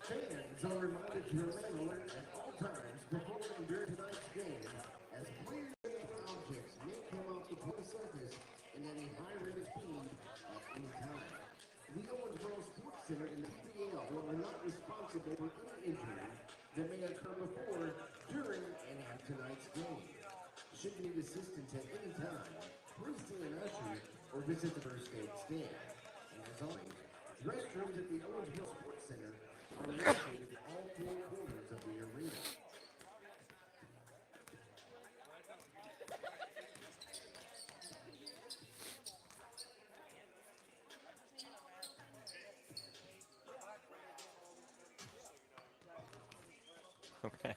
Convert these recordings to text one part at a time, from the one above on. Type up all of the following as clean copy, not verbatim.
Fans are reminded to remain alert at all times before and during tonight's game, as players and objects may come off the play surface in any high rate of speed at any time. The Owensboro Sports Center and the PBL are not responsible for any injury that may occur before, during, and at tonight's game. Should you need assistance at any time, please see an usher or visit the first aid stand. And as always, restrooms at the Owensboro Sports Center are located in all four corners of the arena. Okay.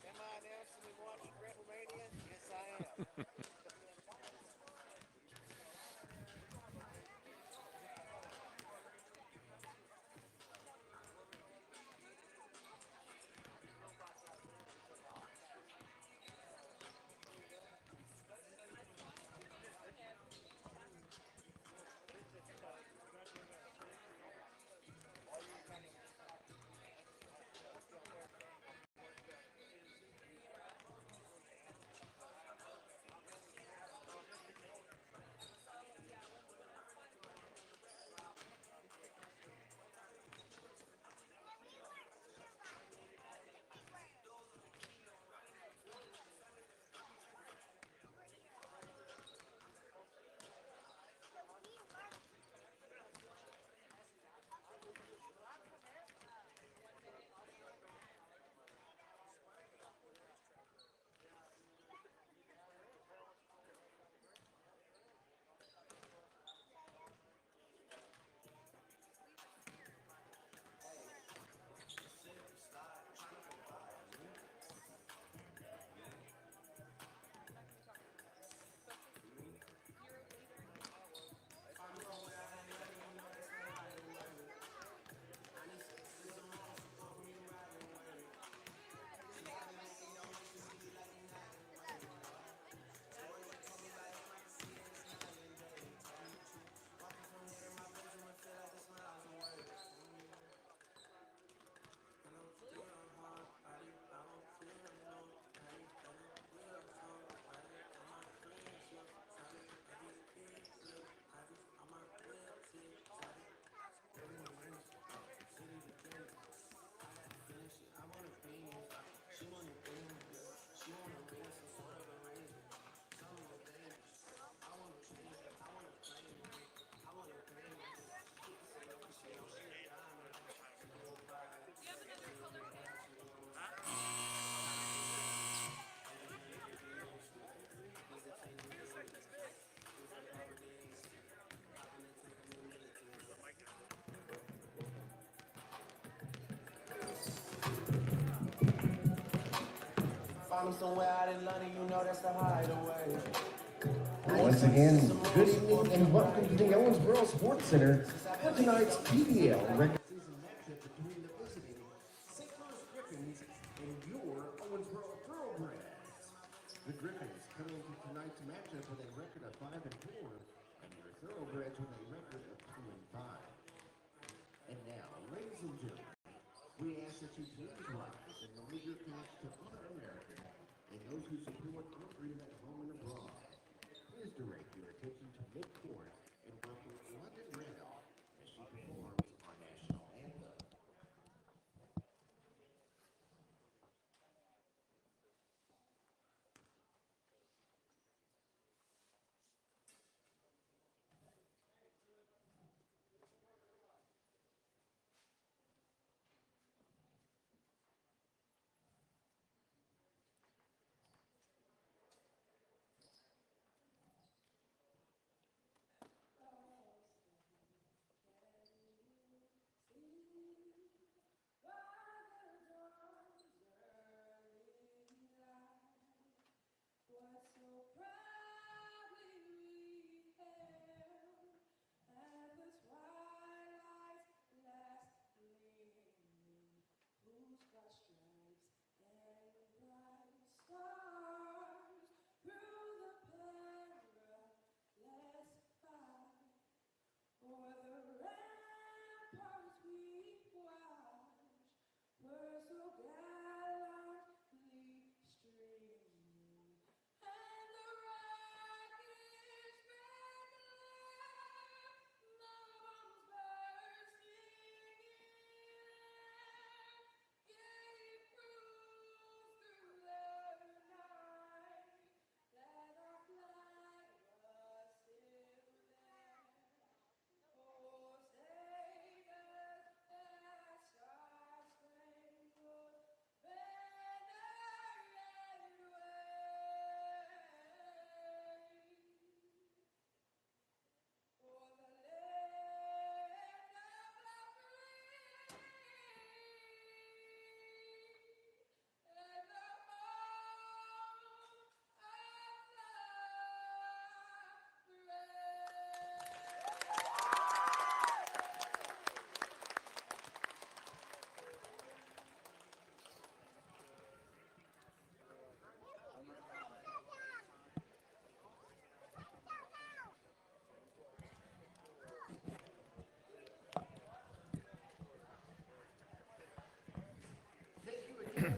Am I announcing we watching WrestleMania? Yes, I am. Find somewhere out in London, you know that's the hideaway. Once again, good evening and welcome to the Owensboro Sports Center for tonight's PBL regular season matchup between the visiting St. Louis Griffins and your Owensboro Thoroughbreds. The Griffins coming into tonight's matchup with a record of 5-4, and your Thoroughbreds with a record of 2-5. And now, ladies and gentlemen, we ask that you please rise and remove your caps to honor those who support our freedom at home and abroad. Please direct your attention to mid-court and welcome London Randolph as she performs our national anthem.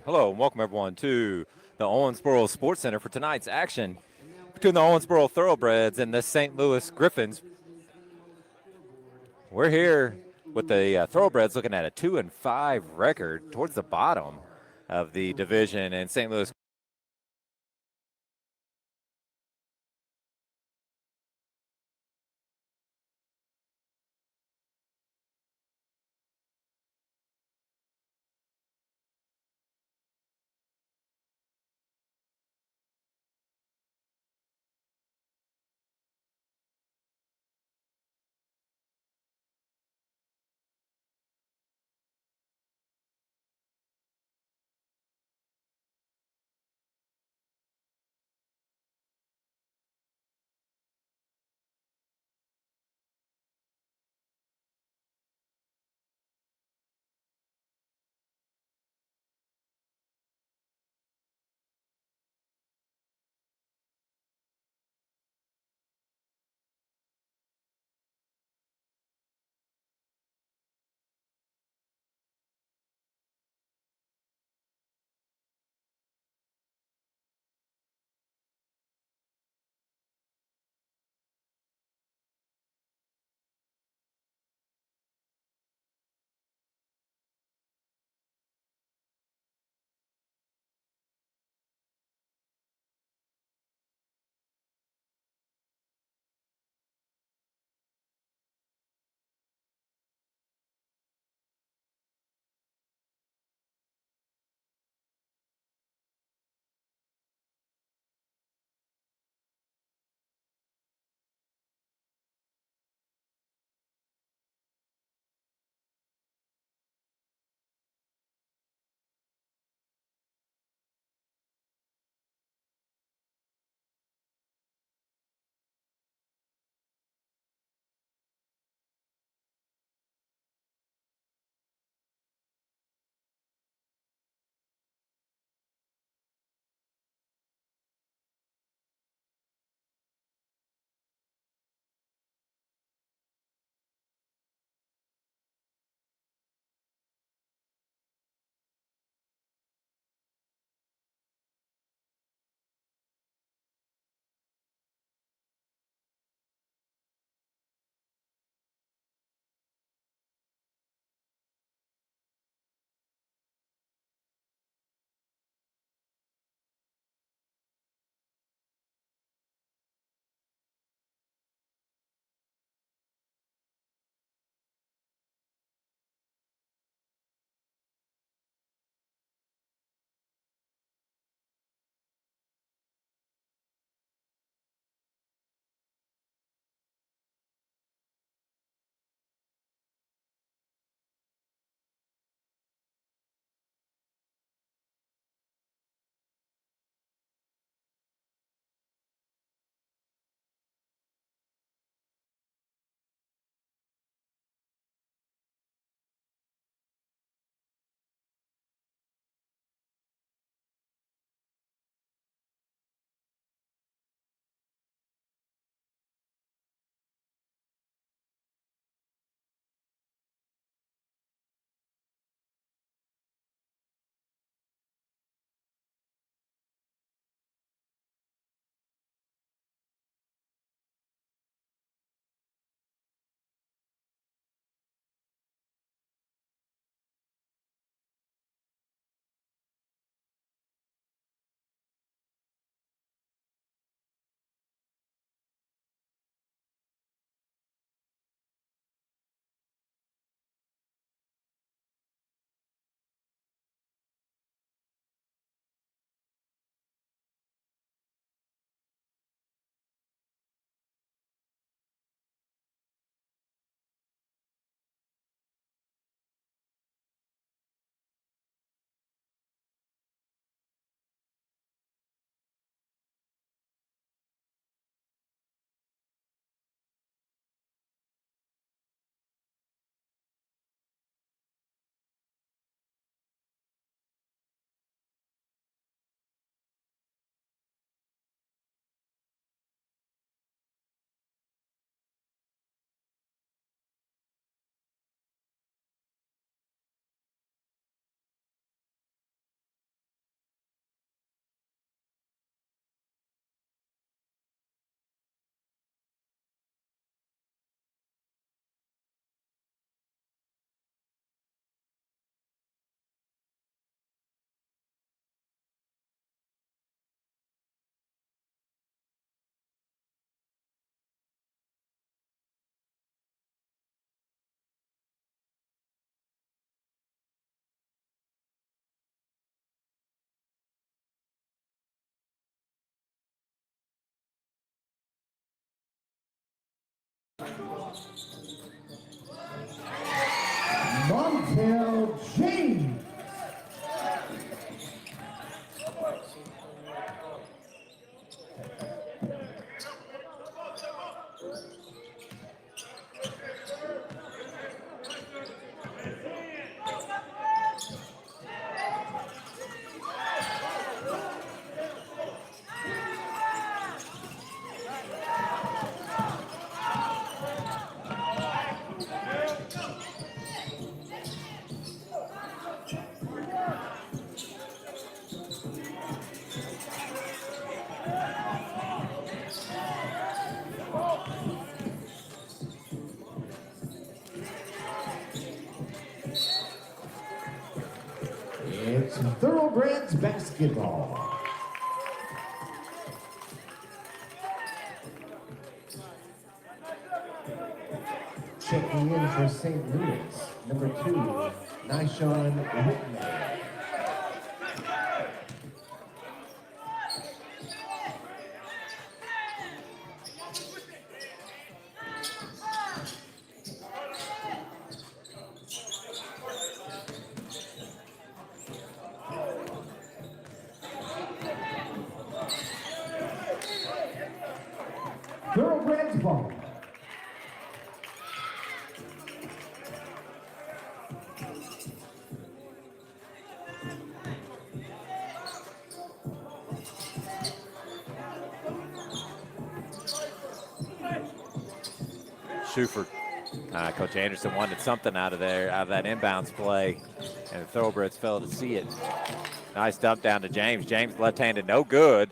Hello and welcome everyone to the Owensboro Sports Center for tonight's action between the Owensboro Thoroughbreds and the St. Louis Griffins. We're here with the Thoroughbreds looking at a 2-5 record towards the bottom of the division, and St. Louis Montel James. It's Thoroughbreds basketball. Checking in for St. Louis, number 2, Nishon Whitman. Thoroughbreds ball. Shuford. Coach Anderson wanted something out of there, out of that inbounds play, and the Thoroughbreds failed to see it. Nice dump down to James. James left-handed, no good,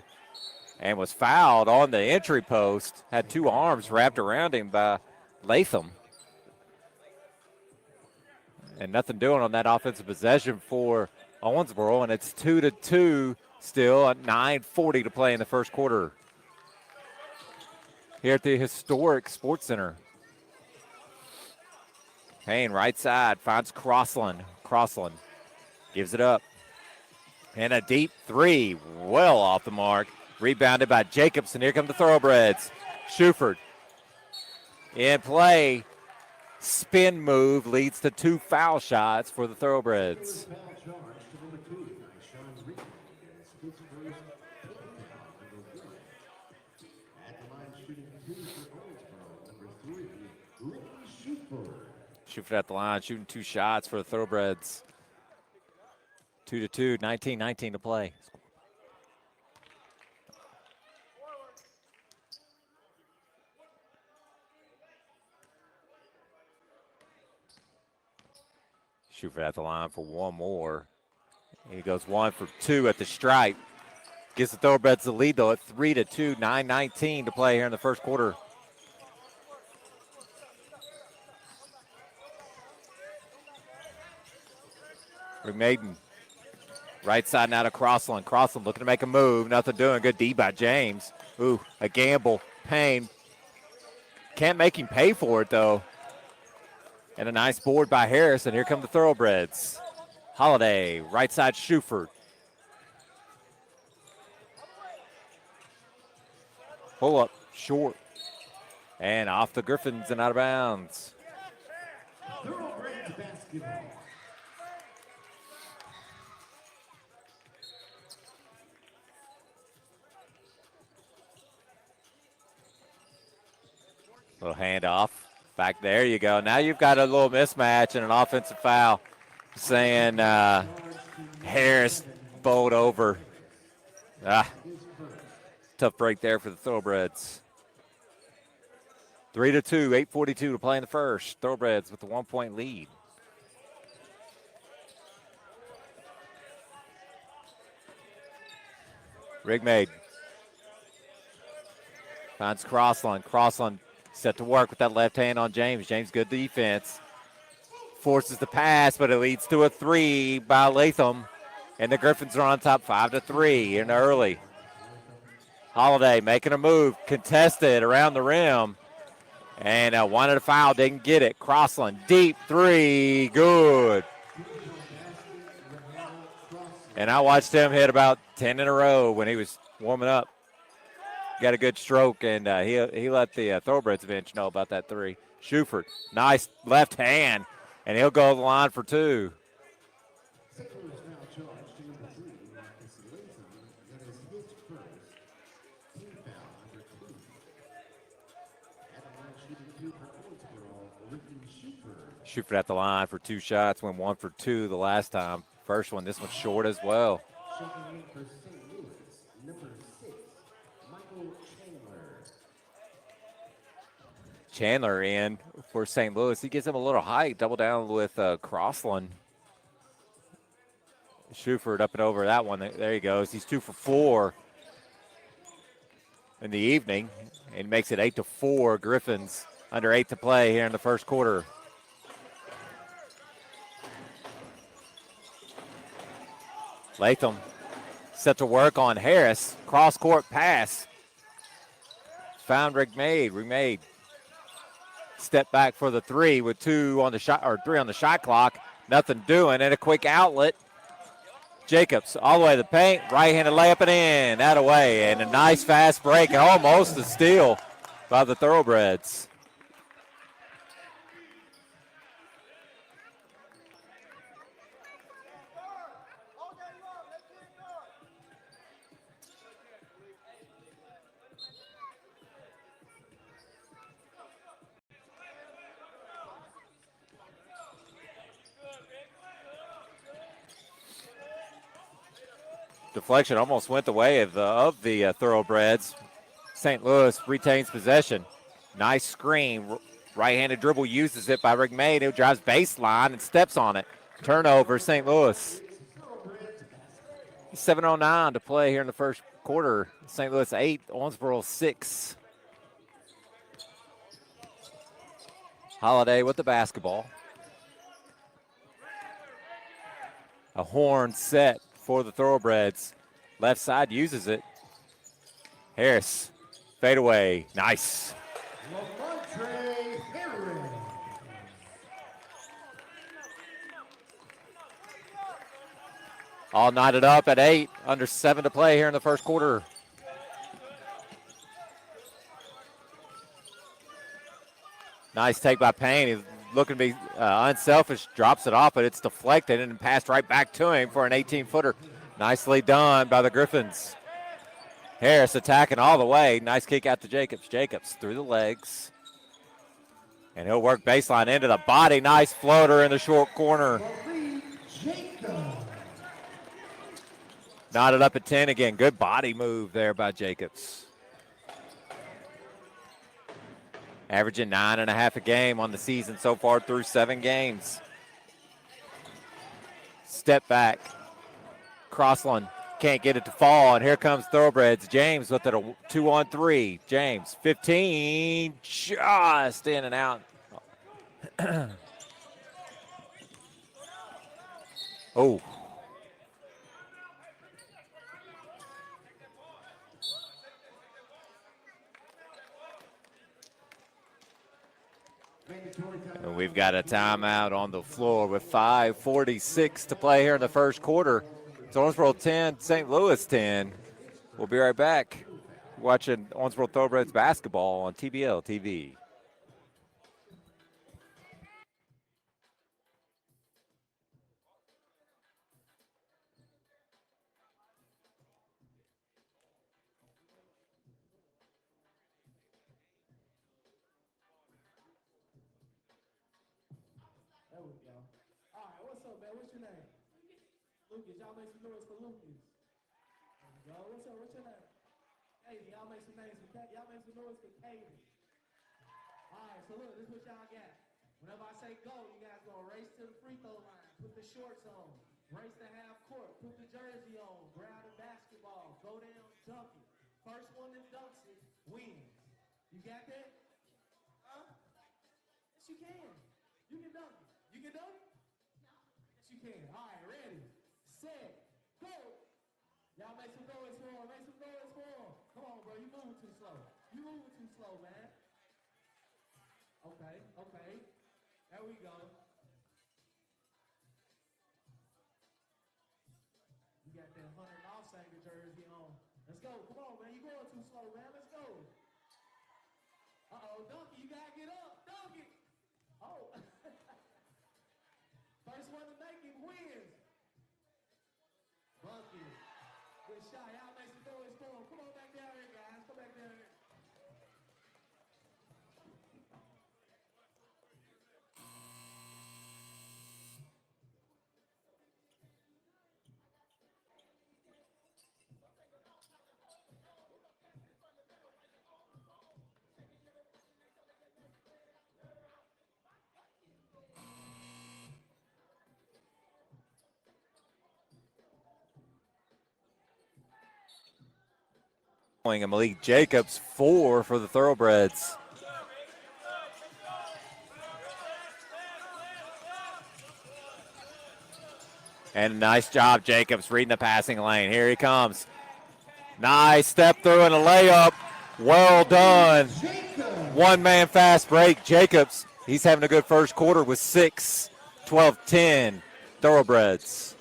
and was fouled on the entry post. Had 2 arms wrapped around him by Latham. And nothing doing on that offensive possession for Owensboro, and it's 2-2 still at 9:40 to play in the first quarter here at the historic Sports Center. Payne, right side, finds Crossland. Crossland gives it up. And a deep 3, well off the mark. Rebounded by Jacobson. Here come the Thoroughbreds. Shuford in play. Spin move leads to 2 foul shots for the Thoroughbreds. Shuford at the line, shooting 2 shots for the Thoroughbreds. 2-2, 19-19 to play. Shuford at the line for one more. He goes 1 for 2 at the stripe. Gives the Thoroughbreds the lead, though, at 3-2, 9:19 to play here in the first quarter. McMaden, right side now to Crossland. Crossland looking to make a move. Nothing doing. Good D by James. Ooh, a gamble. Payne. Can't make him pay for it, though. And a nice board by Harris, and here come the Thoroughbreds. Holiday, right side Shuford. Pull up, short. And off the Griffins and out of bounds. Thoroughbreds basketball. Little handoff. Back there you go. Now you've got a little mismatch and an offensive foul. Saying Harris bowled over. Tough break there for the Thoroughbreds. 3-2, 8:42 to play in the first. Thoroughbreds with the 1-point lead. Rigmade finds Crossland. Crossland set to work with that left hand on James. James, good defense. Forces the pass, but it leads to a 3 by Latham. And the Griffins are on top 5-3 in early. Holiday making a move, contested around the rim. And wanted a foul, didn't get it. Crossland, deep 3, good. And I watched him hit about 10 in a row when he was warming up. got a good stroke, and he let the Thoroughbreds bench know about that three. Shuford, nice left hand, and he'll go to the line for two. St. Louis now charged to number 3, Marcus Latham. That is his first team foul, number 2. At the line shooting 2 for Owensboro, Ricky Shuford. Shuford at the line for 2 shots, went 1 for 2 the last time. First one, this one's short as well. Checking in for St. Louis, number 6, Michael Chandler. Chandler in for St. Louis. He gives him a little height. Double down with Crossland. Shuford up and over that one. There he goes. He's 2 for 4 in the evening and makes it 8-4. Griffins under 8 to play here in the first quarter. Latham set to work on Harris. Cross-court pass. Found Rigmade. Rigmade step back for the 3 with 2 on the shot, or 3 on the shot clock. Nothing doing, and a quick outlet. Jacobs all the way to the paint. Right-handed layup and in. That away, and a nice fast break. Almost a steal by the Thoroughbreds. Deflection almost went the way of the Thoroughbreds. St. Louis retains possession. Nice screen. Right-handed dribble uses it by Rigmade, who drives baseline and steps on it. Turnover, St. Louis. 7:09 to play here in the first quarter. St. Louis 8, Owensboro 6. Holiday with the basketball. A horn set for the Thoroughbreds. Left side uses it. Harris, fade away. Nice. All knotted up at 8, under 7 to play here in the first quarter. Nice take by Payne. He's looking to be unselfish, drops it off, but it's deflected and passed right back to him for an 18-footer. Nicely done by the Griffins. Harris attacking all the way. Nice kick out to Jacobs. Jacobs through the legs. And he'll work baseline into the body. Nice floater in the short corner. Knotted up at 10 again. Good body move there by Jacobs. Averaging 9.5 a game on the season so far through 7 games. Step back. Crossland can't get it to fall, and here comes Thoroughbreds. James with it, a 2-on-3. James, 15, just in and out. Oh. And we've got a timeout on the floor with 5:46 to play here in the first quarter. It's Owensboro 10, St. Louis 10. We'll be right back watching Owensboro Thoroughbreds basketball on TBL TV. There we go. All right, what's up, man? What's your name? Lucas. Y'all make some noise for Lucas. There we go. What's up? What's your name? Katie. Y'all make some names for Katie. Y'all make some noise for Katie. All right, so look, this is what y'all got. Whenever I say go, you guys gonna race to the free throw line. Put the shorts on. Race to half court. Put the jersey on. Grab the basketball. Go down, dunk it. First one that dunks it wins. You got that? Huh? Yes, you can. You can dunk it. You can dunk it? Yes, you can. All right, ready, set, go. Y'all make some noise for him. Make some noise for him. Come on, bro. You moving too slow. You moving too slow, man. Okay, okay. There we go. You got that 100 Offsanger jersey on. Let's go. Come on, man. You going too slow, man. Let's go. Oh, Donkey, you gotta get up. Donkey. Oh. First one to make it wins. Donkey. Good shot. Y'all make some noise for him. Come on back down here, guys. Come back down here. And Malik Jacobs, 4 for the Thoroughbreds. And nice job, Jacobs, reading the passing lane. Here he comes. Nice step through and a layup. Well done. One-man fast break. Jacobs, he's having a good first quarter with 6, 12-10 Thoroughbreds.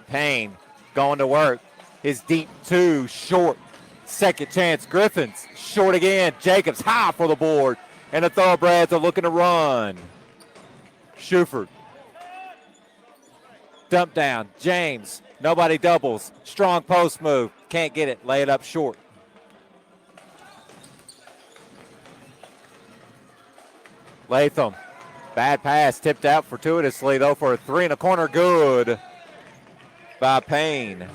Payne going to work. His deep 2, short. Second chance, Griffins. Short again. Jacobs high for the board. And the Thoroughbreds are looking to run. Schufert. Dump down. James. Nobody doubles. Strong post move. Can't get it. Lay it up short. Latham. Bad pass. Tipped out fortuitously, though, for a 3 in the corner. Good by Payne.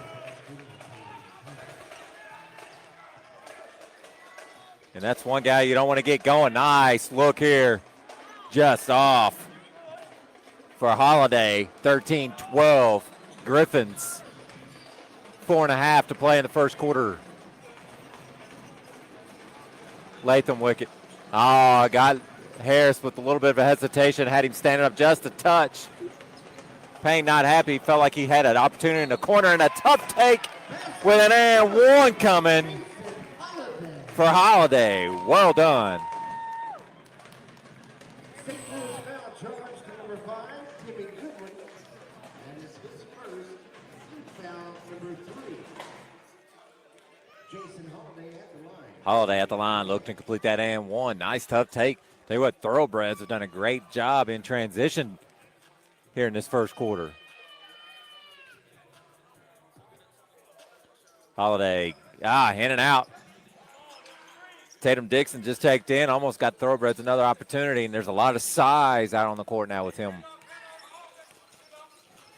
And that's one guy you don't want to get going. Nice look here. Just off for Holiday. 13-12. Griffins. 4.5 to play in the first quarter. Latham wicket. Oh, got Harris with a little bit of a hesitation. Had him standing up just a touch. Payne not happy. Felt like he had an opportunity in the corner, and a tough take with an and one coming for Holiday. Well done. St. Louis foul charge to number 5, Timmy Goodwin. And it's his first foul, number 3. Jason Holiday at the line. Holiday at the line, looking to complete that and one. Nice tough take. Tell you what, Thoroughbreds have done a great job in transition here in this first quarter. Holiday, in and out. Tatum Dixon just checked in, almost got Thoroughbreds another opportunity, and there's a lot of size out on the court now with him.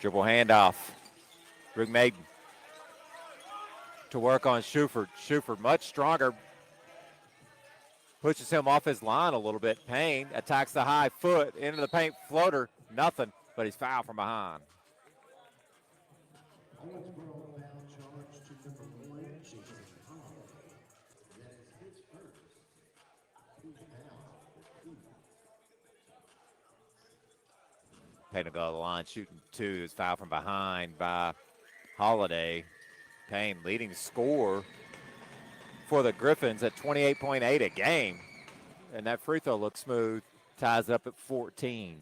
Dribble handoff. Rick Maiden to work on Schufert. Schufert much stronger. Pushes him off his line a little bit. Payne attacks the high foot into the paint floater. Nothing, but he's fouled from behind. Owensboro foul charge to number 1, Jason Holiday. That is his first. Team foul. Payne to go to the line, shooting 2. Is fouled from behind by Holiday. Payne leading scorer for the Griffins at 28.8 a game. And that free throw looks smooth. Ties it up at 14.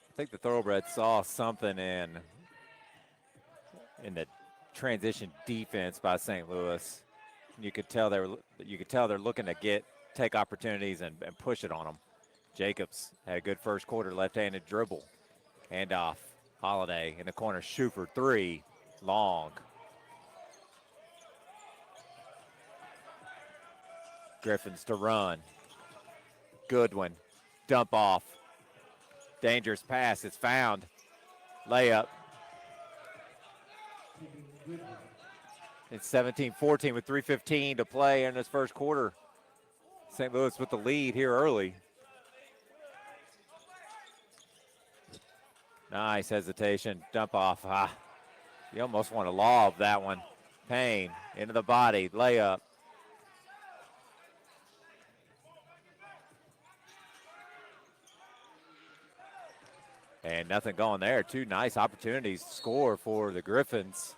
I think the Thoroughbreds saw something in the transition defense by St. Louis. You could tell they're looking to take opportunities and push it on them. Jacobs had a good first quarter, left-handed dribble. Handoff. Holiday in the corner. Schufert 3, long. Griffins to run. Goodwin, dump off. Dangerous pass, it's found. Layup. It's 17-14 with 3:15 to play in this first quarter. St. Louis with the lead here early. Nice hesitation, dump off. You almost want to lob that one. Payne into the body, layup. And nothing going there. 2 nice opportunities to score for the Griffins.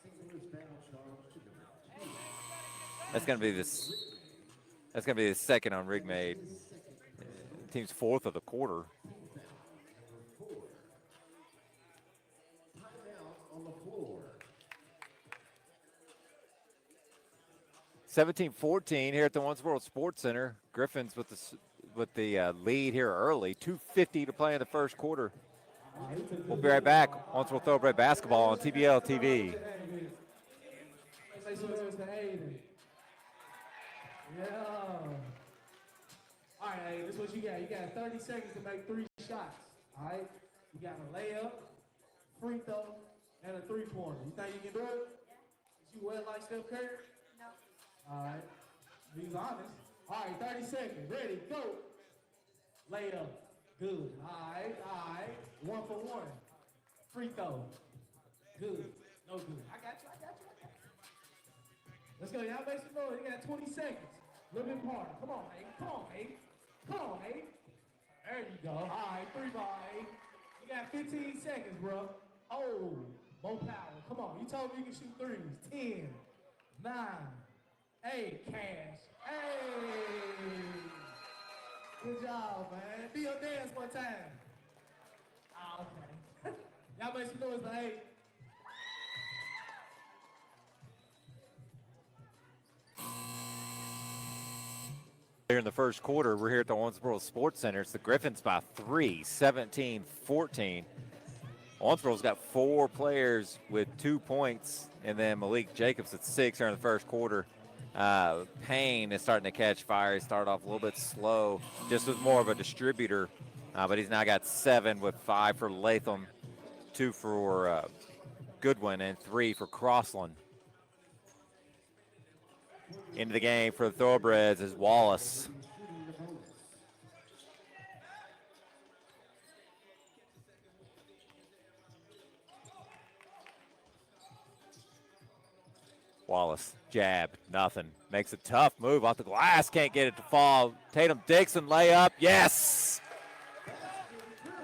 St. Louis foul charge That's gonna be this. That's gonna be the second on rig made. Team's fourth of the quarter. Timeout on the floor. 17-14 here at the Owensboro Sports Center. Griffins with the lead here early. 2:50 to play in the first quarter. We'll be right back. Owensboro Thoroughbred basketball on TBL TV. Make some noise for Aiden. Yeah. All right, Aiden, this is what you got. You got 30 seconds to make 3 shots. All right? You got a layup, free throw, and a three-pointer. You think you can do it? Is you wet like Steph Curry? No. All right. Be honest. All right, 30 seconds. Ready, go. Layup. Good. All right. 1 for 1. Free throw. Good. No good. I got you. Let's go. Y'all make some noise. You got 20 seconds. A little bit harder. Come on, Aiden. There you go. All right, 3 ball, Aiden. You got 15 seconds, bro. Oh, more power. Come on. You told me you can shoot threes. 10, 9, 8, cash. Hey. Good job, man. Do your dance one time. Oh, okay. Y'all make some noise for Aiden. Here in the first quarter, we're here at the Owensboro Sports Center. It's the Griffins by 3, 17-14. Owensboro's got 4 players with 2 points, and then Malik Jacobs at 6 here in the first quarter. Payne is starting to catch fire. He started off a little bit slow, just was more of a distributor, but he's now got 7 with 5 for Latham, 2 for Goodwin, and 3 for Crossland. Into the game for the Thoroughbreds is Wallace. Wallace, jab, nothing. Makes a tough move off the glass, can't get it to fall. Tatum Dixon layup, yes!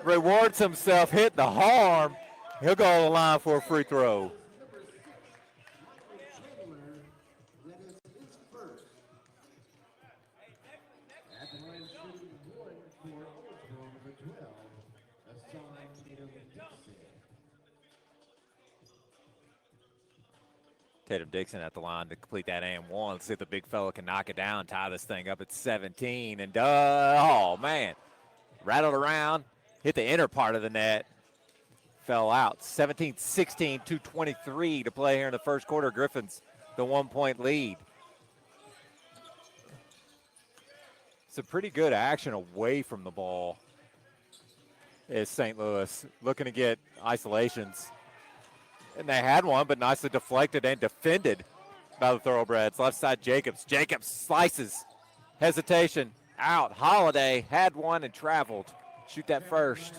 Rewards himself, hit the arm. He'll go on the line for a free throw. Tatum Dixon at the line to complete that and one. Let's see if the big fella can knock it down, tie this thing up at 17. And oh, man. Rattled around, hit the inner part of the net, fell out. 17-16, 2:23 to play here in the first quarter. Griffins, the 1-point lead. Some pretty good action away from the ball is St. Louis looking to get isolations. And they had one, but nicely deflected and defended by the Thoroughbreds. Left side, Jacobs. Jacobs slices. Hesitation. Out. Holiday had one and traveled. Shoot that first.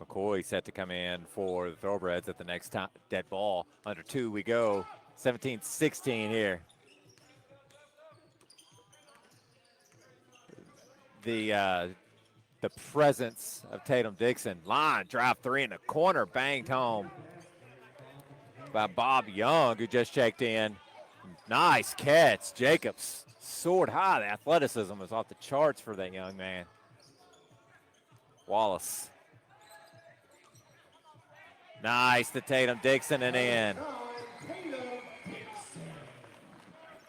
McCoy set to come in for the Thoroughbreds at the next time. Dead ball. Under 2 we go. 17-16 here. The presence of Tatum Dixon. Line drive 3 in the corner. Banged home by Bob Young, who just checked in. Nice catch. Jacobs soared high. The athleticism was off the charts for that young man. Wallace. Nice to Tatum Dixon and in.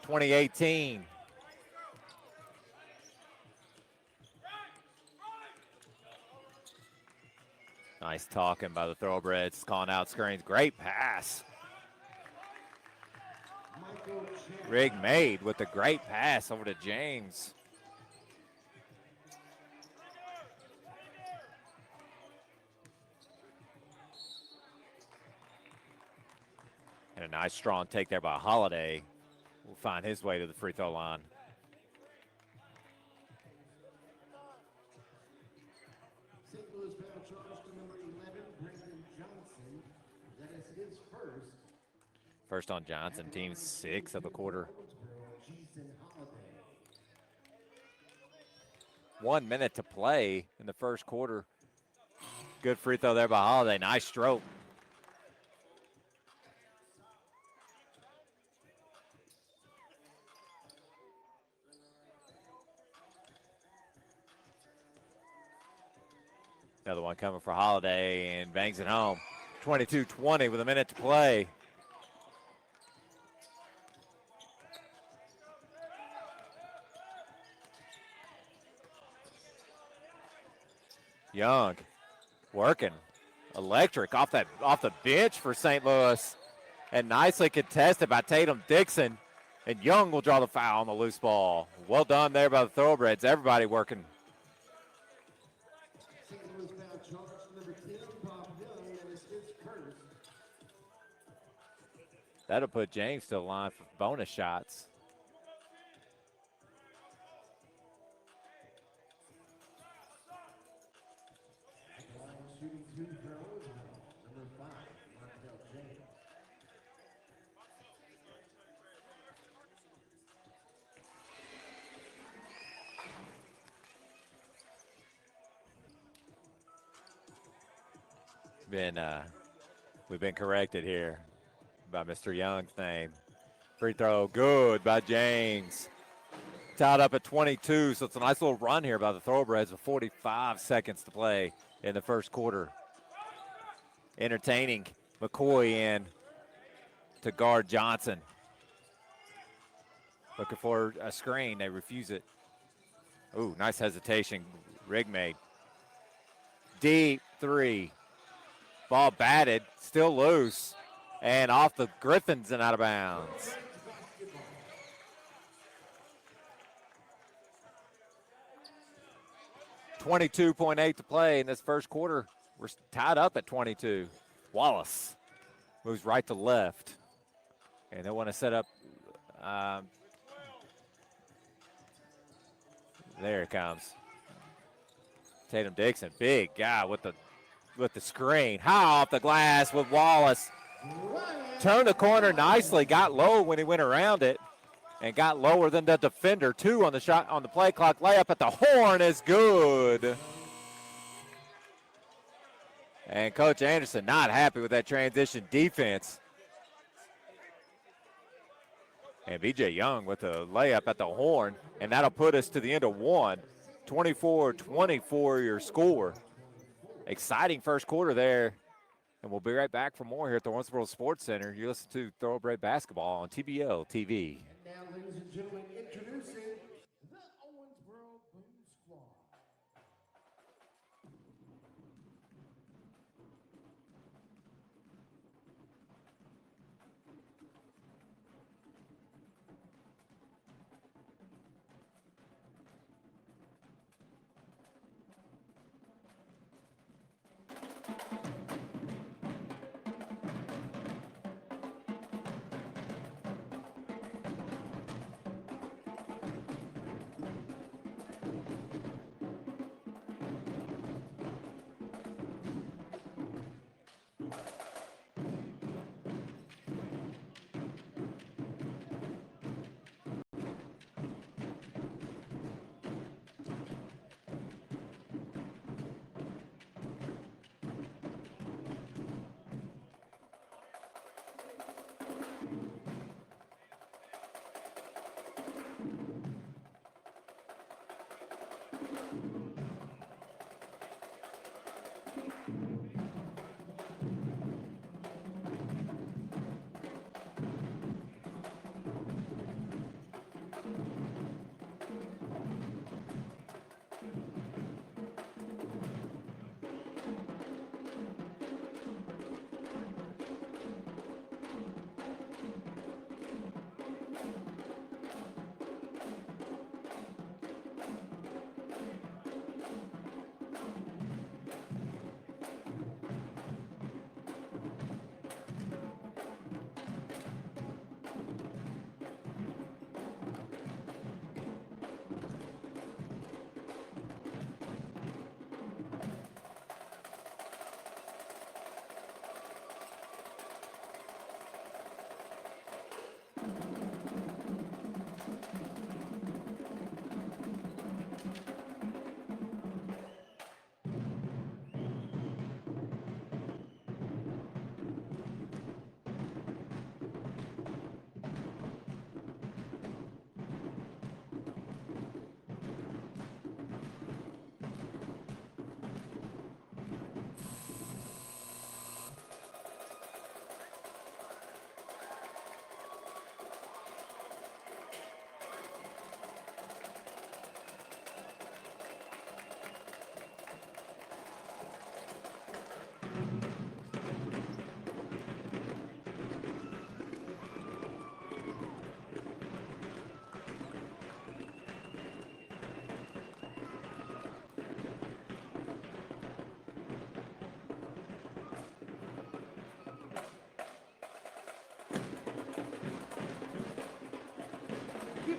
2018. Nice talking by the Thoroughbreds, calling out screens. Great pass. Rig made with a great pass over to James. And a nice strong take there by Holiday. Will find his way to the free throw line. St. Louis foul charge to number 11, Brandon Johnson. That is his first. First on Johnson, team 6 of the quarter. Jason 1 minute to play in the first quarter. Good free throw there by Holiday. Nice stroke. Another one coming for Holiday and bangs it home. 22-20 with a minute to play. Young working. Electric off the bench for St. Louis. And nicely contested by Tatum Dixon. And Young will draw the foul on the loose ball. Well done there by the Thoroughbreds. Everybody working. St. Louis foul charge number 10, Bob Young, and it's his first. That'll put James to the line for bonus shots. Shooting 2 throws, number 5, Markel James. We've been corrected here by Mr. Young's name. Free throw good by James. Tied up at 22, so it's a nice little run here by the Thoroughbreds with 45 seconds to play in the first quarter. Entertaining McCoy in to guard Johnson. Looking for a screen, they refuse it. Ooh, nice hesitation, Rig made. Deep three. Ball batted, still loose, and off the Griffins and out of bounds. .8 to play in this first quarter. We're tied up at 22. Wallace moves right to left. And they want to set up. There it comes. Tatum Dixon, big guy with the screen. High off the glass with Wallace. Turned the corner nicely, got low when he went around it, and got lower than the defender. 2 on the shot on the play clock. Layup at the horn is good. And Coach Anderson not happy with that transition defense. And B.J. Young with the layup at the horn, and that'll put us to the end of one. 24-24 your score. Exciting first quarter there. And we'll be right back for more here at the Owensboro Sports Center. You listen to Thoroughbred Basketball on TBL TV. Now, ladies and gentlemen, introducing the Owensboro Boom Squad.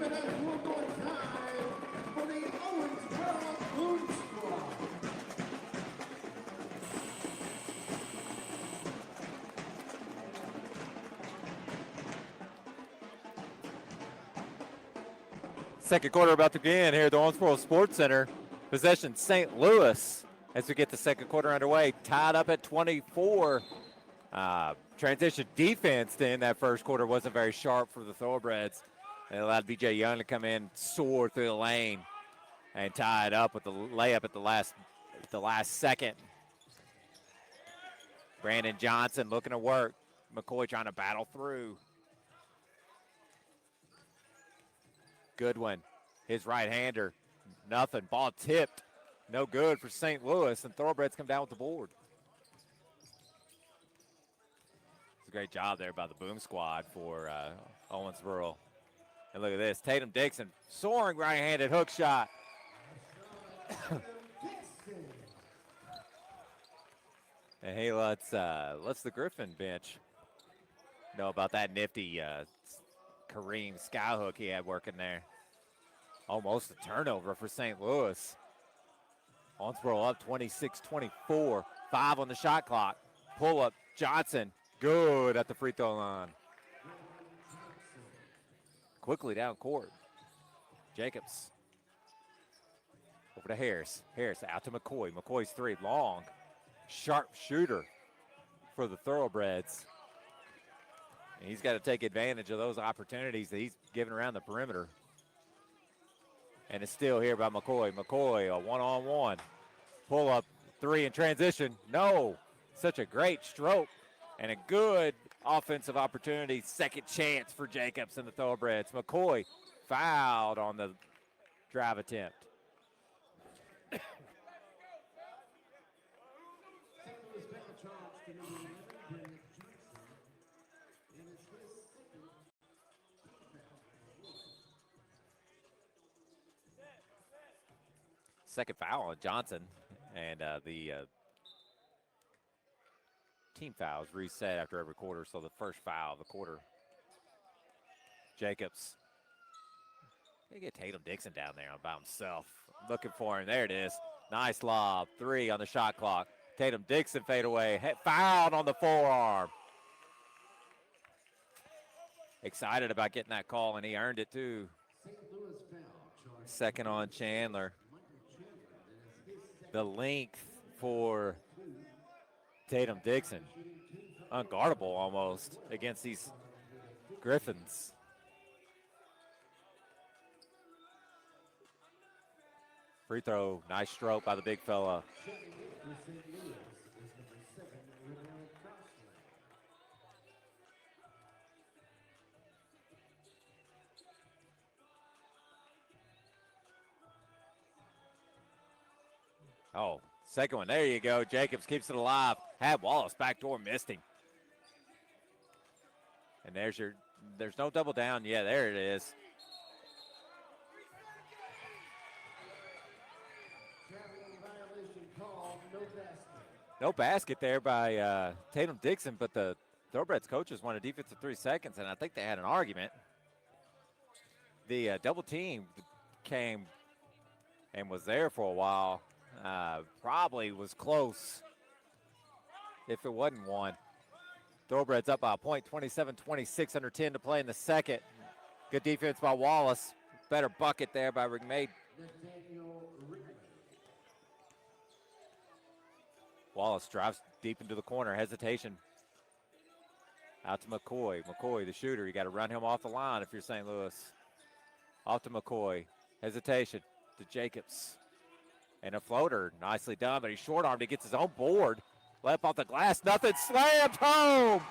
it up one more time for the Owensboro Boom Squad. Second quarter about to begin here at the Owensboro Sports Center. Possession St. Louis as we get the second quarter underway. Tied up at 24. Transition defense in that first quarter wasn't very sharp for the Thoroughbreds. It allowed B.J. Young to come in, soar through the lane, and tie it up with the layup at the last second. Brandon Johnson looking to work. McCoy trying to battle through. Goodwin, his right-hander, nothing. Ball tipped, no good for St. Louis, and Thoroughbreds come down with the board. It's a great job there by the Boom Squad for Owensboro. And look at this, Tatum Dixon, soaring right-handed hook shot. And he lets the Griffin bench know about that nifty Kareem skyhook he had working there. Almost a turnover for St. Louis. Owensboro up 26-24. 5 on the shot clock. Pull up, Johnson, good at the free throw line. Quickly down court. Jacobs. Over to Harris. Harris out to McCoy. McCoy's three, long. Sharp shooter for the Thoroughbreds. And he's got to take advantage of those opportunities that he's given around the perimeter. And it's still here by McCoy. McCoy, a one-on-one. Pull up, three in transition. No, such a great stroke and a good offensive opportunity. Second chance for Jacobs and the Thoroughbreds. McCoy fouled on the drive attempt. Second foul on Johnson, and the team fouls reset after every quarter, so the first foul of the quarter. Jacobs. They get Tatum Dixon down there by himself. Looking for him. There it is. Nice lob. 3 on the shot clock. Tatum Dixon fade away. Fouled on the forearm. Excited about getting that call, and he earned it too. Second on Chandler. The length for Tatum Dixon. Unguardable almost against these Griffins. Free throw, nice stroke by the big fella. Oh, second one. There you go. Jacobs keeps it alive. Had Wallace backdoor, missed him. And there's no double down. Yeah, there it is. No basket there by Tatum Dixon, but the Thoroughbreds coaches wanted defensive 3 seconds, and I think they had an argument. The double team came and was there for a while. Probably was close if it wasn't one. Thoroughbreds up by a point, 27-26, under 10 to play in the second. Good defense by Wallace. Better bucket there by McMade. Wallace drives deep into the corner, hesitation. Out to McCoy. McCoy, the shooter. You got to run him off the line if you're St. Louis. Off to McCoy. Hesitation to Jacobs. And a floater, nicely done, but he's short-armed. He gets his own board. Left off the glass, nothing. Slammed home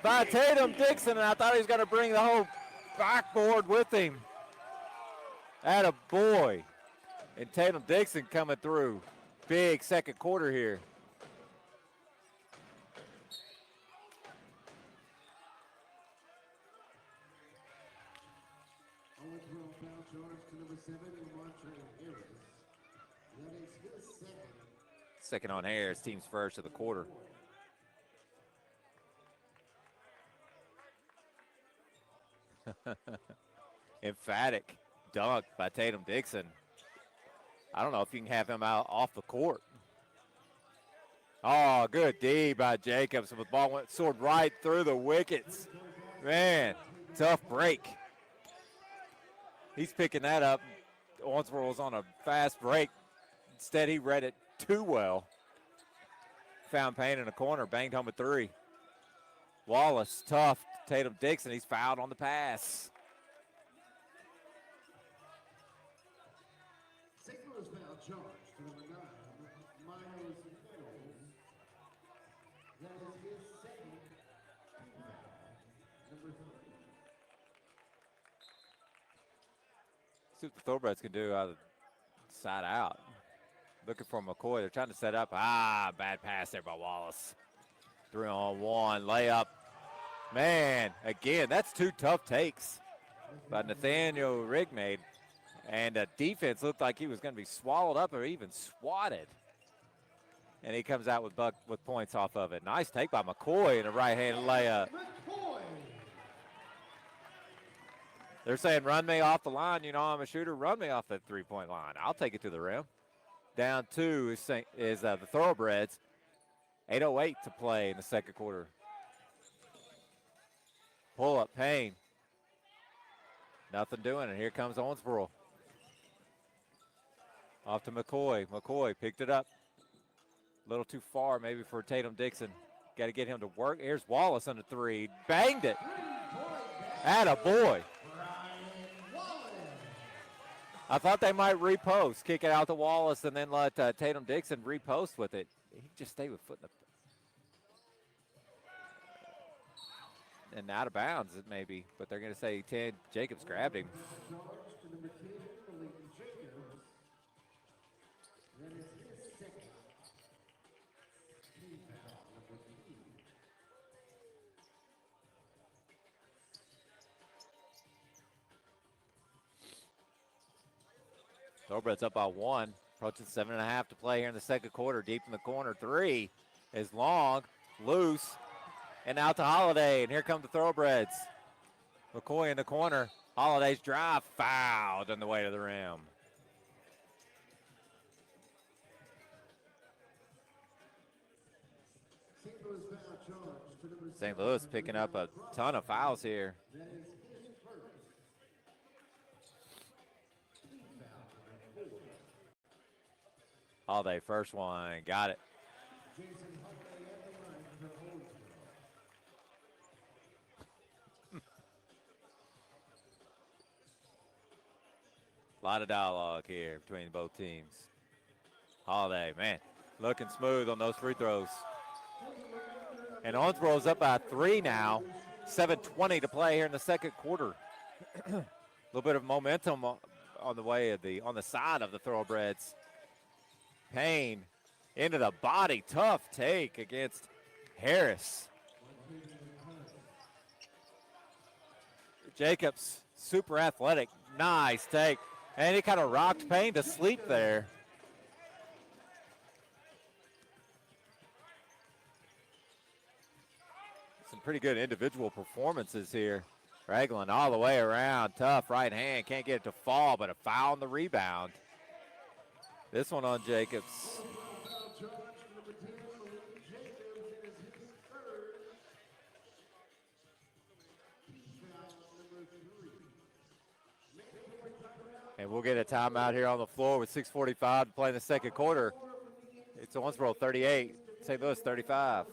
by Tatum Dixon, and I thought he was going to bring the whole backboard with him. Atta boy. And Tatum Dixon coming through. Big second quarter here. Second on Harris, team's first of the quarter. Emphatic dunk by Tatum Dixon. I don't know if you can have him out off the court. Oh, good D by Jacobs. The ball went soared right through the wickets. Man, tough break. He's picking that up. Owensboro was on a fast break. Instead, he read it too well. Found Payne in the corner, banged home a three. Wallace, tough. Tatum Dixon, he's fouled on the pass. St. Louis foul charge to number 9, Miles Meadows. That is his second foul. Number 3. See what the Thoroughbreds can do out of side out. Looking for McCoy. They're trying to set up. Bad pass there by Wallace. 3-on-1 layup. Man, again, that's 2 tough takes by Nathaniel Rigmade. And the defense looked like he was going to be swallowed up or even swatted. And he comes out with points off of it. Nice take by McCoy in a right-handed layup. They're saying, run me off the line. You know, I'm a shooter. Run me off that three-point line. I'll take it to the rim. Down 2 is the Thoroughbreds. 8:08 to play in the second quarter. Pull up, Payne. Nothing doing, and here comes Owensboro. Off to McCoy. McCoy picked it up. A little too far maybe for Tatum Dixon. Got to get him to work. Here's Wallace on the 3. Banged it. Atta boy. I thought they might repost, kick it out to Wallace, and then let Tatum Dixon repost with it. He just stayed with foot in the and out of bounds, it may be, but they're going to say 10. Jacobs grabbed him. Thoroughbreds up by 1. Approaching 7.5 to play here in the second quarter. Deep in the corner. 3 is long, loose, and out to Holiday. And here come the Thoroughbreds. McCoy in the corner. Holiday's drive fouled on the way to the rim. St. Louis picking up a ton of fouls here. Holiday, first one, got it. A lot of dialogue here between both teams. Holiday, man, looking smooth on those free throws. And Owensboro's up by 3 now. 7:20 to play here in the second quarter. A little bit of momentum on the way of on the side of the Thoroughbreds. Payne into the body, tough take against Harris. Jacobs, super athletic, nice take. And he kind of rocked Payne to sleep there. Some pretty good individual performances here. Ragland all the way around, tough right hand, can't get it to fall, but a foul on the rebound. This one on Jacobs. And we'll get a timeout here on the floor with 6:45 to play in the second quarter. It's Owensboro 38, St. Louis 35.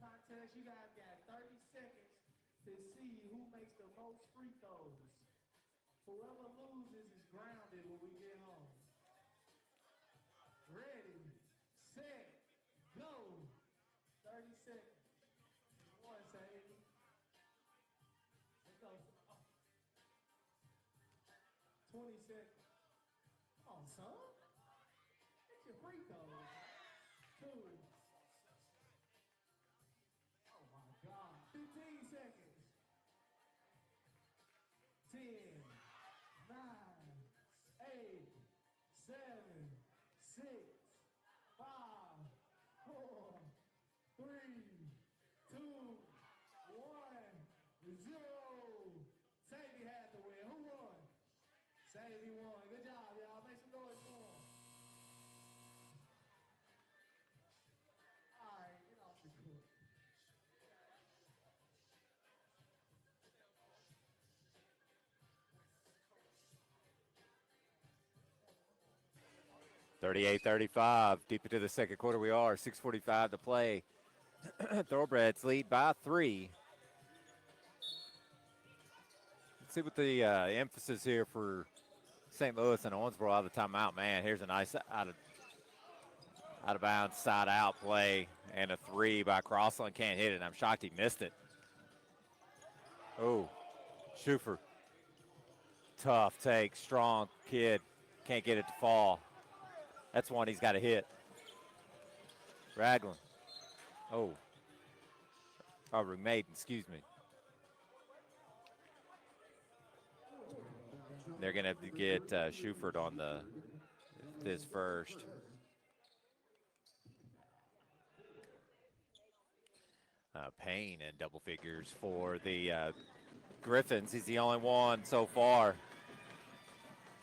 Contest. You guys got 30 seconds to see who makes the most free throws. Whoever loses is grounded when we get home. Ready, set, go. 30 seconds. One, say. Let's go. 20 seconds. Come on, son. Get your free throws. 2. 15 7, 6, 5, 4, 3, 2, 1, 0. Sadie had the win. Who won? Sadie won. Good job, y'all. Make some noise for him. All right, get off the court. .38-35, deep into the second quarter we are. 6:45 to play. Thoroughbreds lead by 3. Let's see what the emphasis here for St. Louis and Owensboro out of the timeout. Man, here's a nice out of bounds side out play and a 3 by Crossland. Can't hit it. I'm shocked he missed it. Oh, Schufer. Tough take, strong kid. Can't get it to fall. That's one he's got to hit. Ragland. Oh. Maiden, excuse me. They're going to have to get Schufert on this first. Payne in double figures for the Griffins. He's the only one so far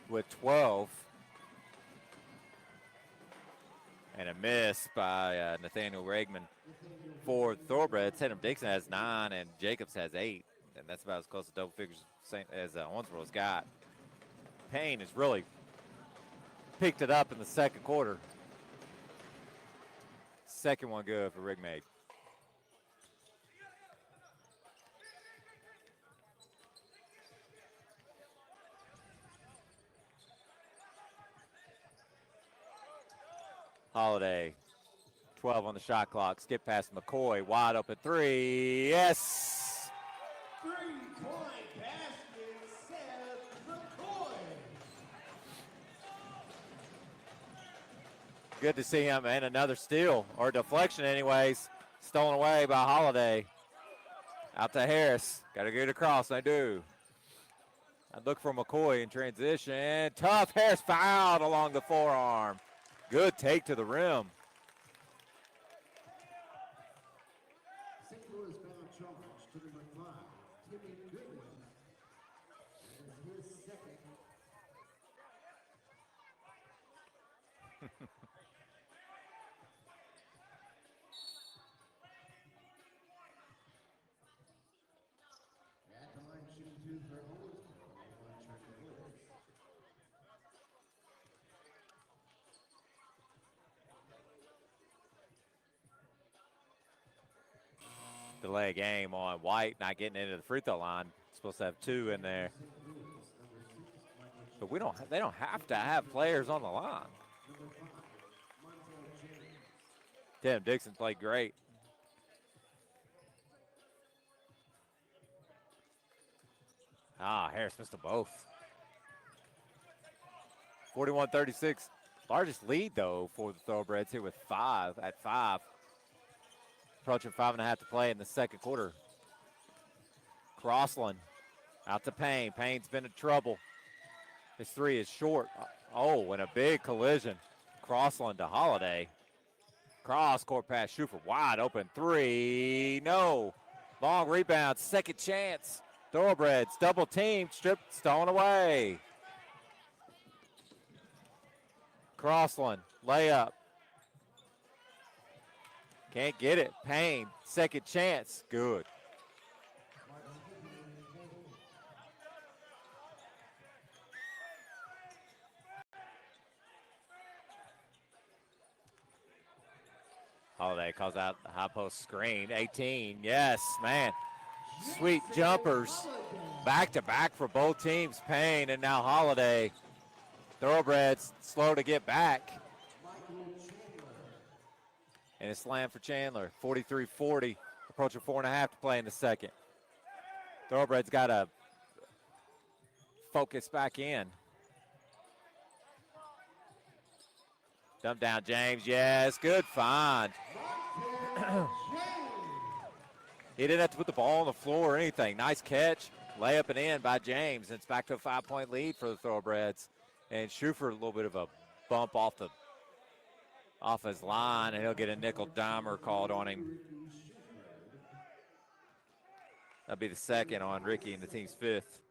with 12. And a miss by Nathaniel Regman for Thoroughbreds. Tatum Dixon has 9 and Jacobs has 8. And that's about as close to double figures as Owensboro's got. Payne has really picked it up in the second quarter. Second one good for Rigmade. Holiday, 12 on the shot clock. Skip past McCoy, wide open 3. Yes! 3-point basket, Seth McCoy. Good to see him, and another steal, or deflection anyways. Stolen away by Holiday. Out to Harris. Got to get it across, they do. I look for McCoy in transition. Tough, Harris fouled along the forearm. Good take to the rim. St. Louis foul charge to number 5, Timmy Goodwin. That is his second. At the line, shooting 2 for Owensboro. One turn to Blitz. Delay game on White, not getting into the free throw line. Supposed to have 2 in there. But they don't have to have players on the line. Tim Dixon played great. Harris missed them both. 41-36. Largest lead, though, for the Thoroughbreds here with 5 at 5. Approaching 5.5 to play in the second quarter. Crossland out to Payne. Payne's been in trouble. His 3 is short. Oh, and a big collision. Crossland to Holiday. Cross court pass, Schufer wide open 3. No. Long rebound, second chance. Thoroughbreds double team, stripped, stolen away. Crossland, layup. Can't get it. Payne, second chance. Good. Holiday calls out the high post screen. 18. Yes, man. Sweet jumpers. Back to back for both teams. Payne and now Holiday. Thoroughbreds slow to get back. And a slam for Chandler. 43-40. Approaching 4.5 to play in the second. Thoroughbreds got to focus back in. Dump down James. Yes, good find. He didn't have to put the ball on the floor or anything. Nice catch. Layup and in by James. It's back to a 5-point lead for the Thoroughbreds. And Schufer, a little bit of a bump off his line, and he'll get a nickel dimer called on him. That'll be the second on Ricky and the team's fifth.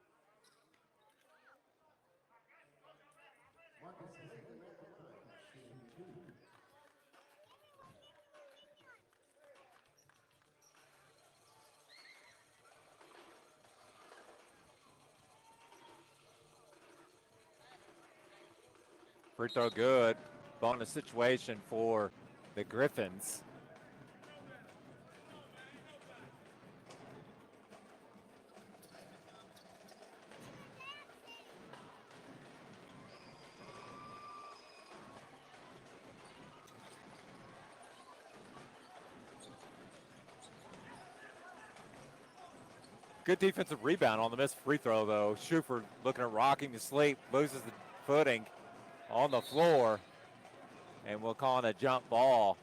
Free throw good. Bonus situation for the Griffins. Good defensive rebound on the missed free throw, though. Schuford looking at rocking to sleep, loses the footing on the floor, and we'll call it a jump ball.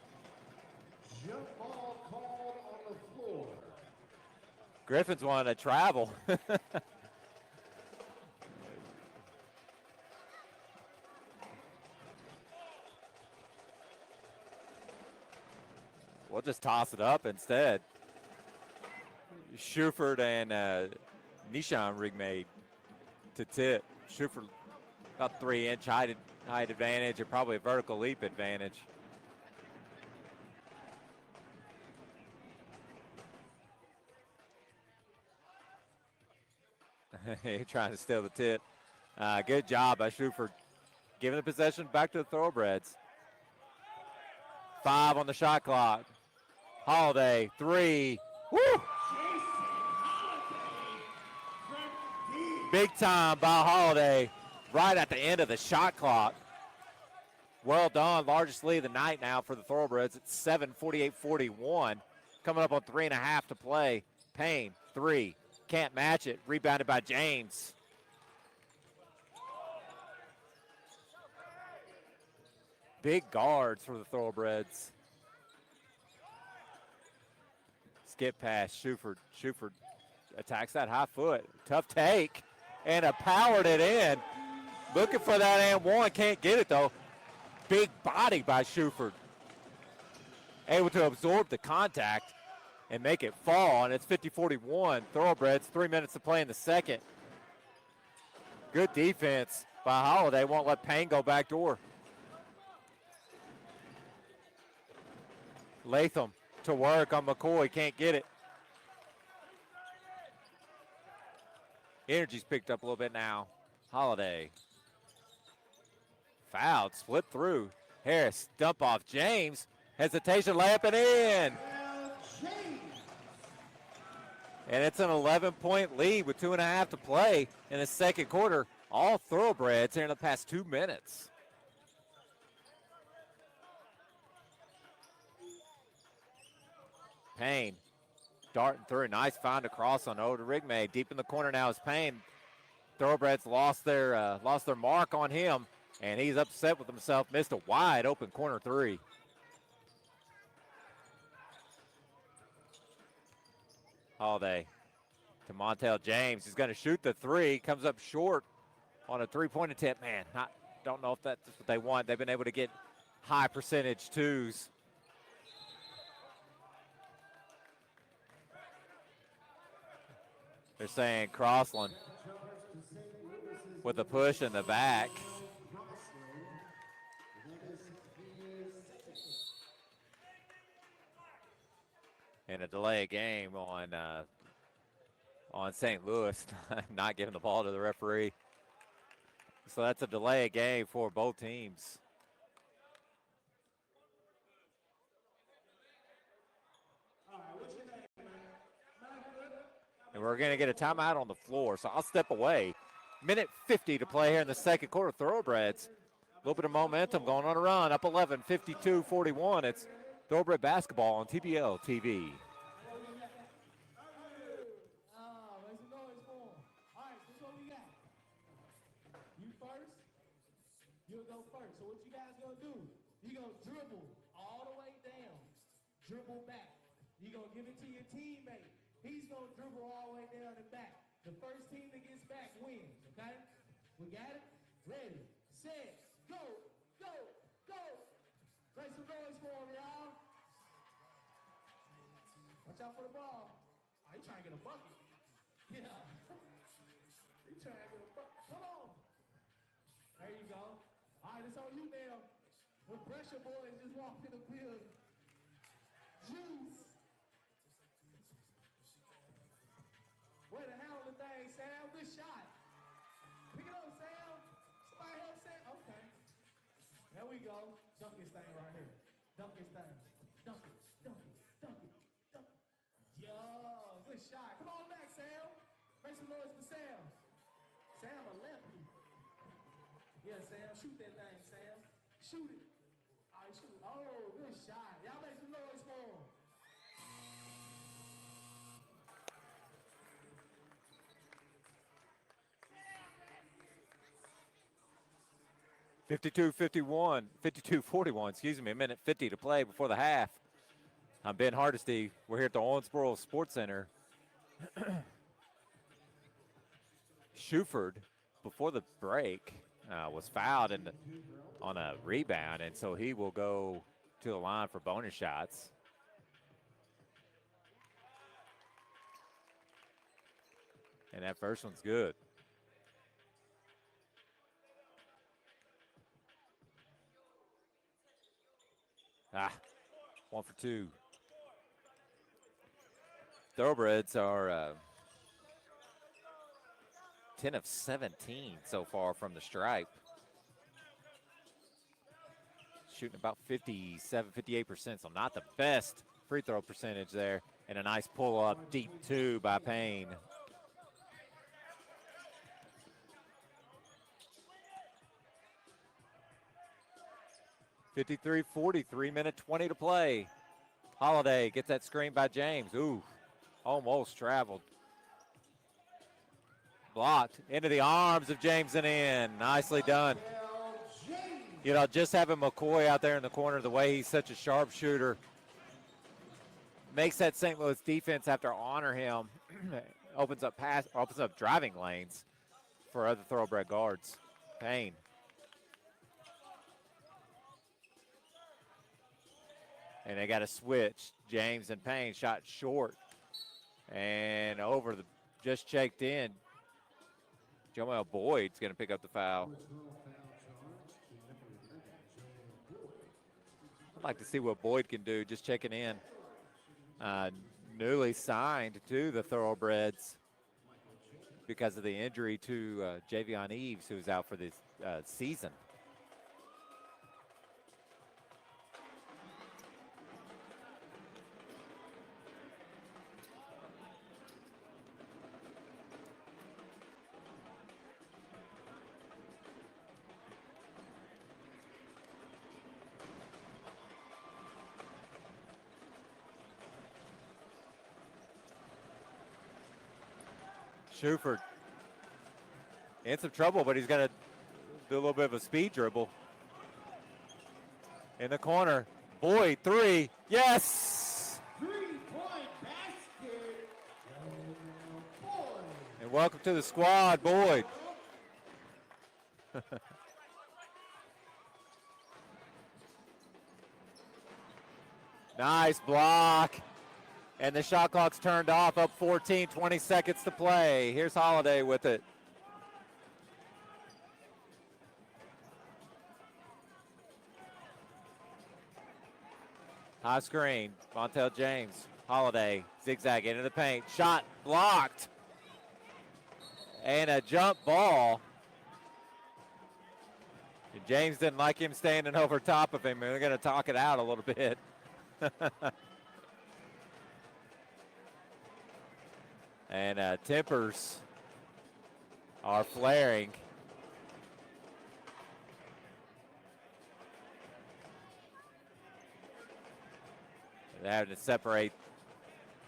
Jump ball called on the floor. Griffins wanted to travel. We'll just toss it up instead. Schuford and Nishan Rigmade to tip. Schuford about 3-inch height advantage and probably a vertical leap advantage. You're trying to steal the tip. Good job by Schuford. Giving the possession back to the Thoroughbreds. 5 on the shot clock. Holiday, 3. Woo! Big time by Holiday right at the end of the shot clock. Well done. Largest lead of the night now for the Thoroughbreds. It's 7:48-41. Coming up on 3.5 to play. Payne, 3. Can't match it. Rebounded by James. Big guards for the Thoroughbreds. Skip pass, Schuford. Schuford attacks that high foot. Tough take. And powered it in. Looking for that and one. Can't get it, though. Big body by Schuford. Able to absorb the contact and make it fall. And it's 50-41. Thoroughbreds, 3 minutes to play in the second. Good defense by Holiday. Won't let Payne go back door. Latham to work on McCoy. Can't get it. Energy's picked up a little bit now. Holiday. Fouled, split through. Harris, dump off James. Hesitation, layup and in. And it's an 11-point lead with 2.5 to play in the second quarter. All Thoroughbreds here in the past 2 minutes. Payne darting through. Nice find across on Oda Rigmay. Deep in the corner now is Payne. Thoroughbreds lost their mark on him, and he's upset with himself. Missed a wide open corner 3. Holiday to Montel James. He's going to shoot the 3. Comes up short on a 3-point attempt. Man, don't know if that's what they want. They've been able to get high percentage 2s. They're saying Crossland with a push in the back. And a delay game on St. Louis, not giving the ball to the referee. So that's a delay game for both teams. And we're going to get a timeout on the floor, so I'll step away. Minute 50 to play here in the second quarter. Thoroughbreds, a little bit of momentum going on a run, up 11, 52-41. It's Thoroughbred basketball on TBL TV. Make some noise for 'em. All right, this is what we got. You first, you'll go first. So what you guys gonna do? You gonna dribble all the way down, dribble back. You gonna give it to your teammate. He's gonna dribble all the way down and back. The first team that gets back wins, okay? We got it? Ready, set, go, go. for him, y'all. Watch out for the ball. Oh, he trying to get a bucket. Yeah. He trying to get a bucket. Come on. There you go. All right, it's on you now. The pressure boys just walked in the field. Juice. Way to handle the thing, Sam. Good shot. Pick it up, Sam. Somebody help Sam. Okay. There we go. Dunk this thing right here. Dunk this thing. Dunk it. Dunk it. Dunk it. Dunk it. Yo, good shot. Come on back, Sam. Make some noise for Sam. Sam a lefty. Yeah, Sam. Shoot that thing, Sam. Shoot it. All right, shoot it. Oh, good shot. Y'all make some noise for him. 52-41, excuse me, a minute 50 to play before the half. I'm Ben Hardesty. We're here at the Owensboro Sports Center. Shuford, before the break, was fouled on a rebound, and so he will go to the line for bonus shots. And that first one's good. Ah, 1 for 2. Thoroughbreds are 10 of 17 so far from the stripe. Shooting about 57, 58%, so not the best free throw percentage there. And a nice pull up deep two by Payne. (53-43) minute 20 to play. Holiday gets that screen by James. Ooh, almost traveled. Blocked into the arms of James and in. Nicely done. You know, just having McCoy out there in the corner, the way he's such a sharpshooter, makes that St. Louis defense have to honor him. opens up driving lanes for other Thoroughbred guards. Payne. And they got to switch. James and Payne shot short. And just checked in. Joel Boyd's going to pick up the foul. I'd like to see what Boyd can do, just checking in. Newly signed to the Thoroughbreds because of the injury to Javion Eves, who's out for this season. Shuford in some trouble, but he's going to do a little bit of a speed dribble. In the corner, Boyd, three, yes! 3-point basket. Boyd. And welcome to the squad, Boyd. Nice block. And the shot clock's turned off, up 14, 20 seconds to play. Here's Holiday with it. High screen, Montel James. Holiday, zigzag into the paint. Shot blocked. And a jump ball. And James didn't like him standing over top of him. We're going to talk it out a little bit. And tempers are flaring. They're having to separate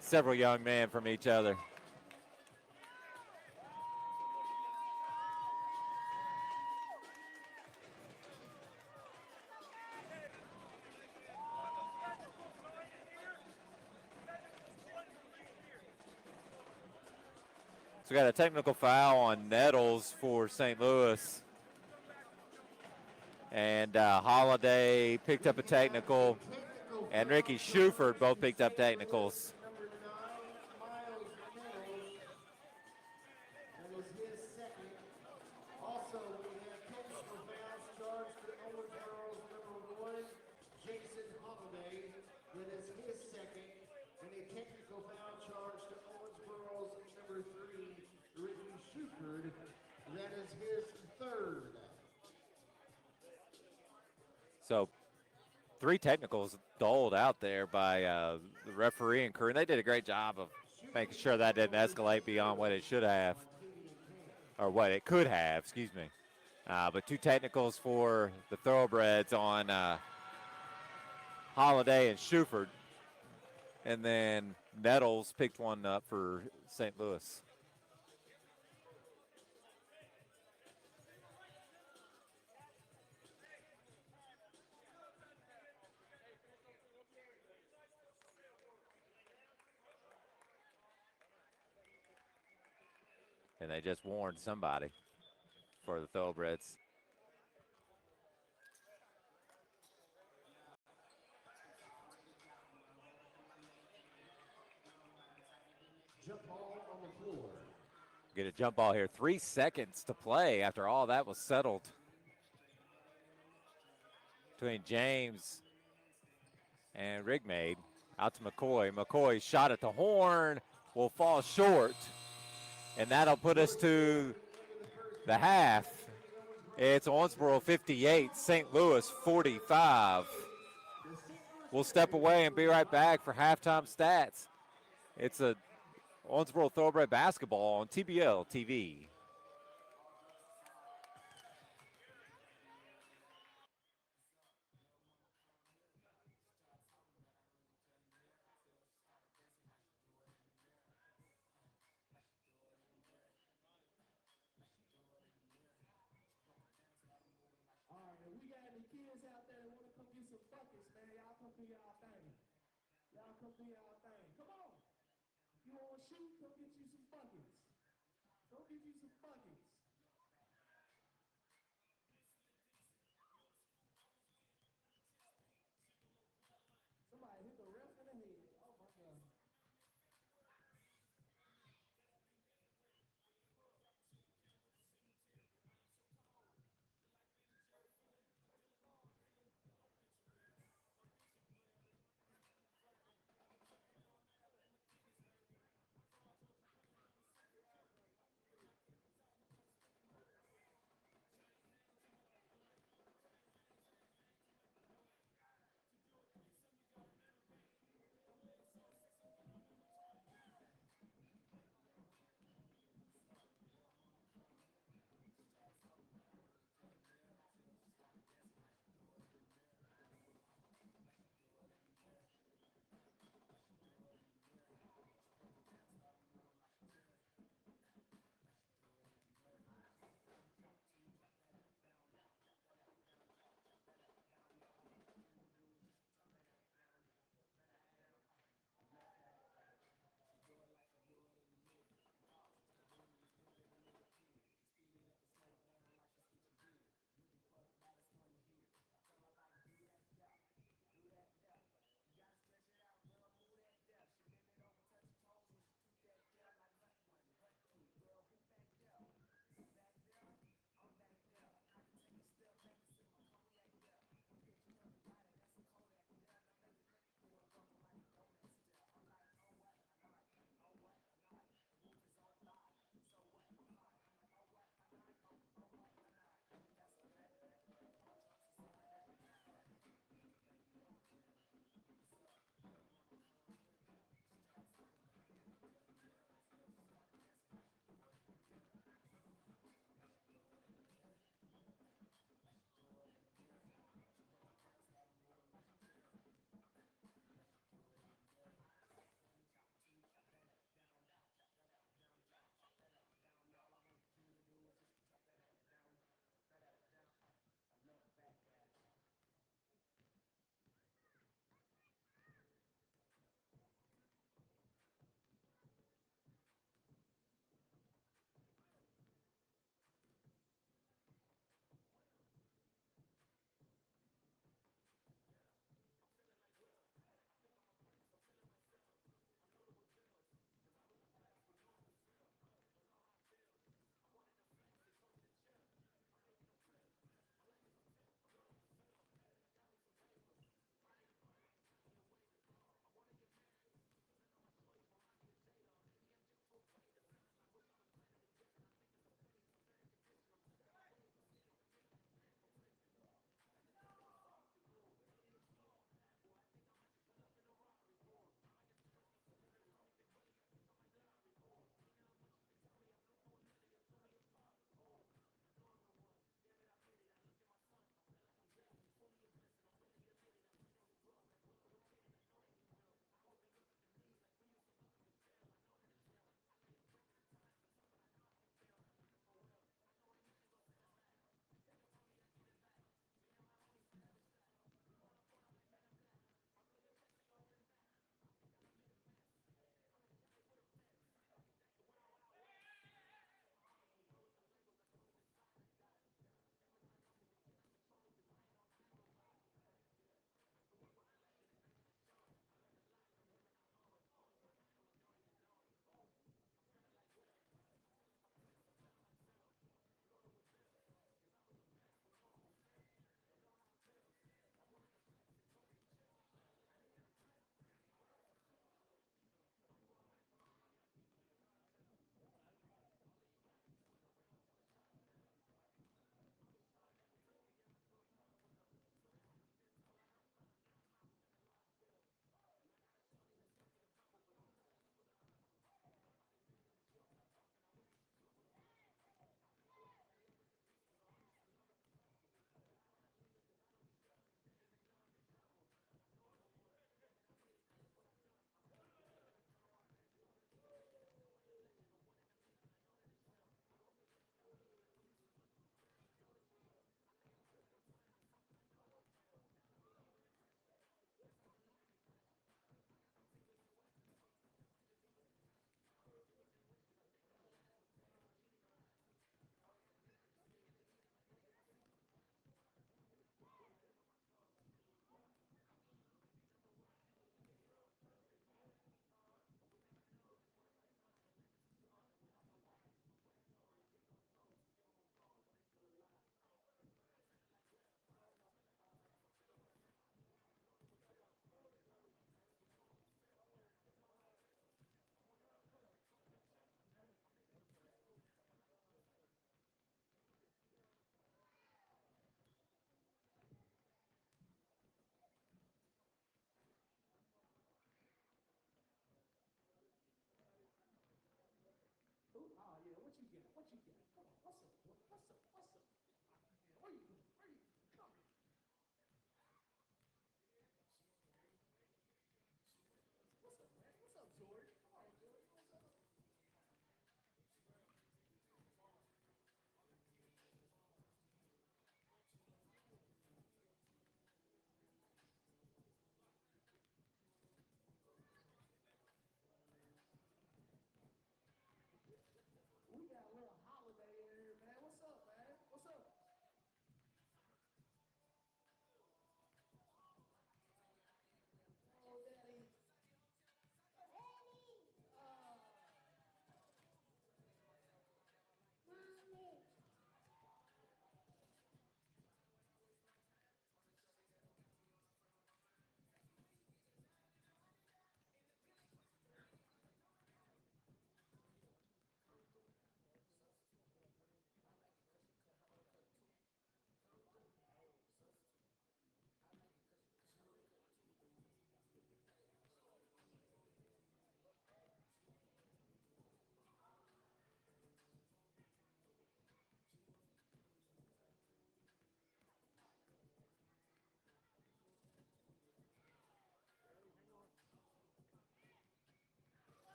several young men from each other. So we got a technical foul on Nettles for St. Louis. And Holiday picked up a technical. and Ricky Shuford both picked up technicals. Number 9, Miles Meadows. That is his second. Also, we have technical fouls charged to Owensboro's number 1, Jason Holiday. That is his second. And a technical foul charge to Owensboro's number 3, Ricky Shuford. That is his third. So 3 technicals doled out there by the referee and crew. And they did a great job of making sure that didn't escalate beyond what it should have, or what it could have, excuse me. But 2 technicals for the Thoroughbreds on Holiday and Shuford. And then Nettles picked one up for St. Louis. And they just warned somebody for the Thoroughbreds. Jump ball on the floor. Get a jump ball here. 3 seconds to play after all that was settled between James and Rigmaid. Out to McCoy. McCoy shot at the horn, will fall short. And that'll put us to the half. It's Owensboro 58, St. Louis 45. We'll step away and be right back for halftime stats. It's a Owensboro Thoroughbred basketball on TBL TV. All right, if we got any kids out there that want to come get some buckets, man, y'all come do y'all thing. Y'all come do y'all thing. Come on. If you want to shoot, come get you some buckets. Go get you some buckets. Somebody hit the ref in the head. Oh, my God.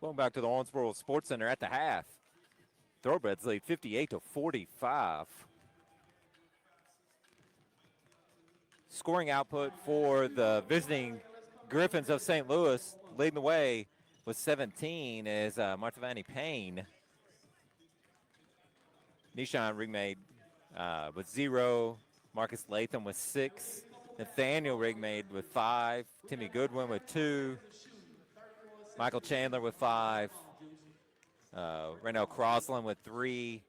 Going back to the Owensboro Sports Center at the half. Thoroughbreds lead 58-45. Scoring output for the visiting Griffins of St. Louis, leading the way with 17 is Martavani Payne. Nishan Rigmaid with 0. Marcus Latham with 6. Nathaniel Rigmaid with 5. Timmy Goodwin with 2. Michael Chandler with 5. Reno Crossland with 3.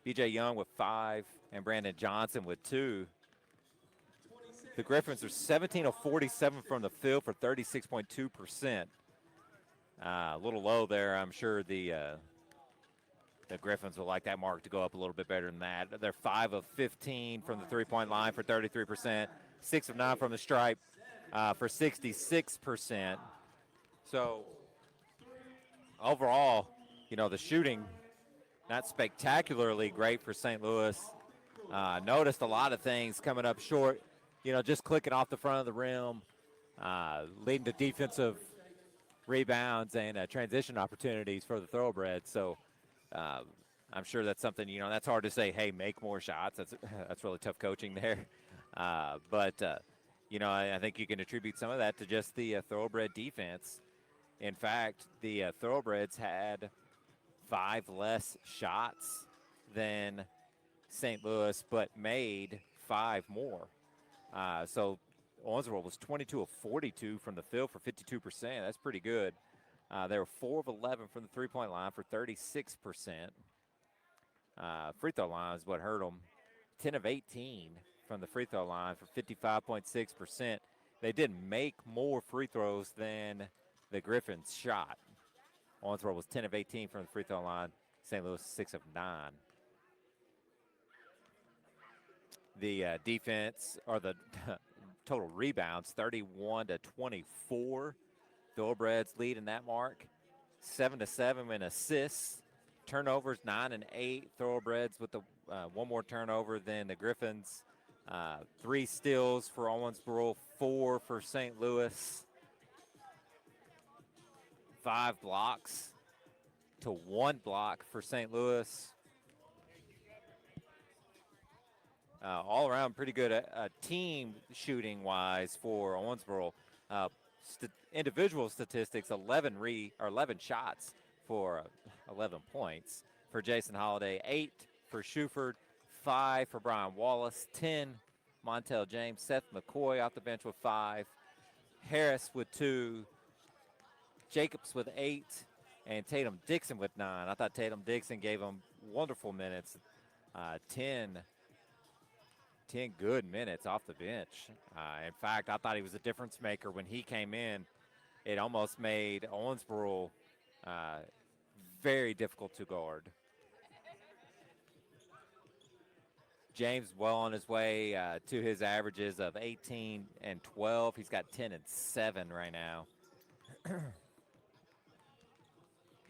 BJ Young with 5. And Brandon Johnson with 2. The Griffins are 17 of 47 from the field for 36.2%. A little low there. I'm sure the Griffins would like that mark to go up a little bit better than that. They're 5 of 15 from the three-point line for 33%. 6 of 9 from the stripe for 66%. So overall, the shooting not spectacularly great for St. Louis. Noticed a lot of things coming up short, just clicking off the front of the rim, leading to defensive rebounds and transition opportunities for the Thoroughbreds. So I'm sure that's something, that's hard to say, hey, make more shots. That's really tough coaching there. But I think you can attribute some of that to just the Thoroughbred defense. In fact, the Thoroughbreds had 5 less shots than St. Louis, but made 5 more. So Owensboro was 22 of 42 from the field for 52%. That's pretty good. They were 4 of 11 from the three-point line for 36%. Free throw line is what hurt them. 10 of 18 from the free throw line for 55.6%. They did make more free throws than the Griffins shot. Owensboro was 10 of 18 from the free throw line. St. Louis 6 of 9. The defense, or the total rebounds, 31 to 24. Thoroughbreds lead in that mark. 7 to 7 in assists. Turnovers 9 and 8. Thoroughbreds with the one more turnover than the Griffins. 3 steals for Owensboro, 4 for St. Louis. 5 blocks to 1 block for St. Louis. All around pretty good team shooting wise for Owensboro. Individual statistics, 11 shots for 11 points for Jason Holiday, 8 for Shuford, 5 for Brian Wallace, 10 Montel James, Seth McCoy off the bench with 5, Harris with 2, Jacobs with 8, and Tatum Dixon with 9. I thought Tatum Dixon gave him wonderful minutes, 10 good minutes off the bench. In fact, I thought he was a difference maker when he came in. It almost made Owensboro very difficult to guard. James well on his way to his averages of 18 and 12. He's got 10 and 7 right now.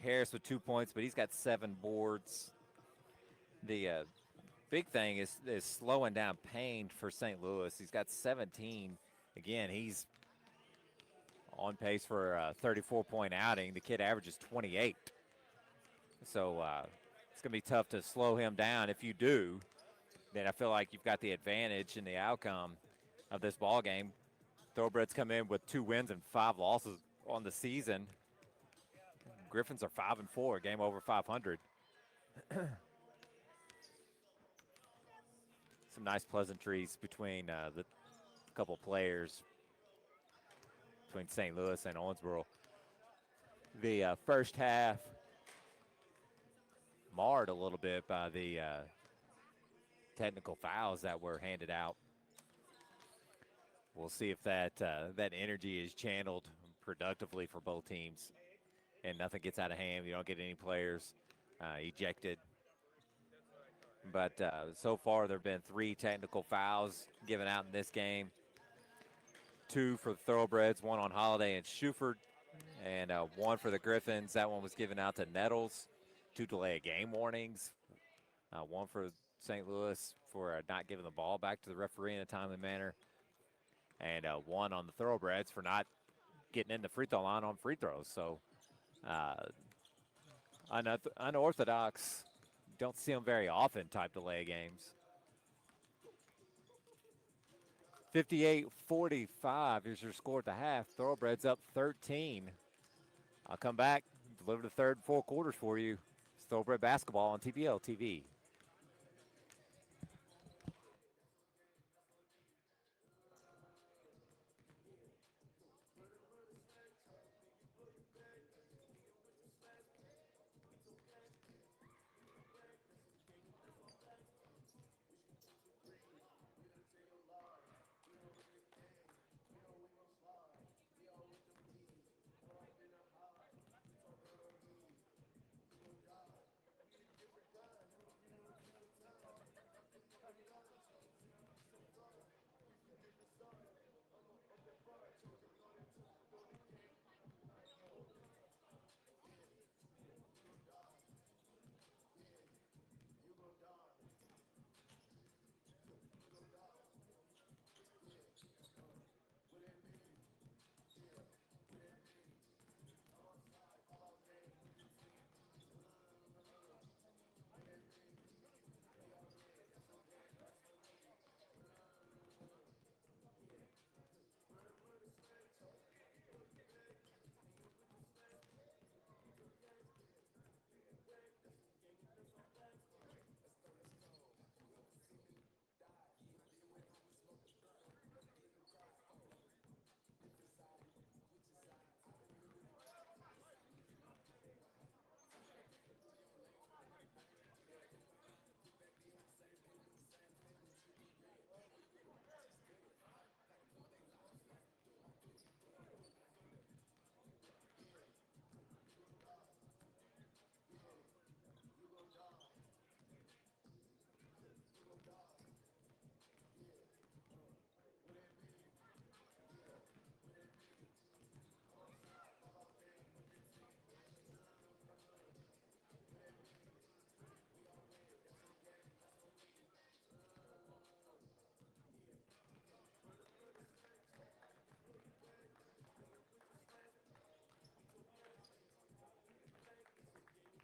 Harris with 2 points, but he's got 7 boards. The big thing is slowing down Payne for St. Louis. He's got 17. Again, he's on pace for a 34-point outing. The kid averages 28. So it's going to be tough to slow him down. If you do, then I feel like you've got the advantage in the outcome of this ball game. Thoroughbreds come in with 2 wins and 5 losses on the season. Griffins are 5-4, game over 500. Some nice pleasantries between the couple players between St. Louis and Owensboro. The first half marred a little bit by the technical fouls that were handed out. We'll see if that energy is channeled productively for both teams and nothing gets out of hand. You don't get any players ejected. But so far there have been 3 technical fouls given out in this game. 2 for the Thoroughbreds, 1 on Holiday and Shuford, and 1 for the Griffins. That one was given out to Nettles. 2 delay of game warnings. 1 for St. Louis for not giving the ball back to the referee in a timely manner. And 1 on the Thoroughbreds for not getting in the free throw line on free throws. So uh, unorthodox. Don't see them very often type delay games. 58-45. Here's your score at the half. Thoroughbreds up 13. I'll come back, deliver the third and fourth quarters for you. It's Thoroughbred basketball on TPL TV.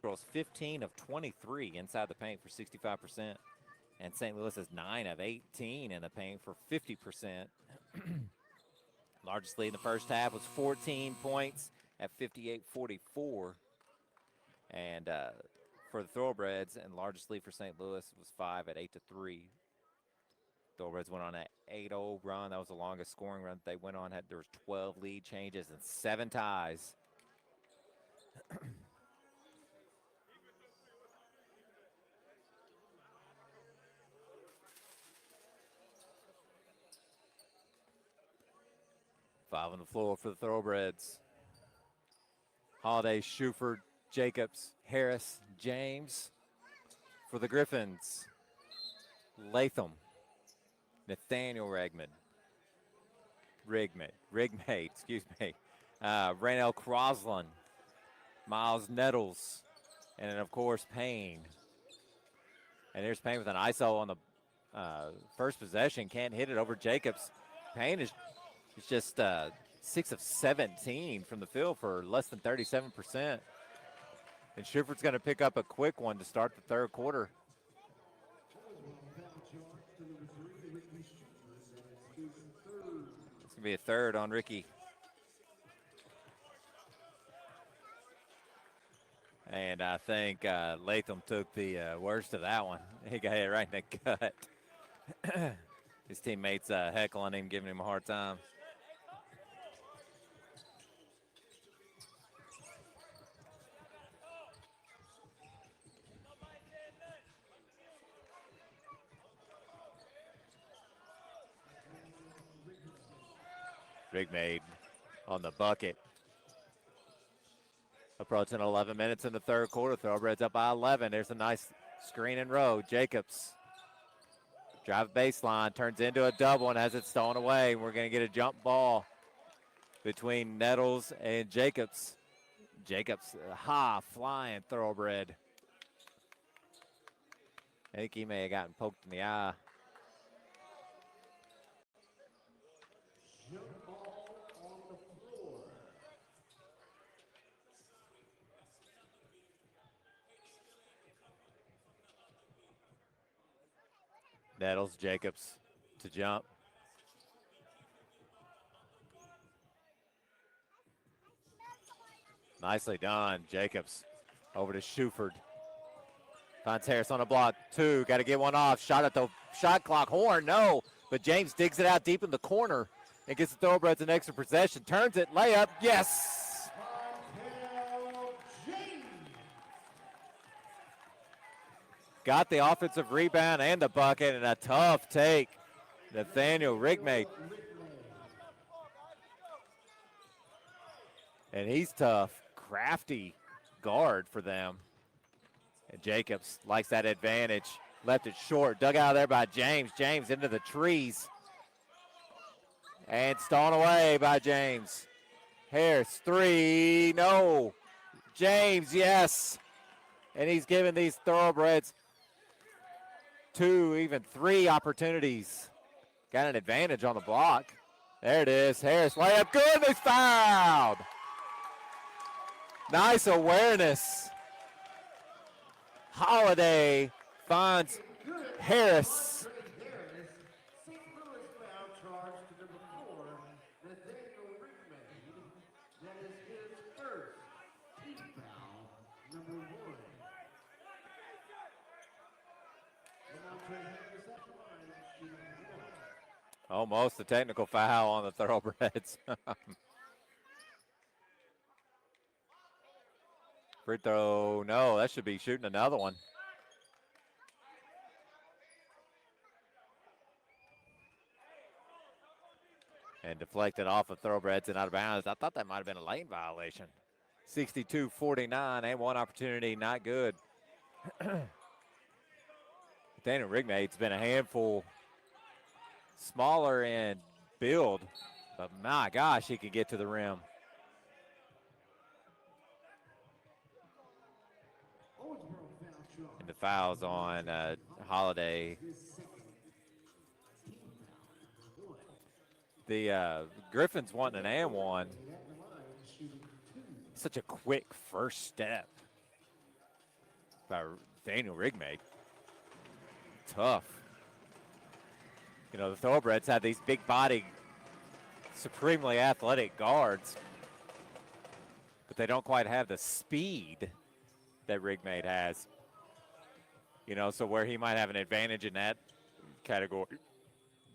Girls 15 of 23 inside the paint for 65%. And St. Louis is 9 of 18 in the paint for 50%. Largest lead in the first half was 14 points at 58-44. And for the Thoroughbreds, and largest lead for St. Louis was 5 at 8-3. Thoroughbreds went on an 8-0 run. That was the longest scoring run they went on. There was 12 lead changes and 7 ties. Five on the floor for the Thoroughbreds. Holiday, Shuford, Jacobs, Harris, James. For the Griffins, Latham, Nathaniel Rigmade, excuse me. Raynell Crosland, Miles Nettles, and then, of course, Payne. And there's Payne with an ISO on the first possession. Can't hit it over Jacobs. Payne is just 6 of 17 from the field for less than 37%. And Shuford's going to pick up a quick one to start the third quarter. It's going to be a third on Ricky. And I think Latham took the worst of that one. He got hit right in the gut. His teammates heckling him, giving him a hard time. Rigmade on the bucket. Approaching 11 minutes in the third quarter. Thoroughbreds up by 11. There's a nice screen and row. Jacobs. Drive baseline. Turns into a double and has it stolen away. We're going to get a jump ball between Nettles and Jacobs. Jacobs, flying Thoroughbred. I think he may have gotten poked in the eye. Nettles, Jacobs to jump. Nicely done, Jacobs. Over to Shuford. Finds Harris on a block. 2, got to get one off. Shot at the shot clock. Horn, no. But James digs it out deep in the corner and gets the Thoroughbreds an extra possession. Turns it, layup, yes. Got the offensive rebound and the bucket, and a tough take. Nathaniel Rigmate. And he's tough. Crafty guard for them. And Jacobs likes that advantage. Left it short. Dug out there by James. James into the trees. And stolen away by James. Harris, 3, no. James, yes. And he's giving these Thoroughbreds 2, even 3 opportunities. Got an advantage on the block. There it is. Harris, layup, good. He's fouled. Nice awareness. Holiday finds Harris. St. Louis foul charge to number 4, Nathaniel Rigmade. That is his first team foul, number 1. And now Trey Harris at the line, shooting 1. Almost a technical foul on the Thoroughbreds. Free throw, no, that should be shooting another one. And deflected off of Thoroughbreds and out of bounds. I thought that might have been a lane violation. 62-49 and one opportunity, not good. Daniel Rigmade's been a handful, smaller in build, but my gosh, he can get to the rim. And the foul's on Holiday. The Griffins wanting an and one. Such a quick first step by Daniel Rigmade. Tough. You know, the Thoroughbreds have these big body, supremely athletic guards, but they don't quite have the speed that Rigmade has. You know, so where he might have an advantage in that category,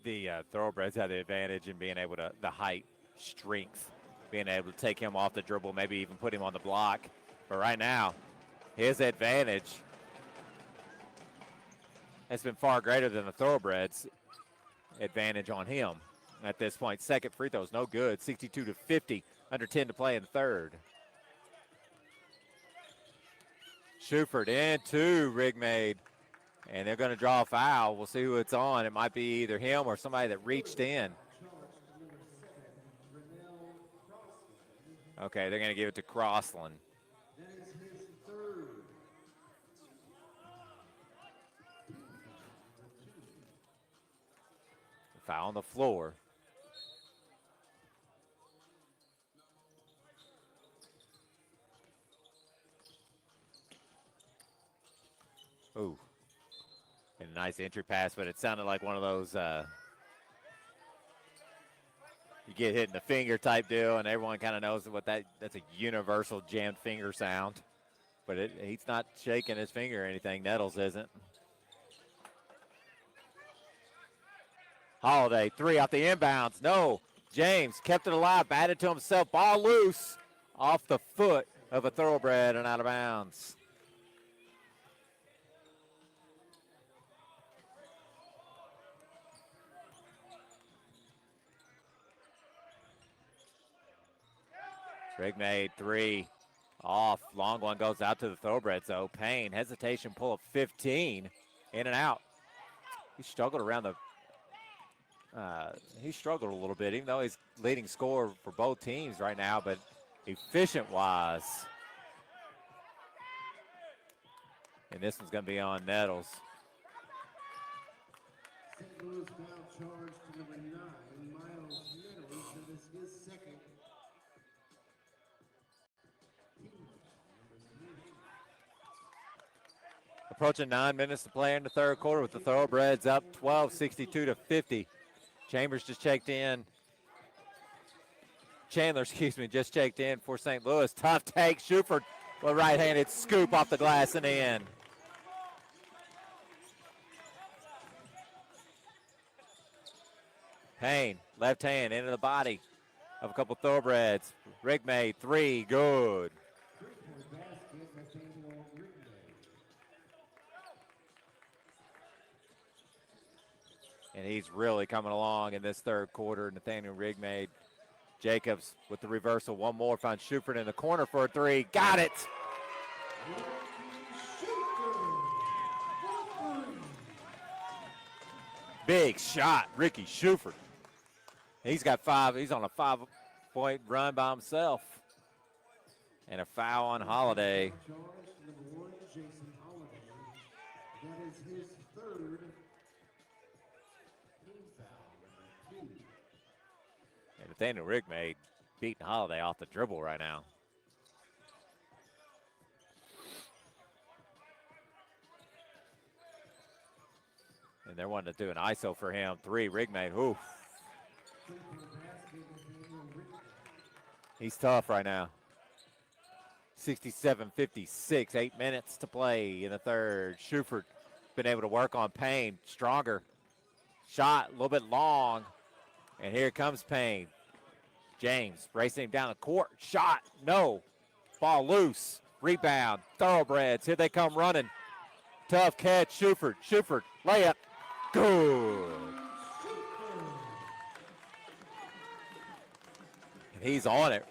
the Thoroughbreds have the advantage in being able to, the height, strength, being able to take him off the dribble, maybe even put him on the block. But right now, his advantage has been far greater than the Thoroughbreds' advantage on him at this point. Second free throw is no good, 62-50, under 10 to play in the third. Shuford into Rigmade, and they're going to draw a foul. We'll see who it's on. It might be either him or somebody that reached in. Okay, they're going to give it to Crossland. Foul on the floor. Ooh. And a nice entry pass, but it sounded like one of those you get hit in the finger type deal, and everyone kind of knows what that's a universal jammed finger sound. But he's not shaking his finger or anything. Nettles isn't. Holiday, 3 off the inbounds. No. James kept it alive, batted to himself. Ball loose off the foot of a Thoroughbred and out of bounds. Rigmade, 3 off. Long one goes out to the Thoroughbreds, though. Payne, hesitation, pull up 15. In and out. He struggled around the he struggled a little bit, even though he's leading scorer for both teams right now, but efficient-wise. And this one's going to be on Nettles. St. Louis foul charge to number 9, Miles Nettles, and this is his second. approaching 9 minutes to play in the third quarter with the Thoroughbreds up 12, 62 to 50. Chambers just checked in. Chandler, just checked in for St. Louis. Tough take. Schuford with a right-handed scoop off the glass and in. Payne, left hand into the body of a couple Thoroughbreds. Rick made three, good. And he's really coming along in this third quarter. Nathaniel Rigmade. Jacobs with the reversal. One more. Finds Schuford in the corner for a three. Got it. Big shot, Ricky Schuford. He's got five. He's on a 5-point run by himself. And a foul on Holiday. Number 1, Jason Holiday. That is his third team foul. Number 2. And Nathaniel Rigmade beating Holiday off the dribble right now. And they're wanting to do an ISO for him. Three, Rigmade, oof. He's tough right now. 67-56, 8 minutes to play in the third. Schuford been able to work on Payne, stronger. Shot a little bit long, and here comes Payne. James racing him down the court. Shot, no. Ball loose. Rebound. Thoroughbreds. Here they come running. Tough catch. Schuford. Layup. Good. And he's on it.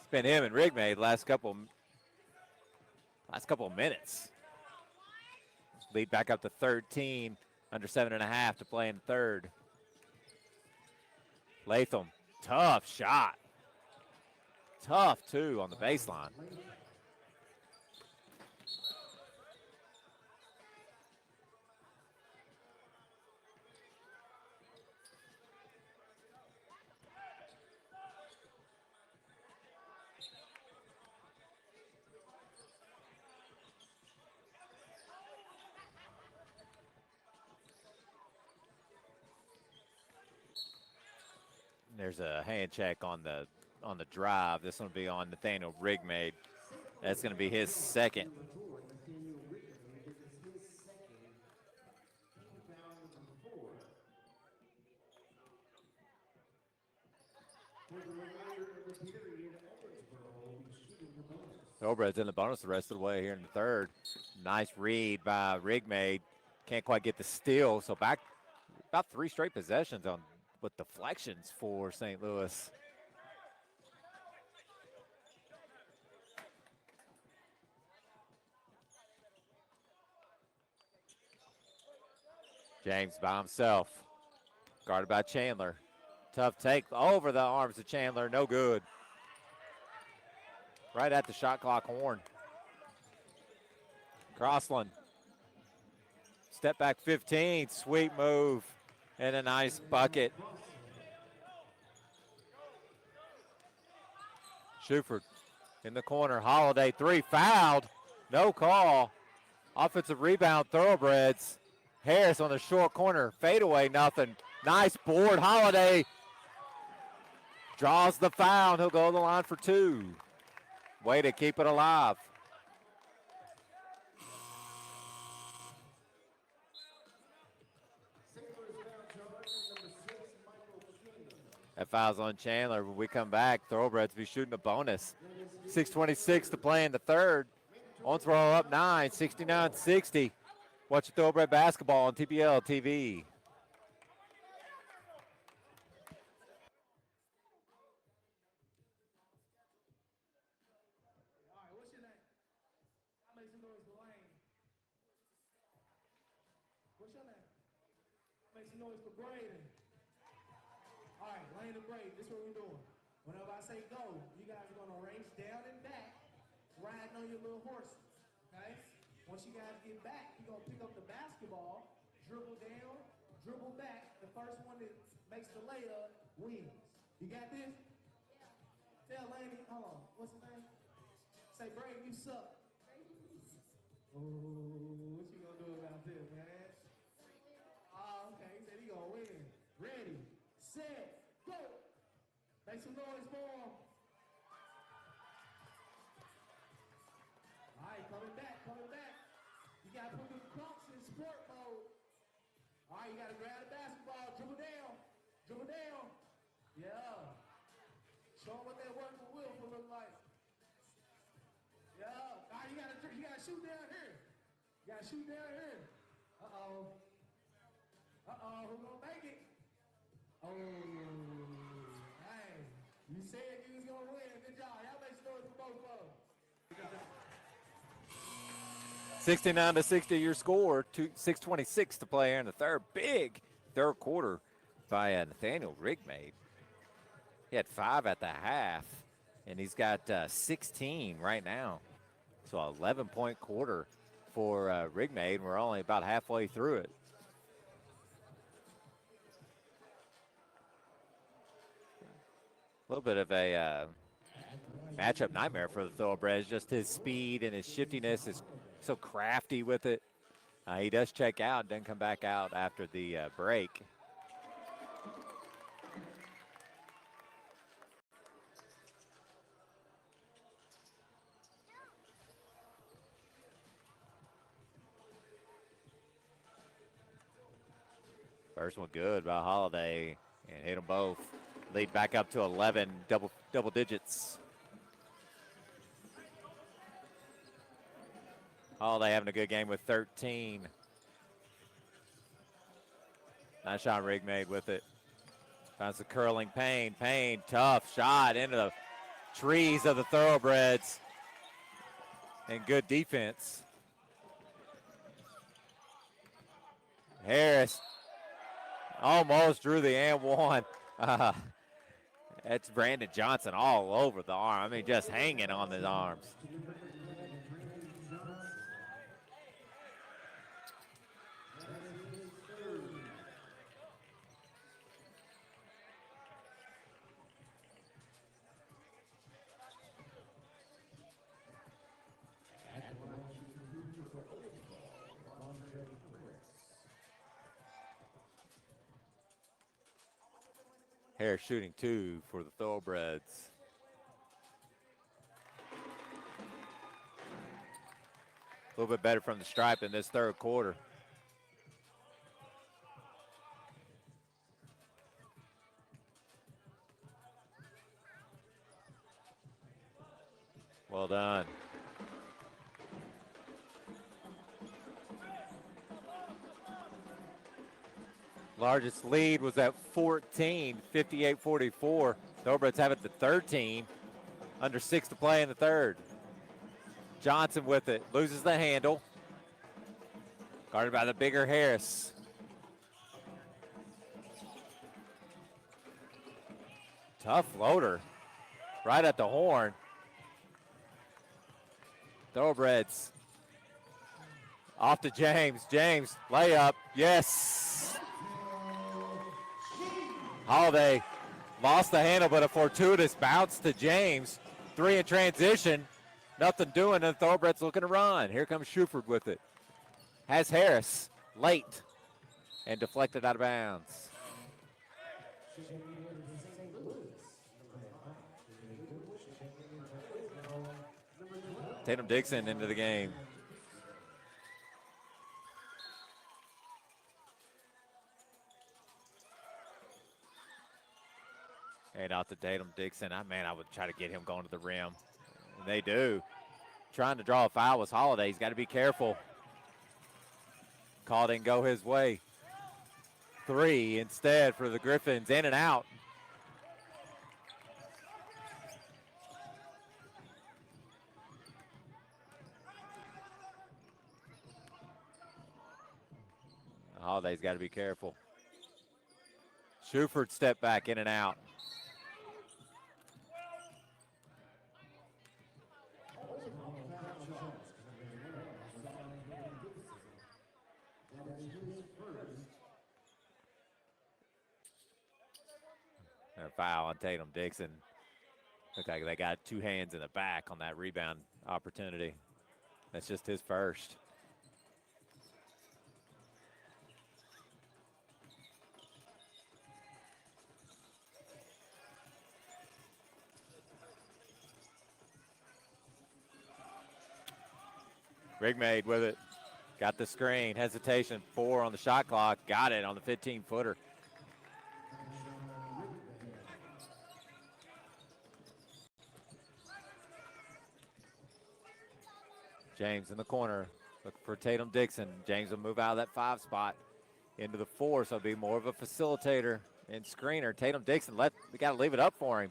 It's been him and Rigmade last couple of minutes. Lead back up to 13. Under 7.5 to play in the third. Latham, tough shot. Tough, too, on the baseline. There's a hand check on the drive. This one will be on Nathaniel Rigmade. That's going to be his second. Thoroughbreds in the bonus the rest of the way here in the third. Nice read by Rigmade. Can't quite get the steal, so back about 3 straight possessions on with deflections for St. Louis. James by himself, guarded by Chandler. Tough take over the arms of Chandler, no good. Right at the shot clock horn. Crossland. Step back 15, sweet move, and a nice bucket. Schuford in the corner, Holiday, 3, fouled, no call. Offensive rebound, Thoroughbreds. Harris on the short corner, fadeaway, nothing. Nice board, Holiday draws the foul, he'll go to the line for 2. Way to keep it alive. That foul's on Chandler. When we come back, Thoroughbreds be shooting a bonus. 6:26 to play in the third. Owensboro up 9, 69-60. Watch Thoroughbred basketball on TPL TV. All right, what's your name? I make some noise for Lane. What's your name? Make some noise for Braden. All right, Lane and Braden, this is what we're doing. Whenever I say go, you guys are going to race down and back, riding on your little horses, okay? Once you guys get back, you're going to pick up the basketball, dribble down, dribble back. The first one that makes the layup wins. You got this? Yeah. Tell Lane, hold on, what's his name? Say, Braden, you suck. Oh, what you gonna do about this, man? Oh, okay. He said he gonna win. Ready, set, go. Make some noise for him. All right, coming back, coming back. You gotta put them crunks in sport mode. All right, you gotta grab the basketball, dribble down, dribble down. Yeah. Show them what that working will will look like. Yeah. All right, you gotta shoot down here. You gotta shoot down here. Uh-oh. Uh-oh, who gonna make it? Oh, hey. You said you was gonna win. Good job. Y'all make some noise for both of them. Good job. 69-60 your score. 6:26 to play here in the third. Big third quarter by Nathaniel Rigmade. He had 5 at the half, and he's got 16 right now. So 11-point quarter for Rigmade, and we're only about halfway through it. A little bit of a matchup nightmare for the Thoroughbreds. Just his speed and his shiftiness is so crafty with it. He does check out, then come back out after the break. First one good by Holiday, and hit them both. Lead back up to 11, double digits. Holiday having a good game with 13. Nice shot Rigmade with it. Finds the curling Payne. Payne, tough shot into the trees of the Thoroughbreds. And good defense. Harris almost drew the and one. That's Brandon Johnson all over the arm. I mean, just hanging on his arms. Harris shooting 2 for the Thoroughbreds. A little bit better from the stripe in this third quarter. Well done. Largest lead was at 14, 58-44. Thoroughbreds have it to 13. Under 6 to play in the third. Johnson with it, loses the handle. Guarded by the bigger Harris. Tough floater, right at the horn. Thoroughbreds off to James. James, layup, yes. Holiday lost the handle, but a fortuitous bounce to James. 3 in transition, nothing doing, and the Thoroughbreds looking to run. Here comes Shuford with it. Has Harris late and deflected out of bounds. Tatum Dixon into the game. And out to Tatum Dixon. I would try to get him going to the rim. And they do. Trying to draw a foul was Holiday. He's got to be careful. Call didn't go his way. 3 instead for the Griffins. In and out. Holiday's got to be careful. Shuford step back, in and out. And a foul on Tatum Dixon. Looks like they got 2 hands in the back on that rebound opportunity. That's just his first. Rigmade with it. Got the screen. Hesitation. 4 on the shot clock. Got it on the 15-footer. James in the corner. Looking for Tatum Dixon. James will move out of that 5 spot into the 4, so it'll be more of a facilitator and screener. Tatum Dixon, we got to leave it up for him.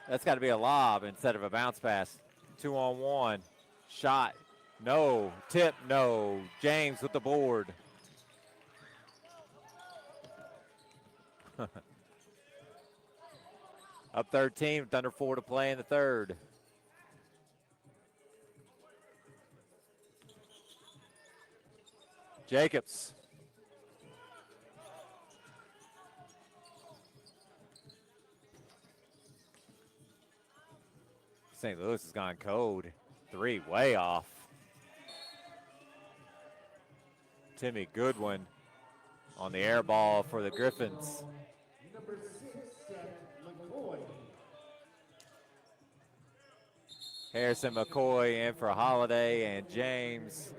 That's got to be a lob instead of a bounce pass. 2-on-1. Shot. No. Tip. No. James with the board. Up 13 with under 4 to play in the third. Jacobs. St. Louis has gone cold. 3 way off. Timmy Goodwin on the air ball for the Griffins. Number 6, McCoy. Harrison McCoy in for Holiday and James.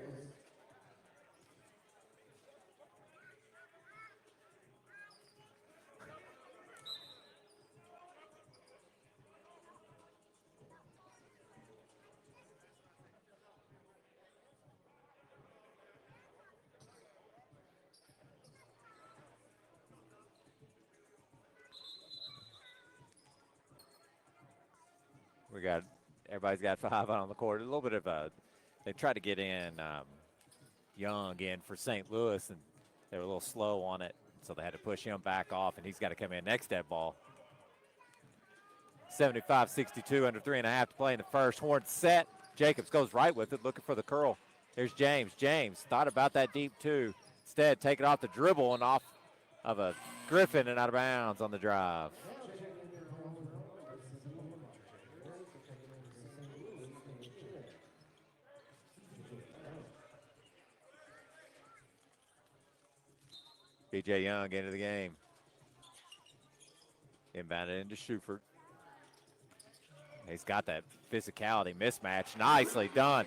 Everybody's got 5 out on the court. A little bit of they tried to get in Young in for St. Louis, and they were a little slow on it, so they had to push him back off, and he's got to come in next dead ball. 75-62, under 3.5 to play in the first. Horn set. Jacobs goes right with it, looking for the curl. There's James. James thought about that deep two. Instead, take it off the dribble and off of a Griffin and out of bounds on the drive. B.J. Young into the game. Inbounded into Schufert. He's got that physicality mismatch. Nicely done.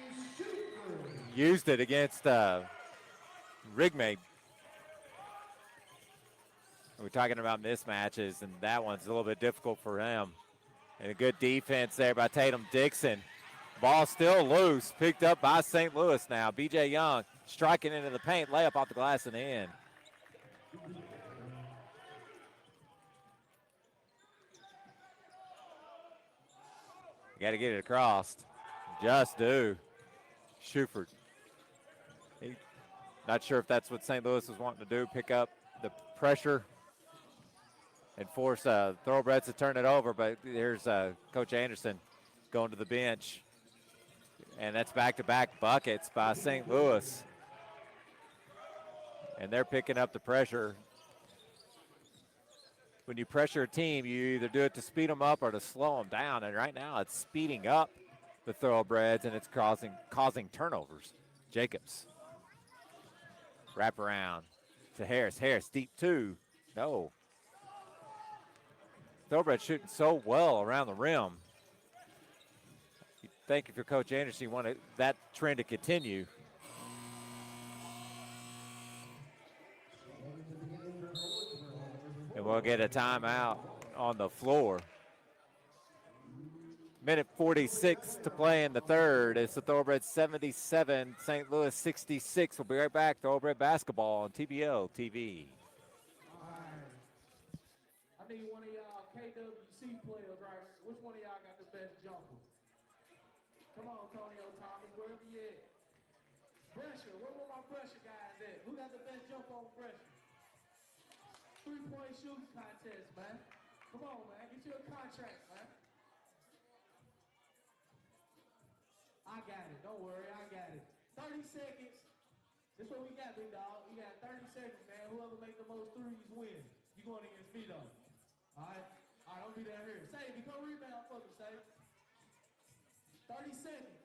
Used it against Rigmade. We're talking about mismatches, and that one's a little bit difficult for him. And a good defense there by Tatum Dixon. Ball still loose, picked up by St. Louis now. B.J. Young striking into the paint, layup off the glass and in. Got to get it across. Just do. Schufert. Not sure if that's what St. Louis was wanting to do, pick up the pressure and force Thoroughbreds to turn it over, but here's Coach Anderson going to the bench. And that's back-to-back buckets by St. Louis. And they're picking up the pressure. When you pressure a team, you either do it to speed them up or to slow them down. And right now it's speeding up the Thoroughbreds, and it's causing turnovers. Jacobs. Wrap around to Harris. Harris, deep two. No. Thoroughbreds shooting so well around the rim. You'd think if you're Coach Anderson, you want that trend to continue. And we'll get a timeout on the floor. Minute 46 to play in the third. It's the Thoroughbreds 77, St. Louis 66. We'll be right back. Thoroughbred basketball on TBL TV. I need one of y'all KWC players, right? Which one of y'all got the best jumper? Come on, Tonio Thomas, wherever you at. Pressure, where my pressure guys at? Who got the best jump on pressure? 3-point shooting contest, man. Come on, man. Get you a contract, man. I got it. Don't worry. I got it. 30 seconds. This is what we got, big dog. We got 30 seconds, man. Whoever make the most threes wins. You going against me, though. All right? All right, I'll be down here. Save, become rebound for me, Save. 30 seconds.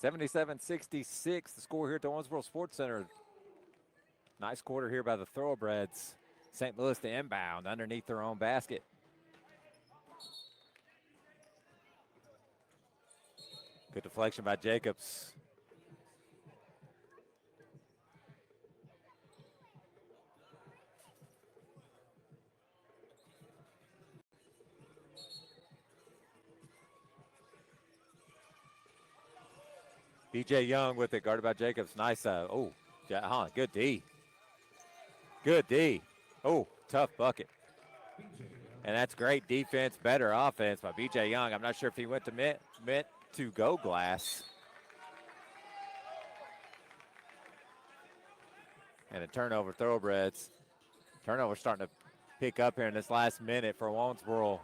$77-66, the score here at the Owensboro Sports Center. Nice quarter here by the Thoroughbreds. St. Louis to inbound underneath their own basket. Good deflection by Jacobs. BJ Young with it, guarded by Jacobs. Nice, good D. Good D. Oh, tough bucket. And that's great defense, better offense by BJ Young. I'm not sure if he went to meant to go glass. And a turnover, Thoroughbreds. Turnover starting to pick up here in this last minute for Owensboro.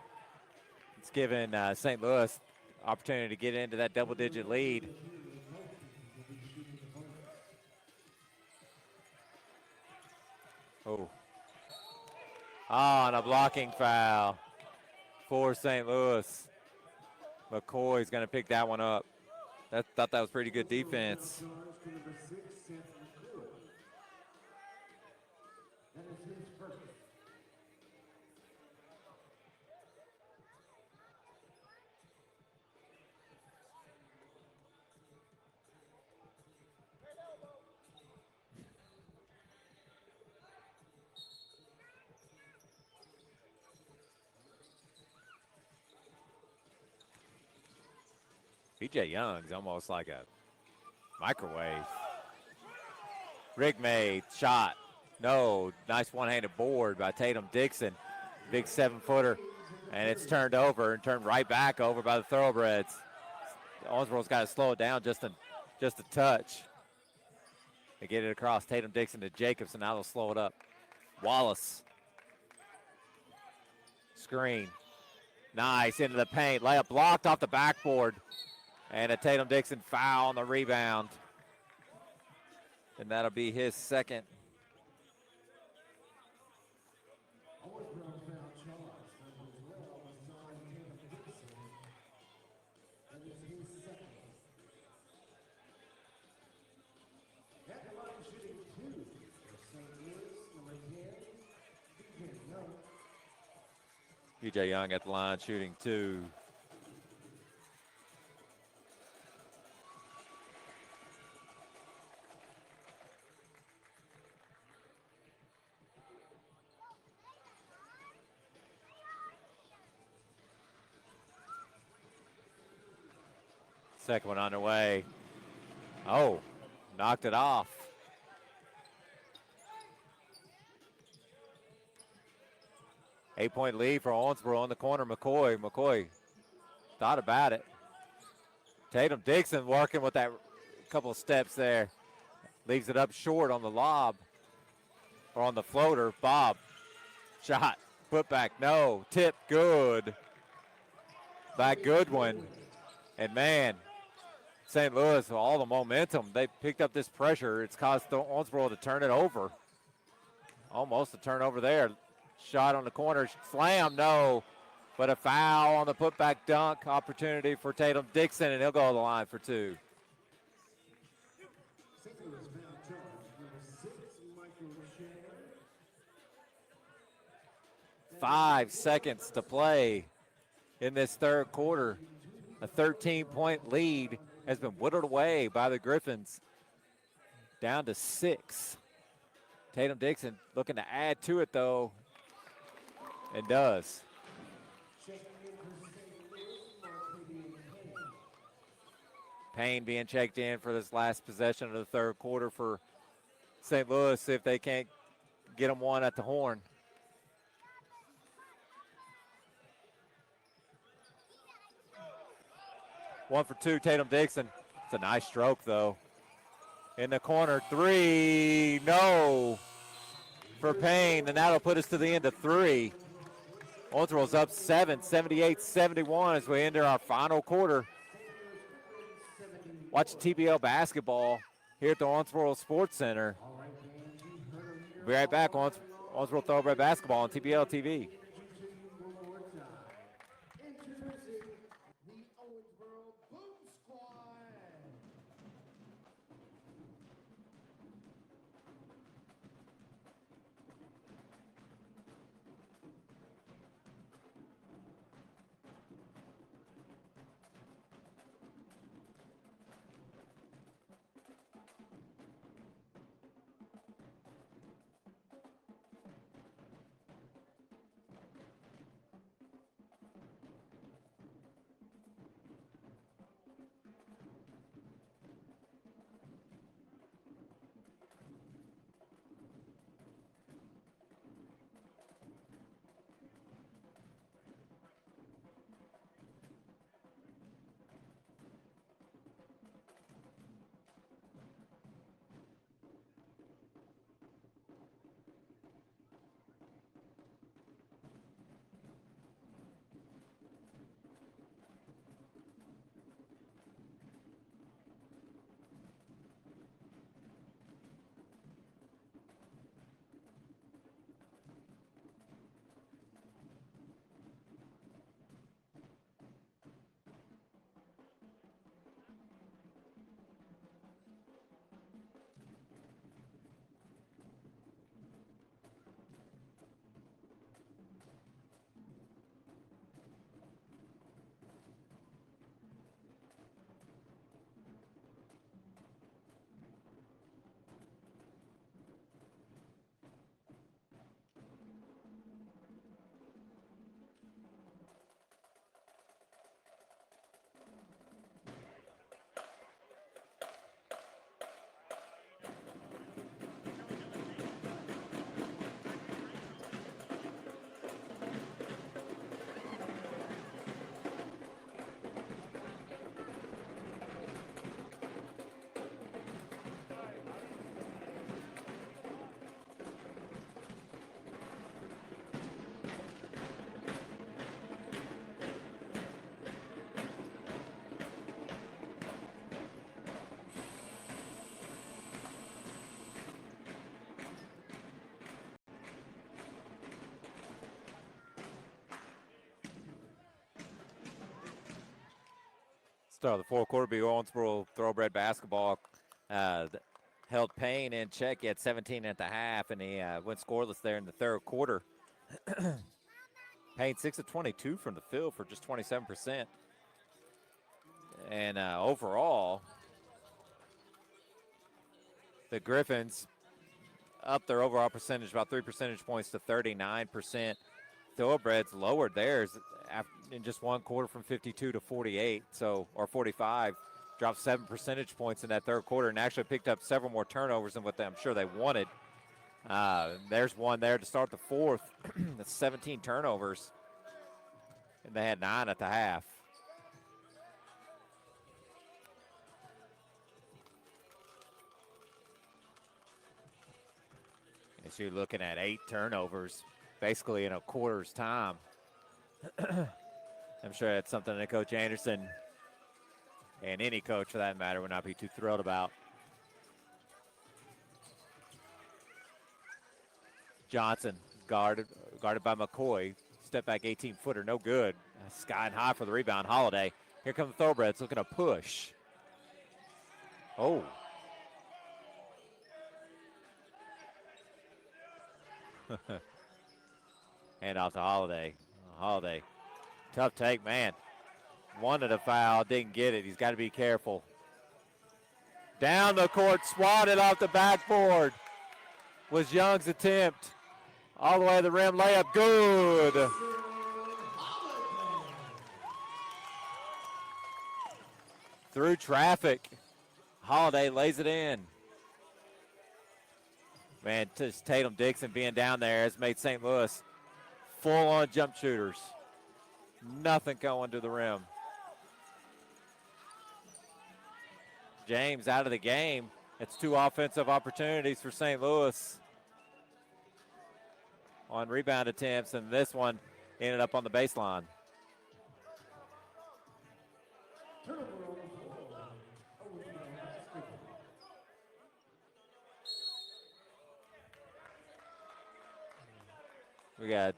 It's giving St. Louis opportunity to get into that double-digit lead. And a blocking foul for St. Louis. McCoy's going to pick that one up. Thought that was pretty good defense. BJ Young's almost like a microwave. Rig made, shot. No, nice one-handed board by Tatum Dixon. Big 7-footer. And it's turned over and turned right back over by the Thoroughbreds. Owensboro's got to slow it down just a touch. They get it across Tatum Dixon to Jacobs, and now they'll slow it up. Wallace. Screen. Nice, into the paint. Layup blocked off the backboard. And a Tatum Dixon foul on the rebound. And that'll be his second. BJ Young at the line shooting 2. Second one underway. Oh, knocked it off. Eight-point lead for Owensboro on the corner. McCoy thought about it. Tatum Dixon working with that couple of steps there. Leaves it up short on the lob. Or on the floater. Bob. Shot. Put back. No. Tip. Good. By Goodwin. And man, St. Louis, all the momentum. They picked up this pressure. It's caused Owensboro to turn it over. Almost a turnover there. Shot on the corner, slam, no. But a foul on the putback dunk opportunity for Tatum Dixon, and he'll go to the line for 2. 5 seconds to play in this third quarter. A 13-point lead has been whittled away by the Griffins. Down to 6. Tatum Dixon looking to add to it, though, and does. Payne being checked in for this last possession of the third quarter for St. Louis, see if they can't get them one at the horn. One for 2, Tatum Dixon. It's a nice stroke, though. In the corner, 3, no, for Payne, and that'll put us to the end of 3. Owensboro's up 7, 78-71 as we enter our final quarter. Watch TBL basketball here at the Owensboro Sports Center. Be right back. Owensboro Thoroughbred basketball on TBL TV. One more time. Introducing the Owensboro Boom Squad. Start of the fourth quarter, be Owensboro Thoroughbred basketball. Held Payne in check. He had 17 at the half, and he went scoreless there in the third quarter. Payne 6 of 22 from the field for just 27%. And overall, the Griffins up their overall percentage about 3 percentage points to 39%. Thoroughbreds lowered theirs in just one quarter from 52 to 48, or 45. Dropped 7 percentage points in that third quarter and actually picked up several more turnovers than what I'm sure they wanted. There's one there to start the fourth. That's 17 turnovers. And they had 9 at the half. And so you're looking at 8 turnovers basically in a quarter's time. I'm sure that's something that Coach Anderson and any coach for that matter would not be too thrilled about. Johnson guarded by McCoy. Step back 18-footer, no good. Sky and high for the rebound. Holiday. Here come the Thoroughbreds looking to push. Oh. Hand off to Holiday. Holiday. Tough take, man. Wanted a foul, didn't get it. He's got to be careful. Down the court, swatted off the backboard was Young's attempt. All the way to the rim, layup, good. Through traffic, Holiday lays it in. Man, just Tatum Dixon being down there has made St. Louis full-on jump shooters. Nothing going to the rim. James out of the game. It's 2 offensive opportunities for St. Louis on rebound attempts, and this one ended up on the baseline. We got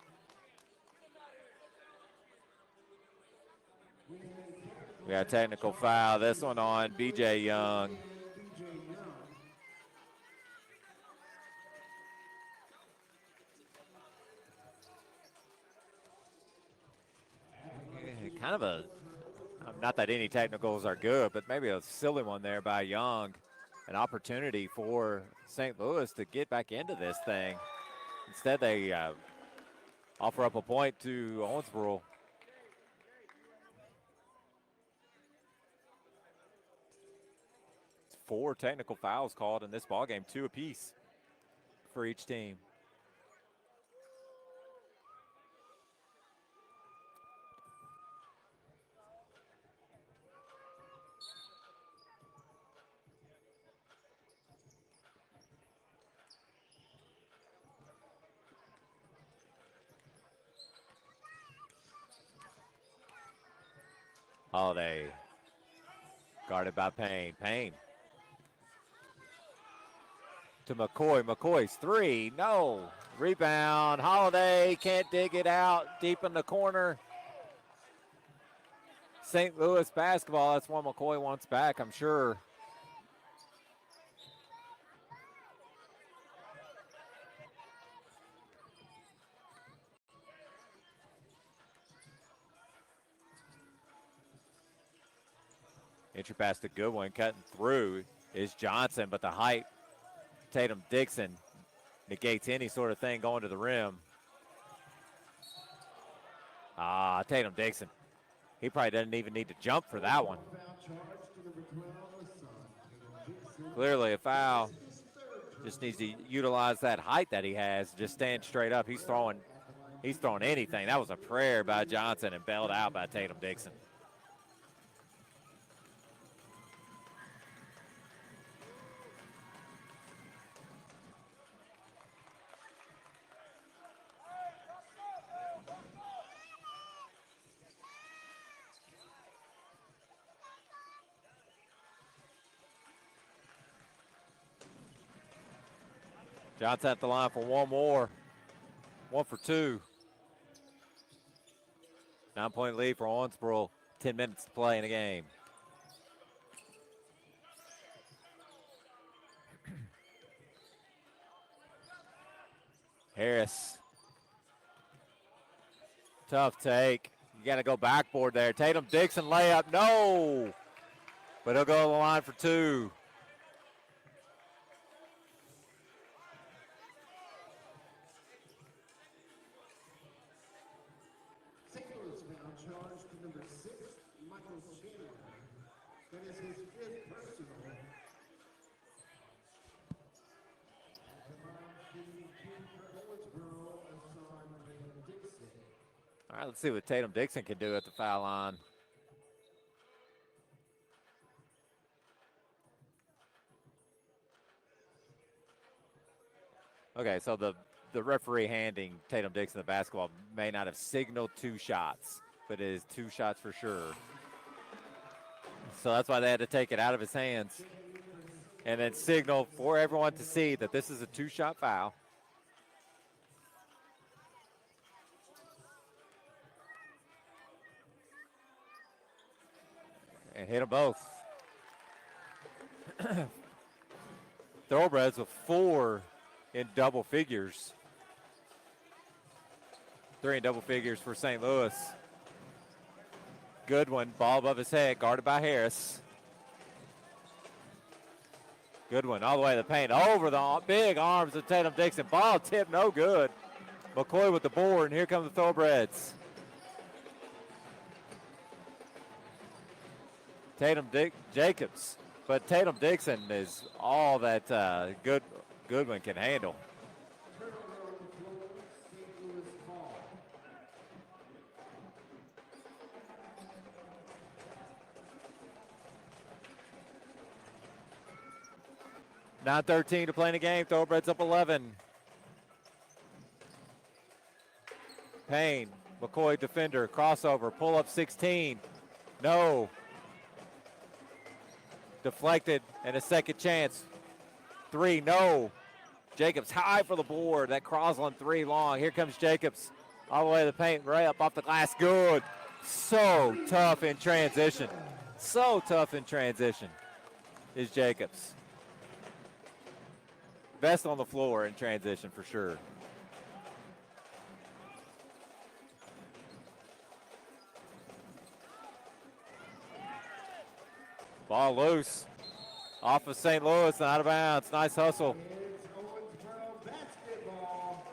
a technical foul. This one on B.J. Young. Kind of a, not that any technicals are good, but maybe a silly one there by Young. An opportunity for St. Louis to get back into this thing. Instead, they offer up a point to Owensboro. It's 4 technical fouls called in this ballgame, 2 apiece for each team. Holiday, guarded by Payne. Payne to McCoy. McCoy's 3, no. Rebound, Holiday can't dig it out, deep in the corner. St. Louis basketball, that's one McCoy wants back, I'm sure. Entry pass to Goodwin, cutting through is Johnson, but the height, Tatum Dixon negates any sort of thing going to the rim. Tatum Dixon. He probably doesn't even need to jump for that one. Clearly a foul. Just needs to utilize that height that he has. Just stand straight up. He's throwing anything. That was a prayer by Johnson and bailed out by Tatum Dixon. Johnson at the line for one more. 1 for 2. 9-point lead for Owensboro. 10 minutes to play in the game. Harris. Tough take. You got to go backboard there. Tatum Dixon layup. No. But he'll go to the line for 2. All right, let's see what Tatum Dixon can do at the foul line. Okay, so the referee handing Tatum Dixon the basketball may not have signaled 2 shots, but it is 2 shots for sure. So that's why they had to take it out of his hands and then signal for everyone to see that this is a 2-shot foul. And hit them both. Thoroughbreds with 4 in double figures. 3 in double figures for St. Louis. Goodwin, ball above his head, guarded by Harris. Goodwin all the way to the paint, over the big arms of Tatum Dixon. Ball tip, no good. McCoy with the board, and here come the Thoroughbreds. Jacobs, but Tatum Dixon is all that Goodwin can handle. .9:13 to play in the game. Thoroughbreds up 11. Payne, McCoy defender, crossover, pull up 16. No. Deflected and a second chance. 3, no. Jacobs high for the board. That Crosland three long. Here comes Jacobs all the way to the paint. Right up off the glass. Good. So tough in transition. So tough in transition is Jacobs. Best on the floor in transition for sure. Ball loose. Off of St. Louis and out of bounds. Nice hustle. It's Owensboro basketball.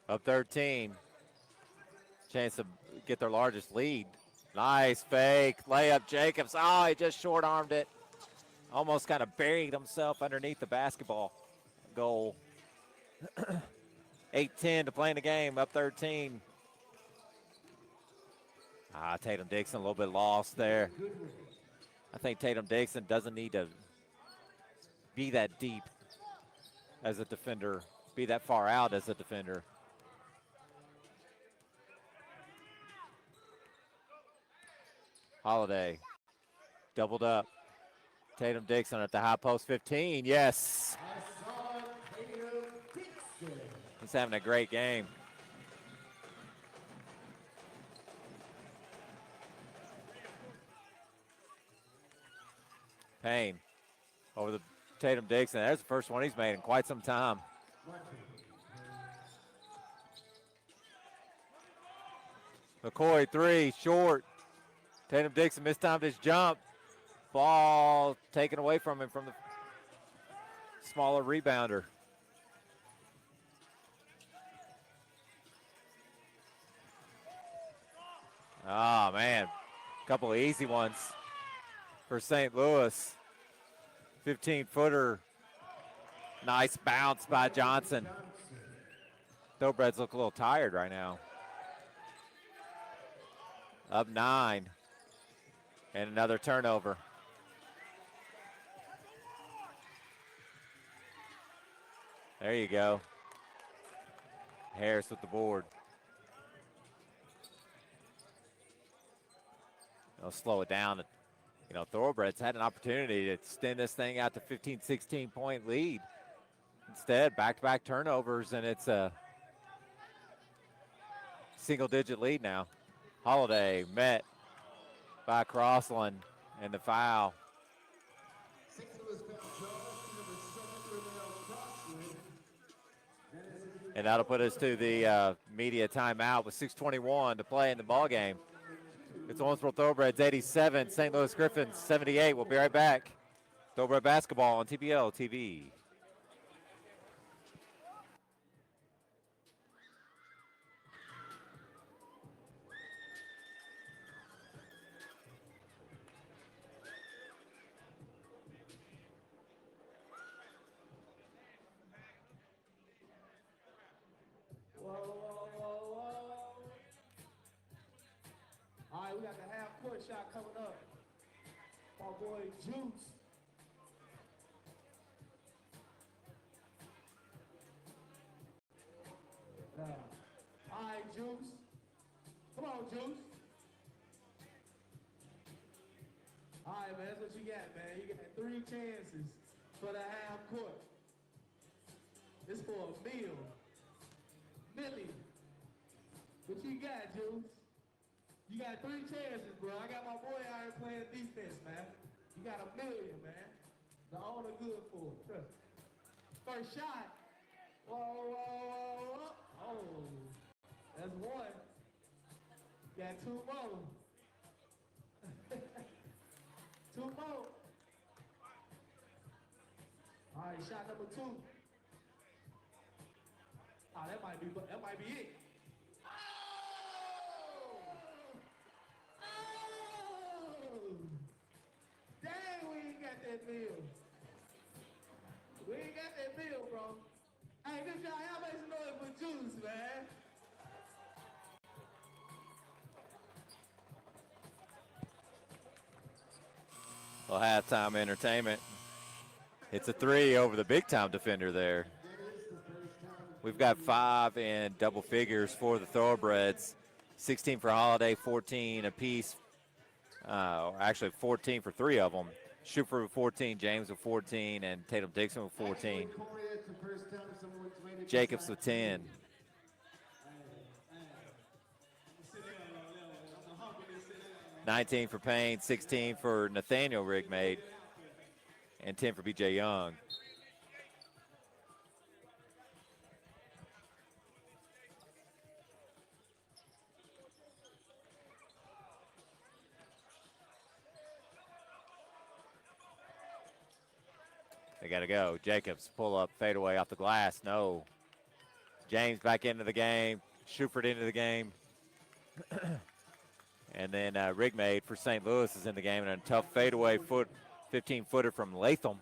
Up 13. Chance to get their largest lead. Nice fake. Layup, Jacobs. Oh, he just short-armed it. Almost kind of buried himself underneath the basketball goal. 8-10 to play in the game, up 13. Tatum Dixon a little bit lost there. I think Tatum Dixon doesn't need to be that deep as a defender, be that far out as a defender. Holiday, doubled up. Tatum Dixon at the high post, 15, yes. He's having a great game. Payne over the Tatum Dixon. That's the first one he's made in quite some time. McCoy, three, short. Tatum Dixon mistimed his jump. Ball taken away from him from the smaller rebounder. Oh, man. A couple of easy ones for St. Louis. 15-footer. Nice bounce by Johnson. Thoroughbreds look a little tired right now. Up 9. And another turnover. There you go. Harris with the board. They'll slow it down. You know, Thoroughbreds had an opportunity to extend this thing out to 15, 16-point lead. Instead, back-to-back turnovers, and it's a single-digit lead now. Holiday met by Crossland, and the foul. And that'll put us to the media timeout with 6:21 to play in the ballgame. It's Owensboro Thoroughbreds 87, St. Louis Griffins 78. We'll be right back. Thoroughbred basketball on TBL TV. All right, we got the half-court shot coming up. My boy Juice. All right, Juice. Come on, Juice. All right, man, that's what you got, man. You got 3 chances for the half-court. It's for a meal. Millie. What you got, Juice? You got 3 chances, bro. I got my boy out here playing defense, man. You got $1 million, man. The owner good for it. Trust me. First shot. Whoa, whoa, whoa, whoa. Oh, that's 1. Got 2 more. 2 more. All right, shot number 2. Oh, that might be it. Dang, we ain't got that bill. We ain't got that bill, bro. Hey, this y'all make some noise for Juice, man. Well, halftime entertainment. It's a 3 over the big-time defender there. We've got 5 in double figures for the Thoroughbreds. 16 for Holiday, 14 apiece. Or actually 14 for 3 of them. Schufer with 14, James with 14, and Tatum Dixon with 14. Jacobs with 10. 19 for Payne, 16 for Nathaniel Rigmade, and 10 for B.J. Young. They got to go. Jacobs, pull up, fade away off the glass. No. James back into the game. Schufert into the game. And then Rigmade for St. Louis is in the game, and a tough fadeaway 15-footer from Latham.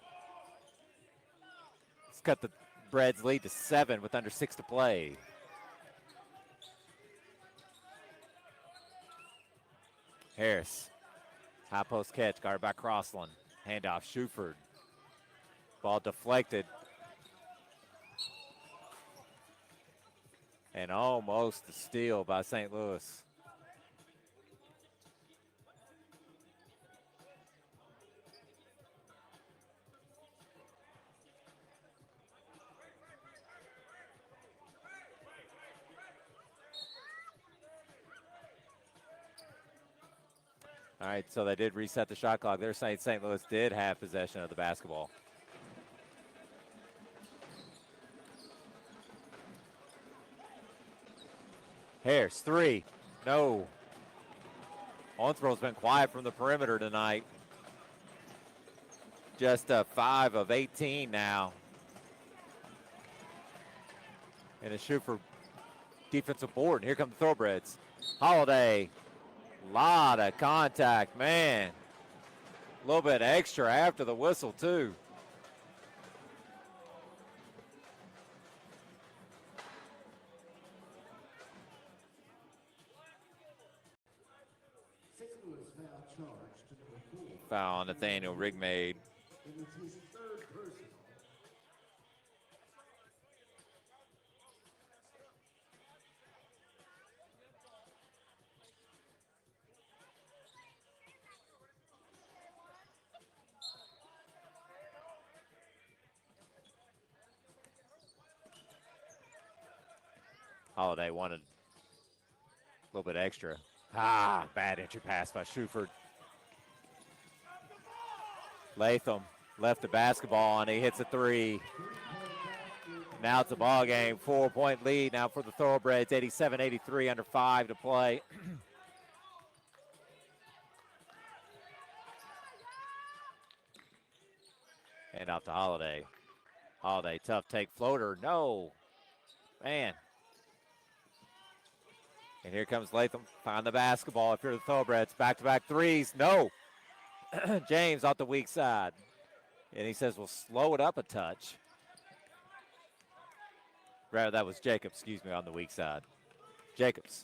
It's cut the Breds lead to 7 with under 6 to play. Harris, high post catch, guarded by Crossland. Handoff, Schufert. Ball deflected. And almost a steal by St. Louis. All right, so they did reset the shot clock. They're saying St. Louis did have possession of the basketball. Harris, 3. No. Owensboro's been quiet from the perimeter tonight. Just 5 of 18 now. And a shoot for defensive board. And here come the Thoroughbreds. Holiday. Lot of contact, man. A little bit extra after the whistle, too. Foul on Nathaniel Rigmade. Holiday wanted a little bit extra. Bad entry pass by Schufert. Latham left the basketball and he hits a 3. Now it's a ball game. 4-point lead now for the Thoroughbreds. 87-83, under 5 to play. And off to Holiday. Holiday, tough take floater. No. Man. And here comes Latham. Find the basketball if you're the Thoroughbreds. Back-to-back threes. No. James off the weak side. And he says, we'll slow it up a touch. Rather, that was Jacobs, excuse me, on the weak side. Jacobs.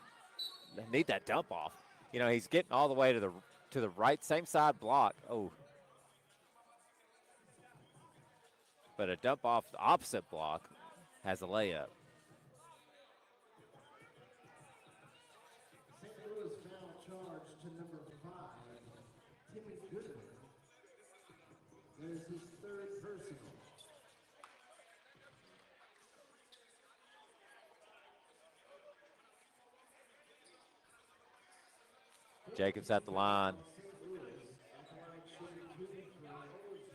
They need that dump off. You know, he's getting all the way to the right, same side block. Oh. But a dump off the opposite block has a layup. There's his 3rd personal. Jacobs at the line.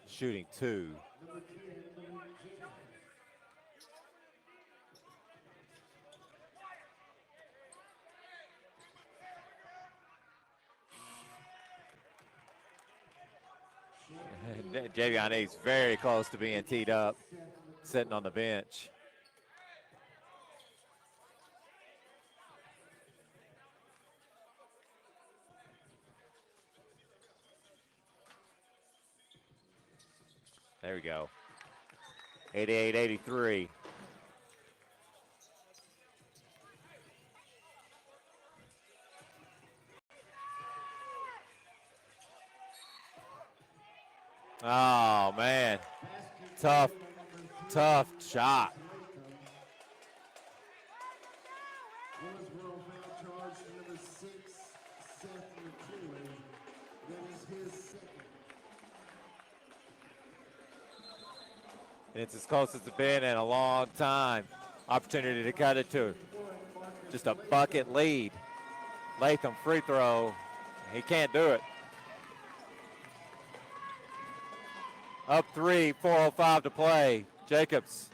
Shooting 2. Javion East very close to being teed up, sitting on the bench. There we go. 88-83. Oh, man. Tough shot. Owensboro foul charge to number 6, Seth McCoy. That is his second. And it's as close as it's been in a long time. Opportunity to cut it to just a bucket lead. Latham free throw. He can't do it. Up 3, 4:05 to play. Jacobs.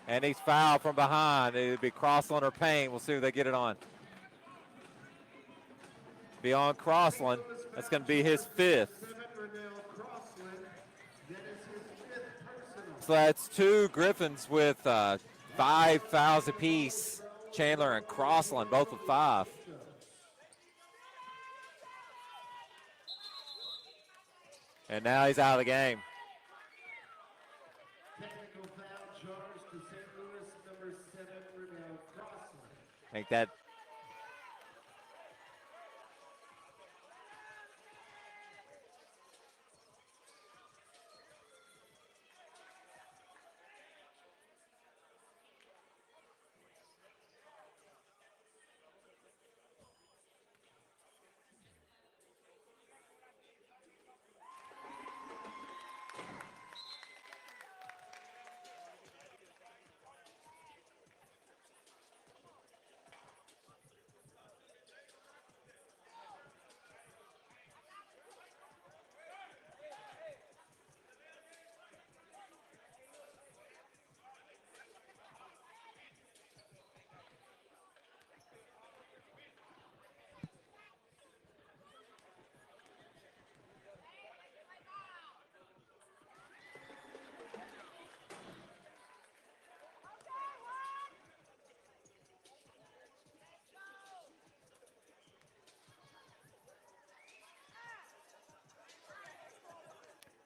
And he's fouled from behind. It'll be Crossland or Payne. We'll see if they get it on. Beyond Crossland. That's going to be his 5th. So that's 2 Griffins with 5 fouls apiece. Chandler and Crossland both with 5. And now he's out of the game. Technical foul charge to St. Louis, number 7, Renell Crossland. I think that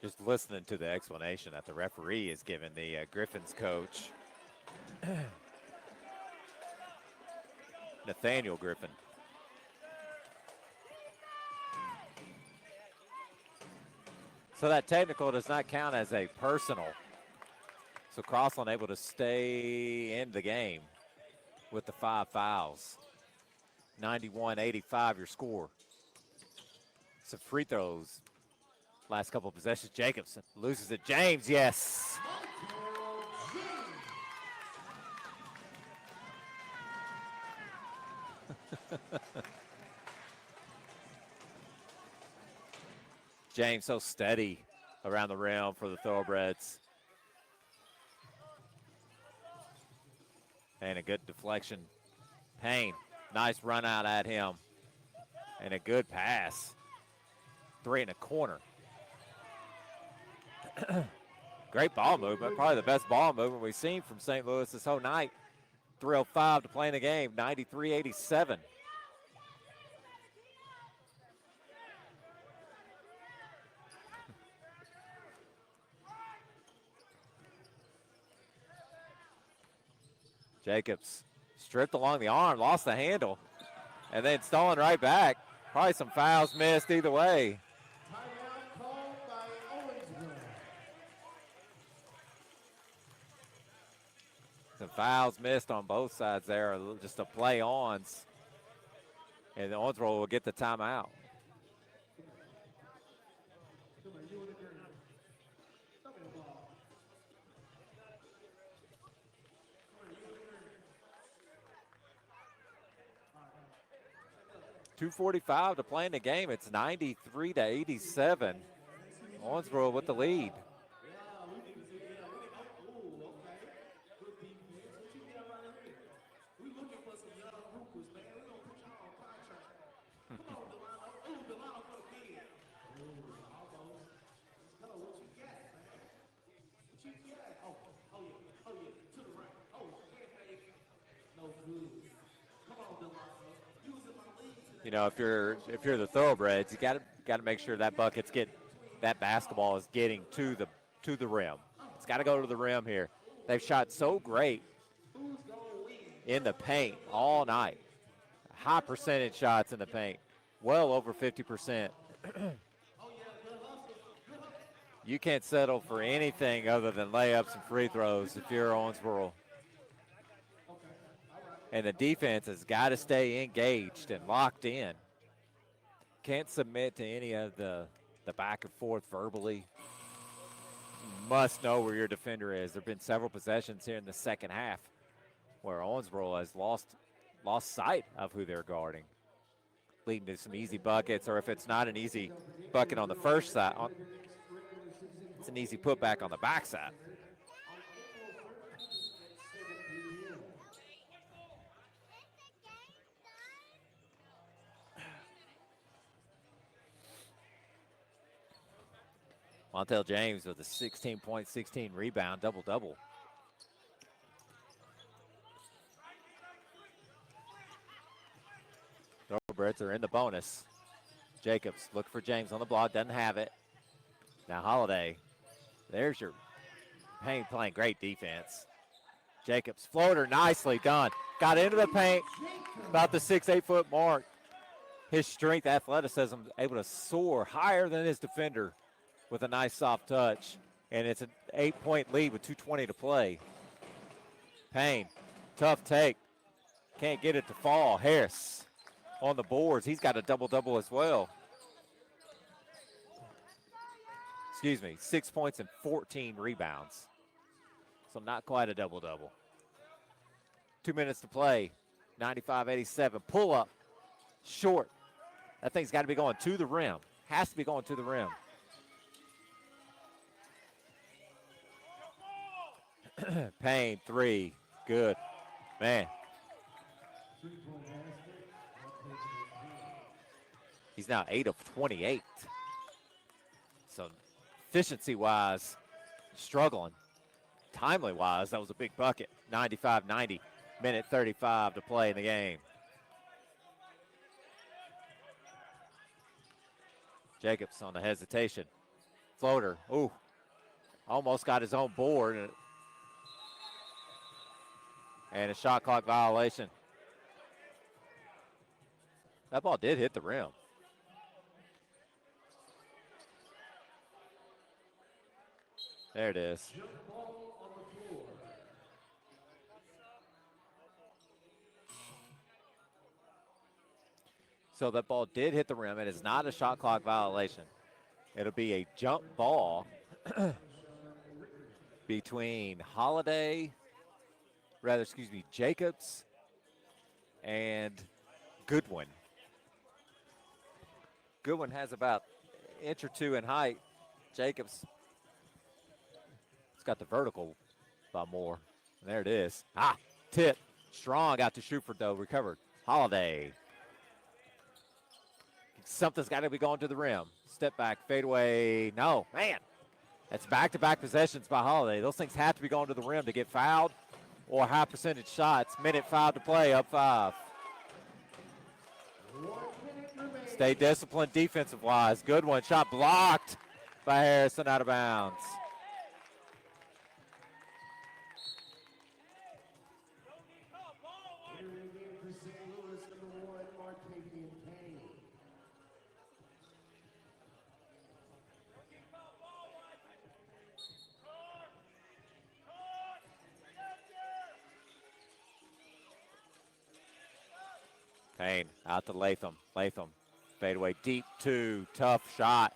just listening to the explanation that the referee is giving the Griffins coach, Nathaniel Griffin. So that technical does not count as a personal. So Crossland able to stay in the game with the 5 fouls. 91-85 your score. Some free throws. Last couple of possessions. Jacobs loses it. James, yes. James so steady around the rim for the Thoroughbreds. And a good deflection. Payne, nice run out at him. And a good pass. 3 in the corner. Great ball movement. Probably the best ball movement we've seen from St. Louis this whole night. 3:05 to play in the game. 93-87. Jacobs stripped along the arm, lost the handle, and then stolen right back. Probably some fouls missed either way. Timeout called by Owensboro. Some fouls missed on both sides there, just a play ons. And the Owensboro will get the timeout. .245 to play in the game. It's 93-87. Owensboro with the lead. You know, if you're the Thoroughbreds, you got to make sure that that basketball is getting to the rim. It's got to go to the rim here. They've shot so great in the paint all night. High percentage shots in the paint, well over 50%. You can't settle for anything other than layups and free throws if you're Owensboro. And the defense has got to stay engaged and locked in. Can't submit to any of the back and forth verbally. You must know where your defender is. There have been several possessions here in the second half where Owensboro has lost sight of who they're guarding, leading to some easy buckets, or if it's not an easy bucket on the first side, it's an easy putback on the backside. Montel James with a 16 point, 16 rebound, double-double. Thoroughbreds are in the bonus. Jacobs look for James on the block, doesn't have it. Now Holiday, there's your Payne playing great defense. Jacobs, floater, nicely done. Got into the paint, about the 6-8 foot mark. His strength, athleticism, able to soar higher than his defender with a nice soft touch. And it's an 8-point lead with 2:20 to play. Payne, tough take. Can't get it to fall. Harris on the boards. He's got a double-double as well. Excuse me, 6 points and 14 rebounds. So not quite a double-double. 2 minutes to play. 95-87. Pull up. Short. That thing's got to be going to the rim. Has to be going to the rim. Payne, 3. Good. Man. He's now 8 of 28. So efficiency-wise, struggling. Timely-wise, that was a big bucket. 95-90. Minute 35 to play in the game. Jacobs on the hesitation. Floater. Ooh. Almost got his own board. And a shot clock violation. That ball did hit the rim. There it is. So that ball did hit the rim. It is not a shot clock violation. It'll be a jump ball between Jacobs and Goodwin. Goodwin has about an inch or two in height. Jacobs has got the vertical by more. And there it is. Tip. Strong out to Shuford, though. Recovered. Holiday. Something's got to be going to the rim. Step back, fadeaway. No, man. That's back-to-back possessions by Holiday. Those things have to be going to the rim to get fouled or high percentage shots. Minute 5 to play, up 5. Stay disciplined defensive-wise. Good one. Shot blocked by Harrison, out of bounds. Payne out to Latham. Latham fadeaway deep 2. Tough shot.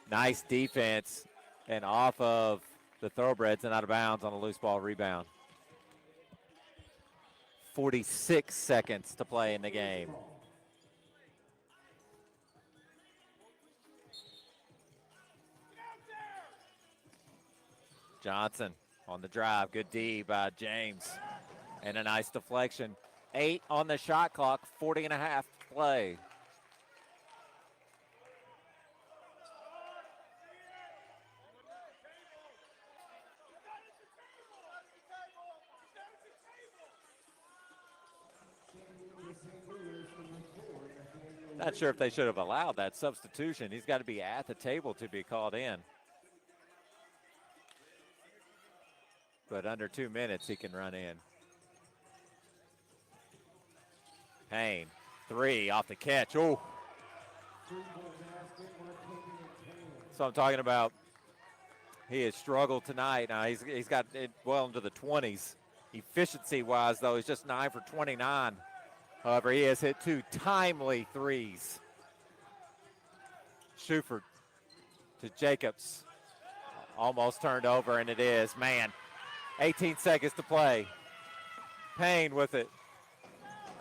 Nice defense. And off of the Thoroughbreds and out of bounds on a loose ball rebound. 46 seconds to play in the game. Johnson on the drive. Good D by James. And a nice deflection. 8 on the shot clock, 40 and a half to play. Not sure if they should have allowed that substitution. He's got to be at the table to be called in. But under 2 minutes, he can run in. Payne, 3 off the catch. Oh. So I'm talking about He has struggled tonight. Now he's got it well into the 20s. Efficiency-wise, though, he's just 9 for 29. However, he has hit 2 timely threes. Shuford to Jacobs. Almost turned over, and it is. Man, 18 seconds to play. Payne with it.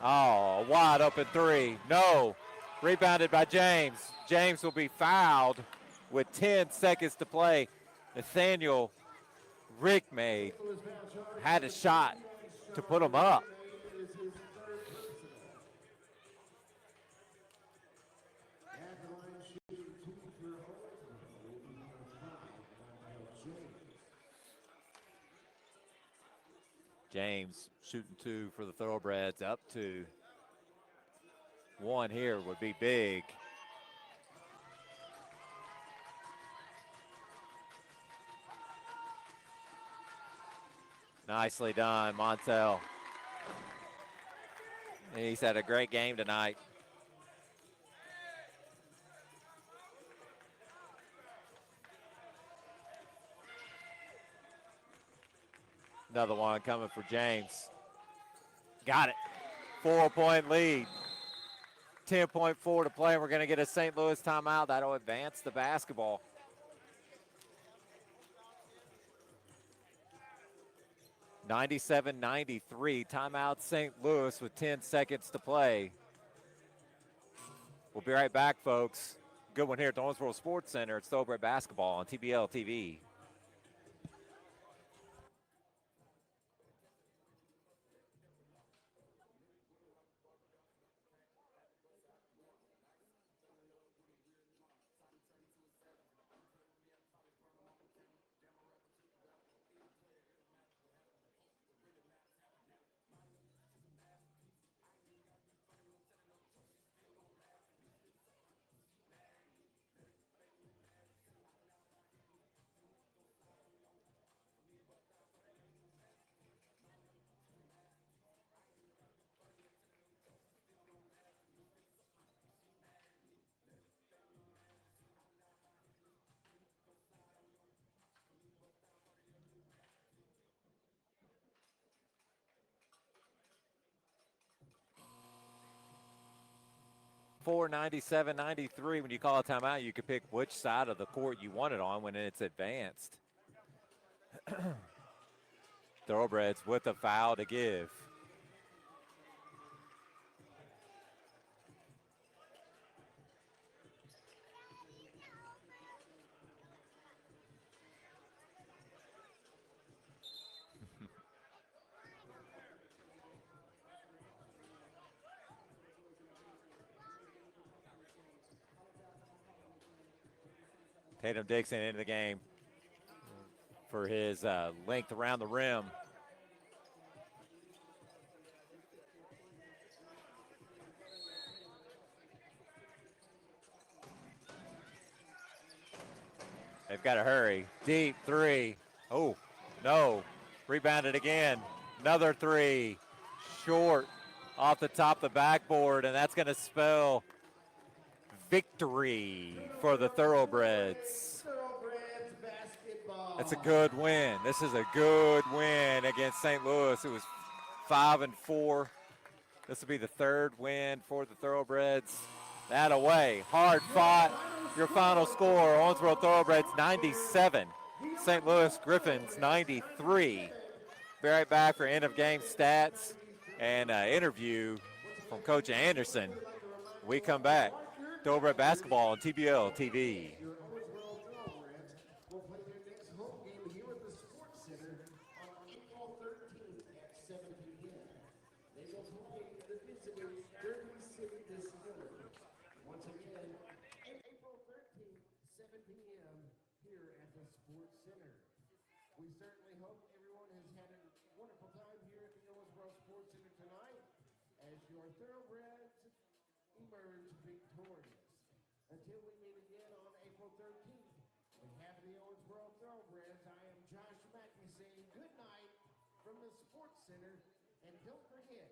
Oh, a wide open three. No. Rebounded by James. James will be fouled with 10 seconds to play. Nathaniel Rickmade had a shot to put him up. James shooting 2 for the Thoroughbreds, up 2. 1 here would be big. Nicely done, Montel. He's had a great game tonight. Another one coming for James. Got it. 4-point lead. 10.4 to play. We're going to get a St. Louis timeout. That'll advance the basketball. (97-93). Timeout St. Louis with 10 seconds to play. We'll be right back, folks. Good one here at the Owensboro Sports Center. It's Thoroughbred basketball on TBL TV. For 97-93, when you call a timeout, you can pick which side of the court you want it on when it's advanced. Thoroughbreds with a foul to give. Tatum Dixon into the game for his length around the rim. They've got to hurry. Deep three. Oh, no. Rebounded again. Another three. Short off the top of the backboard, and that's going to spell victory for the Thoroughbreds. That's a good win. This is a good win against St. Louis. It was 5-4. This will be the 3rd win for the Thoroughbreds. That away. Hard fought. Your final score, Owensboro Thoroughbreds 97. St. Louis Griffins 93. Be right back for end of game stats and interview from Coach Anderson. We come back. Thoroughbred basketball on TBL TV. Will play their next home game here at the Sports Center on April 13th at 7 p.m. They will play the visitors Derby City Distillery. Once again, April 13th, 7 p.m. here at the Sports Center. We certainly hope everyone has had a wonderful time here at the Owensboro Sports Center tonight as your Thoroughbreds emerge victorious. Until we meet again on April 13th, on behalf of the Owensboro Thoroughbreds, I am Josh Mackey saying good night from the Sports Center. And don't forget,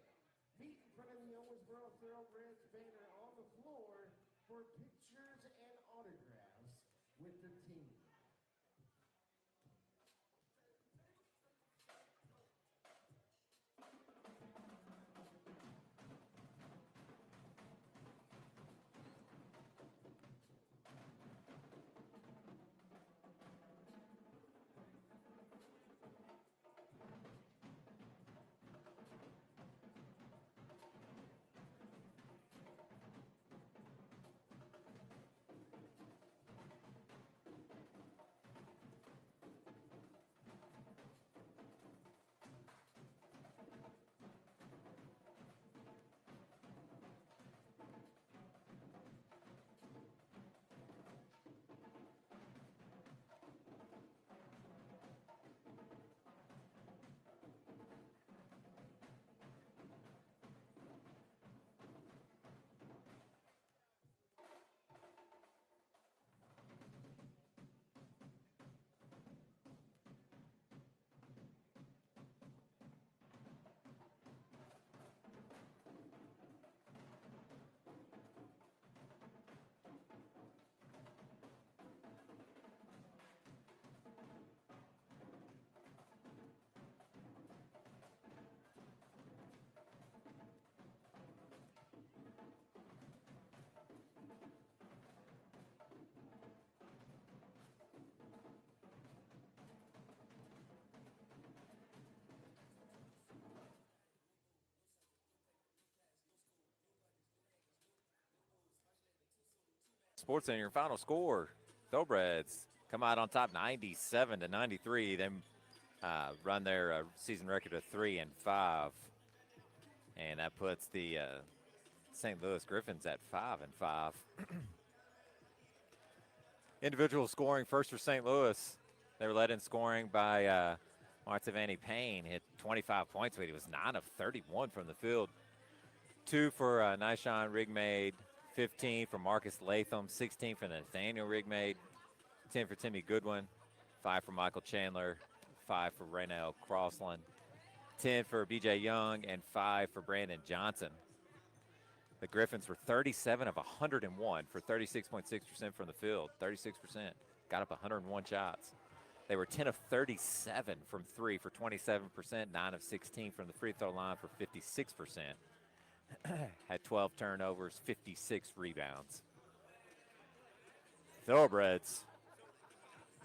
meet in front of the Owensboro Thoroughbreds banner on the floor for pictures and autographs with the team. Sports Center, your final score. Thoroughbreds come out on top 97-93. Then run their season record of 3-5. And that puts the St. Louis Griffins at 5-5. Individual scoring first for St. Louis. They were led in scoring by Martivani Payne, hit 25 points, but he was 9 of 31 from the field. 2 for Nishon Rigmade, 15 for Marcus Latham, 16 for Nathaniel Rigmade, 10 for Timmy Goodwin, 5 for Michael Chandler, 5 for Raynell Crossland, 10 for BJ Young, and 5 for Brandon Johnson. The Griffins were 37 of 101 for 36.6% from the field, 36%. Got up 101 shots. They were 10 of 37 from 3 for 27%, 9 of 16 from the free throw line for 56%. Had 12 turnovers, 56 rebounds. Thoroughbreds,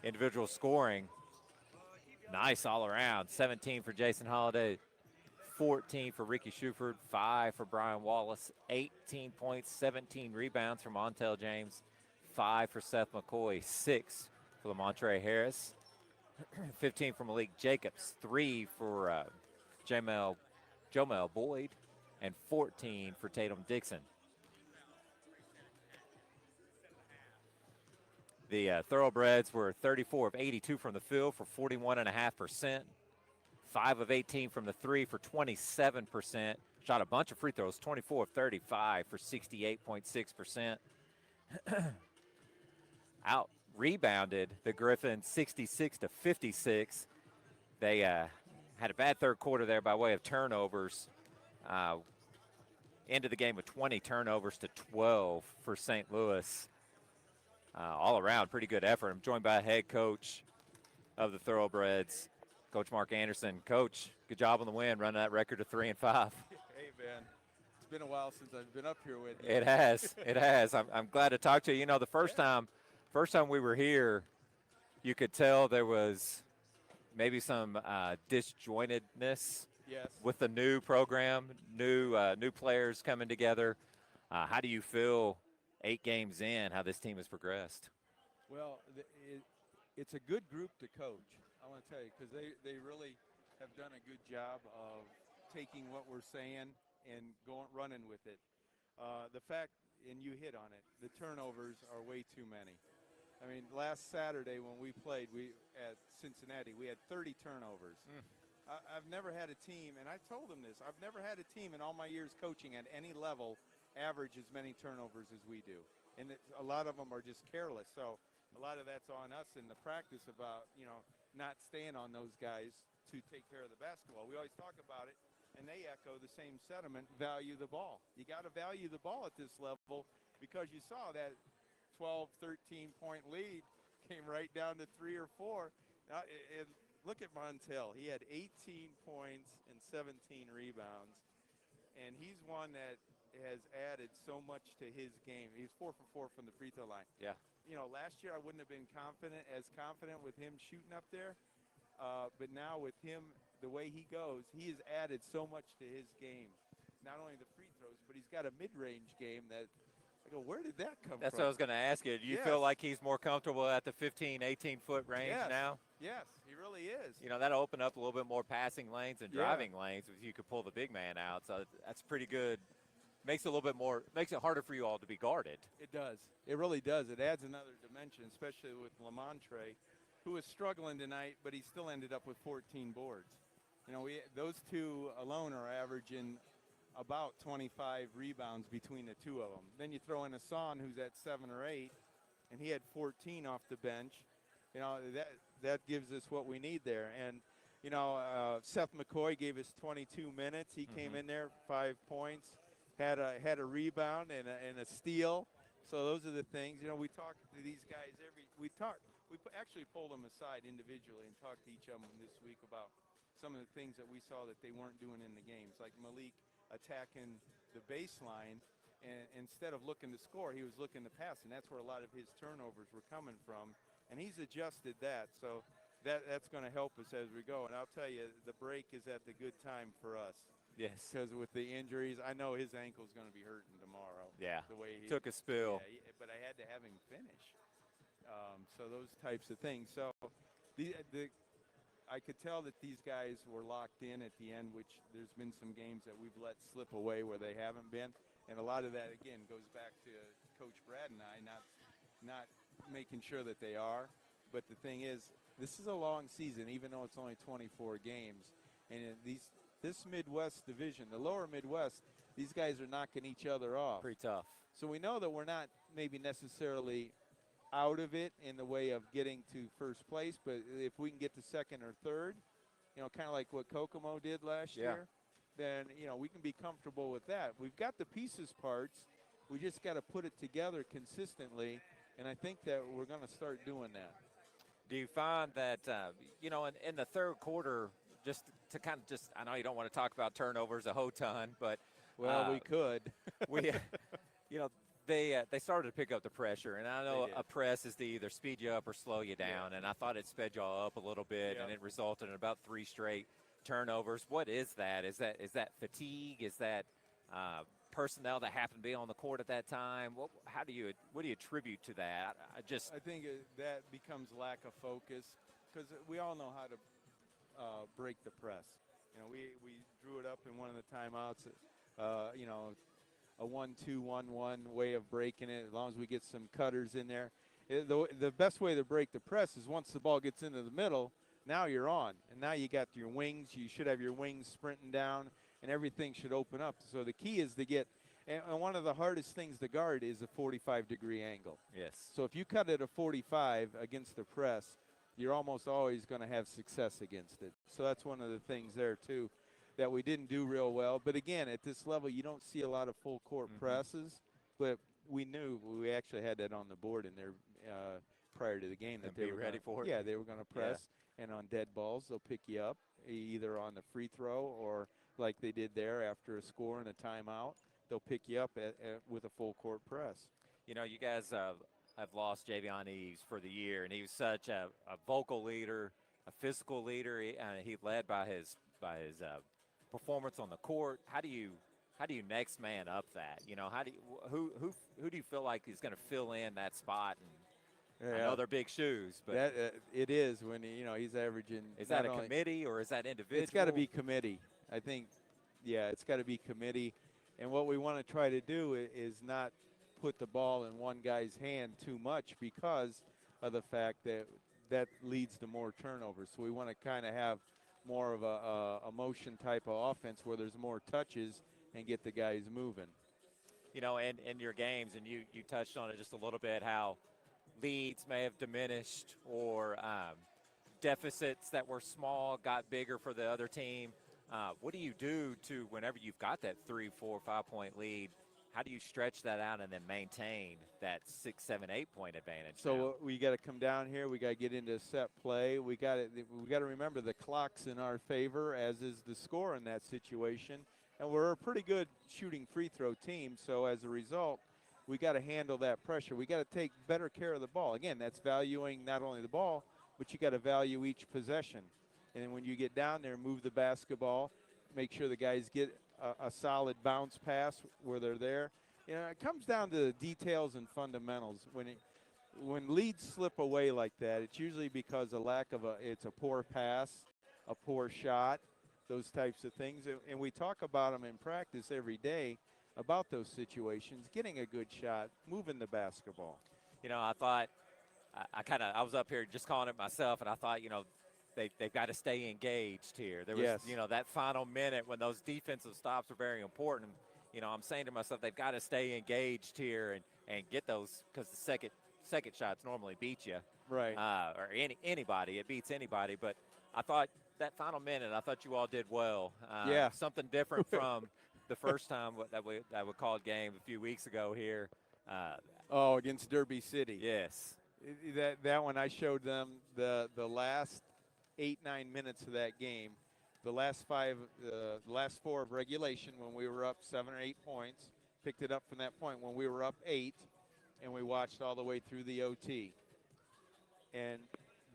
individual scoring, nice all around. 17 for Jason Holiday, 14 for Ricky Shuford, 5 for Brian Wallace, 18 points, 17 rebounds from Montel James, 5 for Seth McCoy, 6 for Lamontre Harris, 15 for Malik Jacobs, 3 for Jamel Boyd, and 14 for Tatum Dixon. The Thoroughbreds were 34 of 82 from the field for 41.5%. 5 of 18 from the 3 for 27%. Shot a bunch of free throws, 24 of 35 for 68.6%. Out rebounded the Griffins 66 to 56. They had a bad third quarter there by way of turnovers. Ended the game with 20 turnovers to 12 for St. Louis. All around, pretty good effort. I'm joined by head coach of the Thoroughbreds, Coach Mark Anderson. Coach, good job on the win, running that record to 3-5. Hey, man. It's been a while since I've been up here with you. It has. It has. I'm glad to talk to you. You know, the first time we were here, you could tell there was maybe some disjointedness Yes. with the new program, new players coming together. How do you feel 8 games in, how this team has progressed? Well, it's a good group to coach, I want to tell you, because they really have done a good job of taking what we're saying and running with it. The fact, and you hit on it, the turnovers are way too many. I mean, last Saturday when we played at Cincinnati, we had 30 turnovers. I've never had a team, and I told them this, I've never had a team in all my years coaching at any level average as many turnovers as we do. And a lot of them are just careless. So a lot of that's on us in the practice about, not staying on those guys to take care of the basketball. We always talk about it, and they echo the same sentiment, value the ball. You got to value the ball at this level because you saw that 12, 13-point lead came right down to 3 or 4. Now, look at Montel. He had 18 points and 17 rebounds, and he's one that has added so much to his game. He's 4 for 4 from the free throw line. Yeah. Last year I wouldn't have been as confident with him shooting up there, but now with him, the way he goes, he has added so much to his game. Not only the free throws, but he's got a mid-range game that I go, where did that come from? That's what I was going to ask you. Do you feel like he's more comfortable at the 15, 18-foot range now? Yes, he really is. That'll open up a little bit more passing lanes and driving lanes if you could pull the big man out. So that's pretty good. Makes it harder for you all to be guarded. It does. It really does. It adds another dimension, especially with Lamontre, who is struggling tonight, but he still ended up with 14 boards. Those two alone are averaging about 25 rebounds between the two of them. Then you throw in Hassan, who's at 7 or 8, and he had 14 off the bench. That gives us what we need there. And Seth McCoy gave us 22 minutes. He came in there, 5 points. Had a rebound and a steal. So those are the things. We talk to these guys we actually pulled them aside individually and talked to each of them this week about some of the things that we saw that they weren't doing in the games, like Malik attacking the baseline, and instead of looking to score, he was looking to pass, and that's where a lot of his turnovers were coming from. And he's adjusted that, so that's going to help us as we go. And I'll tell you, the break is at the good time for us. Yes. Because with the injuries, I know his ankle's going to be hurting tomorrow. Yeah. The way he Took a spill. Yeah, but I had to have him finish. So those types of things. So I could tell that these guys were locked in at the end, which there's been some games that we've let slip away where they haven't been. And a lot of that, again, goes back to Coach Brad and I not making sure that they are. But the thing is, this is a long season, even though it's only 24 games. And this Midwest division, the lower Midwest, these guys are knocking each other off. Pretty tough. So we know that we're not maybe necessarily out of it in the way of getting to first place, but if we can get to second or third, kind of like what Kokomo did last year, then, we can be comfortable with that. We've got the pieces parts. We just got to put it together consistently, and I think that we're going to start doing that. Do you find that, in the third quarter, just to kind of I know you don't want to talk about turnovers a whole ton, but. Well, we could. They started to pick up the pressure, and I know a press is to either speed you up or slow you down, and I thought it sped y'all up a little bit, and it resulted in about 3 straight turnovers. What is that? Is that fatigue? Is that personnel that happened to be on the court at that time? What do you attribute to that? I think that becomes lack of focus, because we all know how to break the press. We drew it up in one of the timeouts. A 1-2-1-1 way of breaking it, as long as we get some cutters in there. The best way to break the press is once the ball gets into the middle, now you're on. And now you got your wings. You should have your wings sprinting down, and everything should open up. So the key is to get – and one of the hardest things to guard is a 45-degree angle. Yes. So if you cut it a 45 against the press, you're almost always going to have success against it. So that's one of the things there, too, that we didn't do real well. But again, at this level, you don't see a lot of full court presses, but we knew we actually had that on the board in there prior to the game that they were ready for it. Yeah, they were going to press, and on dead balls, they'll pick you up either on the free throw or like they did there after a score and a timeout. They'll pick you up with a full court press. You guys have lost Javion Eves for the year, and he was such a vocal leader, a physical leader. He led by his performance on the court. How do you next man up that? Who do you feel like is going to fill in that spot? And I know they're big shoes, but it is when he's averaging. Is that a committee or is that individual? It's got to be committee. I think, it's got to be committee. And what we want to try to do is not put the ball in one guy's hand too much, because of the fact that leads to more turnovers. So we want to kind of have more of a motion type of offense where there's more touches and get the guys moving. In your games, and you touched on it just a little bit, how leads may have diminished or deficits that were small got bigger for the other team. What do you do to, whenever you've got that 3, 4, 5 point lead, how do you stretch that out and then maintain that 6, 7, 8 point advantage? So we got to come down here. We got to get into set play. We got to remember the clock's in our favor, as is the score in that situation. And we're a pretty good shooting free throw team. So as a result, we got to handle that pressure. We got to take better care of the ball. Again, that's valuing not only the ball, but you got to value each possession. And then when you get down there, move the basketball, make sure the guys get a solid bounce pass where they're there. It comes down to the details and fundamentals. When leads slip away like that, it's usually because of it's a poor pass, a poor shot, those types of things. And we talk about them in practice every day, about those situations, getting a good shot, moving the basketball. I thought I was up here just calling it myself, and I thought, they've got to stay engaged here. There was, that final minute when those defensive stops are very important. I'm saying to myself, they've got to stay engaged here and get those, because the second shots normally beat you. Right. Or anybody. It beats anybody. But I thought that final minute, I thought you all did well. Something different from the first time that we called game a few weeks ago here. Against Derby City. Yes. That one, I showed them the last 8-9 minutes of that game, the last 4 of regulation when we were up 7 or 8 points, picked it up from that point when we were up 8, and we watched all the way through the OT. And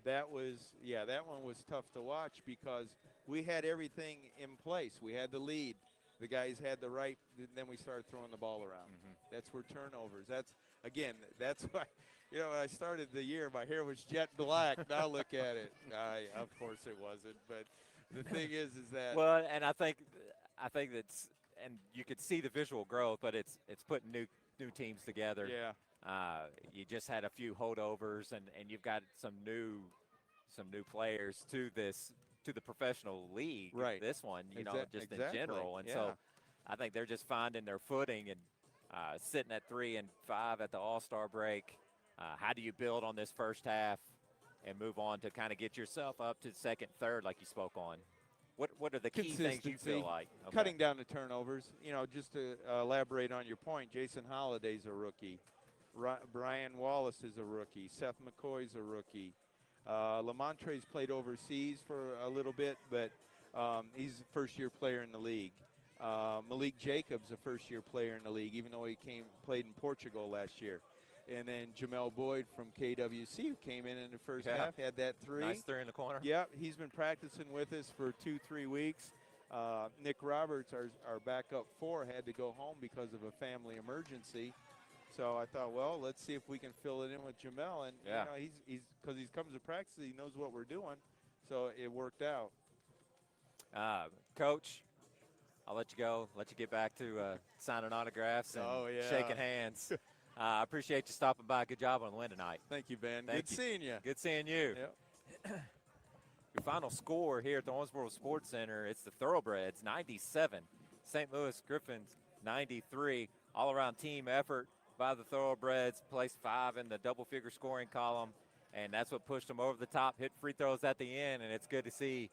that one was tough to watch, because we had everything in place. We had the lead. the guys had the right, then we started throwing the ball around. That's where turnovers. That's why, when I started the year, my hair was jet black. Now look at it. Of course it wasn't. But the thing is that. Well, and I think that's, and you could see the visual growth, but it's putting new teams together. Yeah. You just had a few holdovers, and you've got some new players to the professional league. Right. This one, just exactly. in general, and so I think they're just finding their footing and sitting at 3-5 at the All-Star break. How do you build on this first half and move on to kind of get yourself up to second, third, like you spoke on? What are the key things you feel like? Okay. Cutting down the turnovers. Just to elaborate on your point, Jason Holliday's a rookie. Brian Wallace is a rookie. Seth McCoy's a rookie. Lamontre's played overseas for a little bit, but he's a first-year player in the league. Malik Jacobs, a first-year player in the league, even though he played in Portugal last year. And then Jamel Boyd from KWC, who came in the first half, had that three. Nice three in the corner. Yeah, he's been practicing with us for 2-3 weeks. Nick Roberts, our backup 4, had to go home because of a family emergency. So I thought, well, let's see if we can fill it in with Jamel. And he's because he comes to practice, he knows what we're doing. So it worked out. Coach, I'll let you go. Let you get back to signing autographs and shaking hands. I appreciate you stopping by. Good job on the win tonight. Thank you, Ben. Good seeing you. Good seeing you. Yep. Your final score here at the Owensboro Sports Center, it's the Thoroughbreds 97, St. Louis Griffins 93. All-around team effort by the Thoroughbreds, placed 5 in the double-figure scoring column, and that's what pushed them over the top, hit free throws at the end, and it's good to see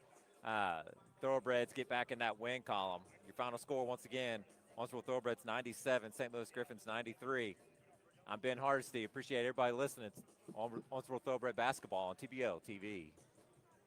Thoroughbreds get back in that win column. Your final score, once again, Owensboro Thoroughbreds 97, St. Louis Griffins 93. I'm Ben Hardesty. Appreciate everybody listening. Owensboro Thoroughbred basketball on TBL TV.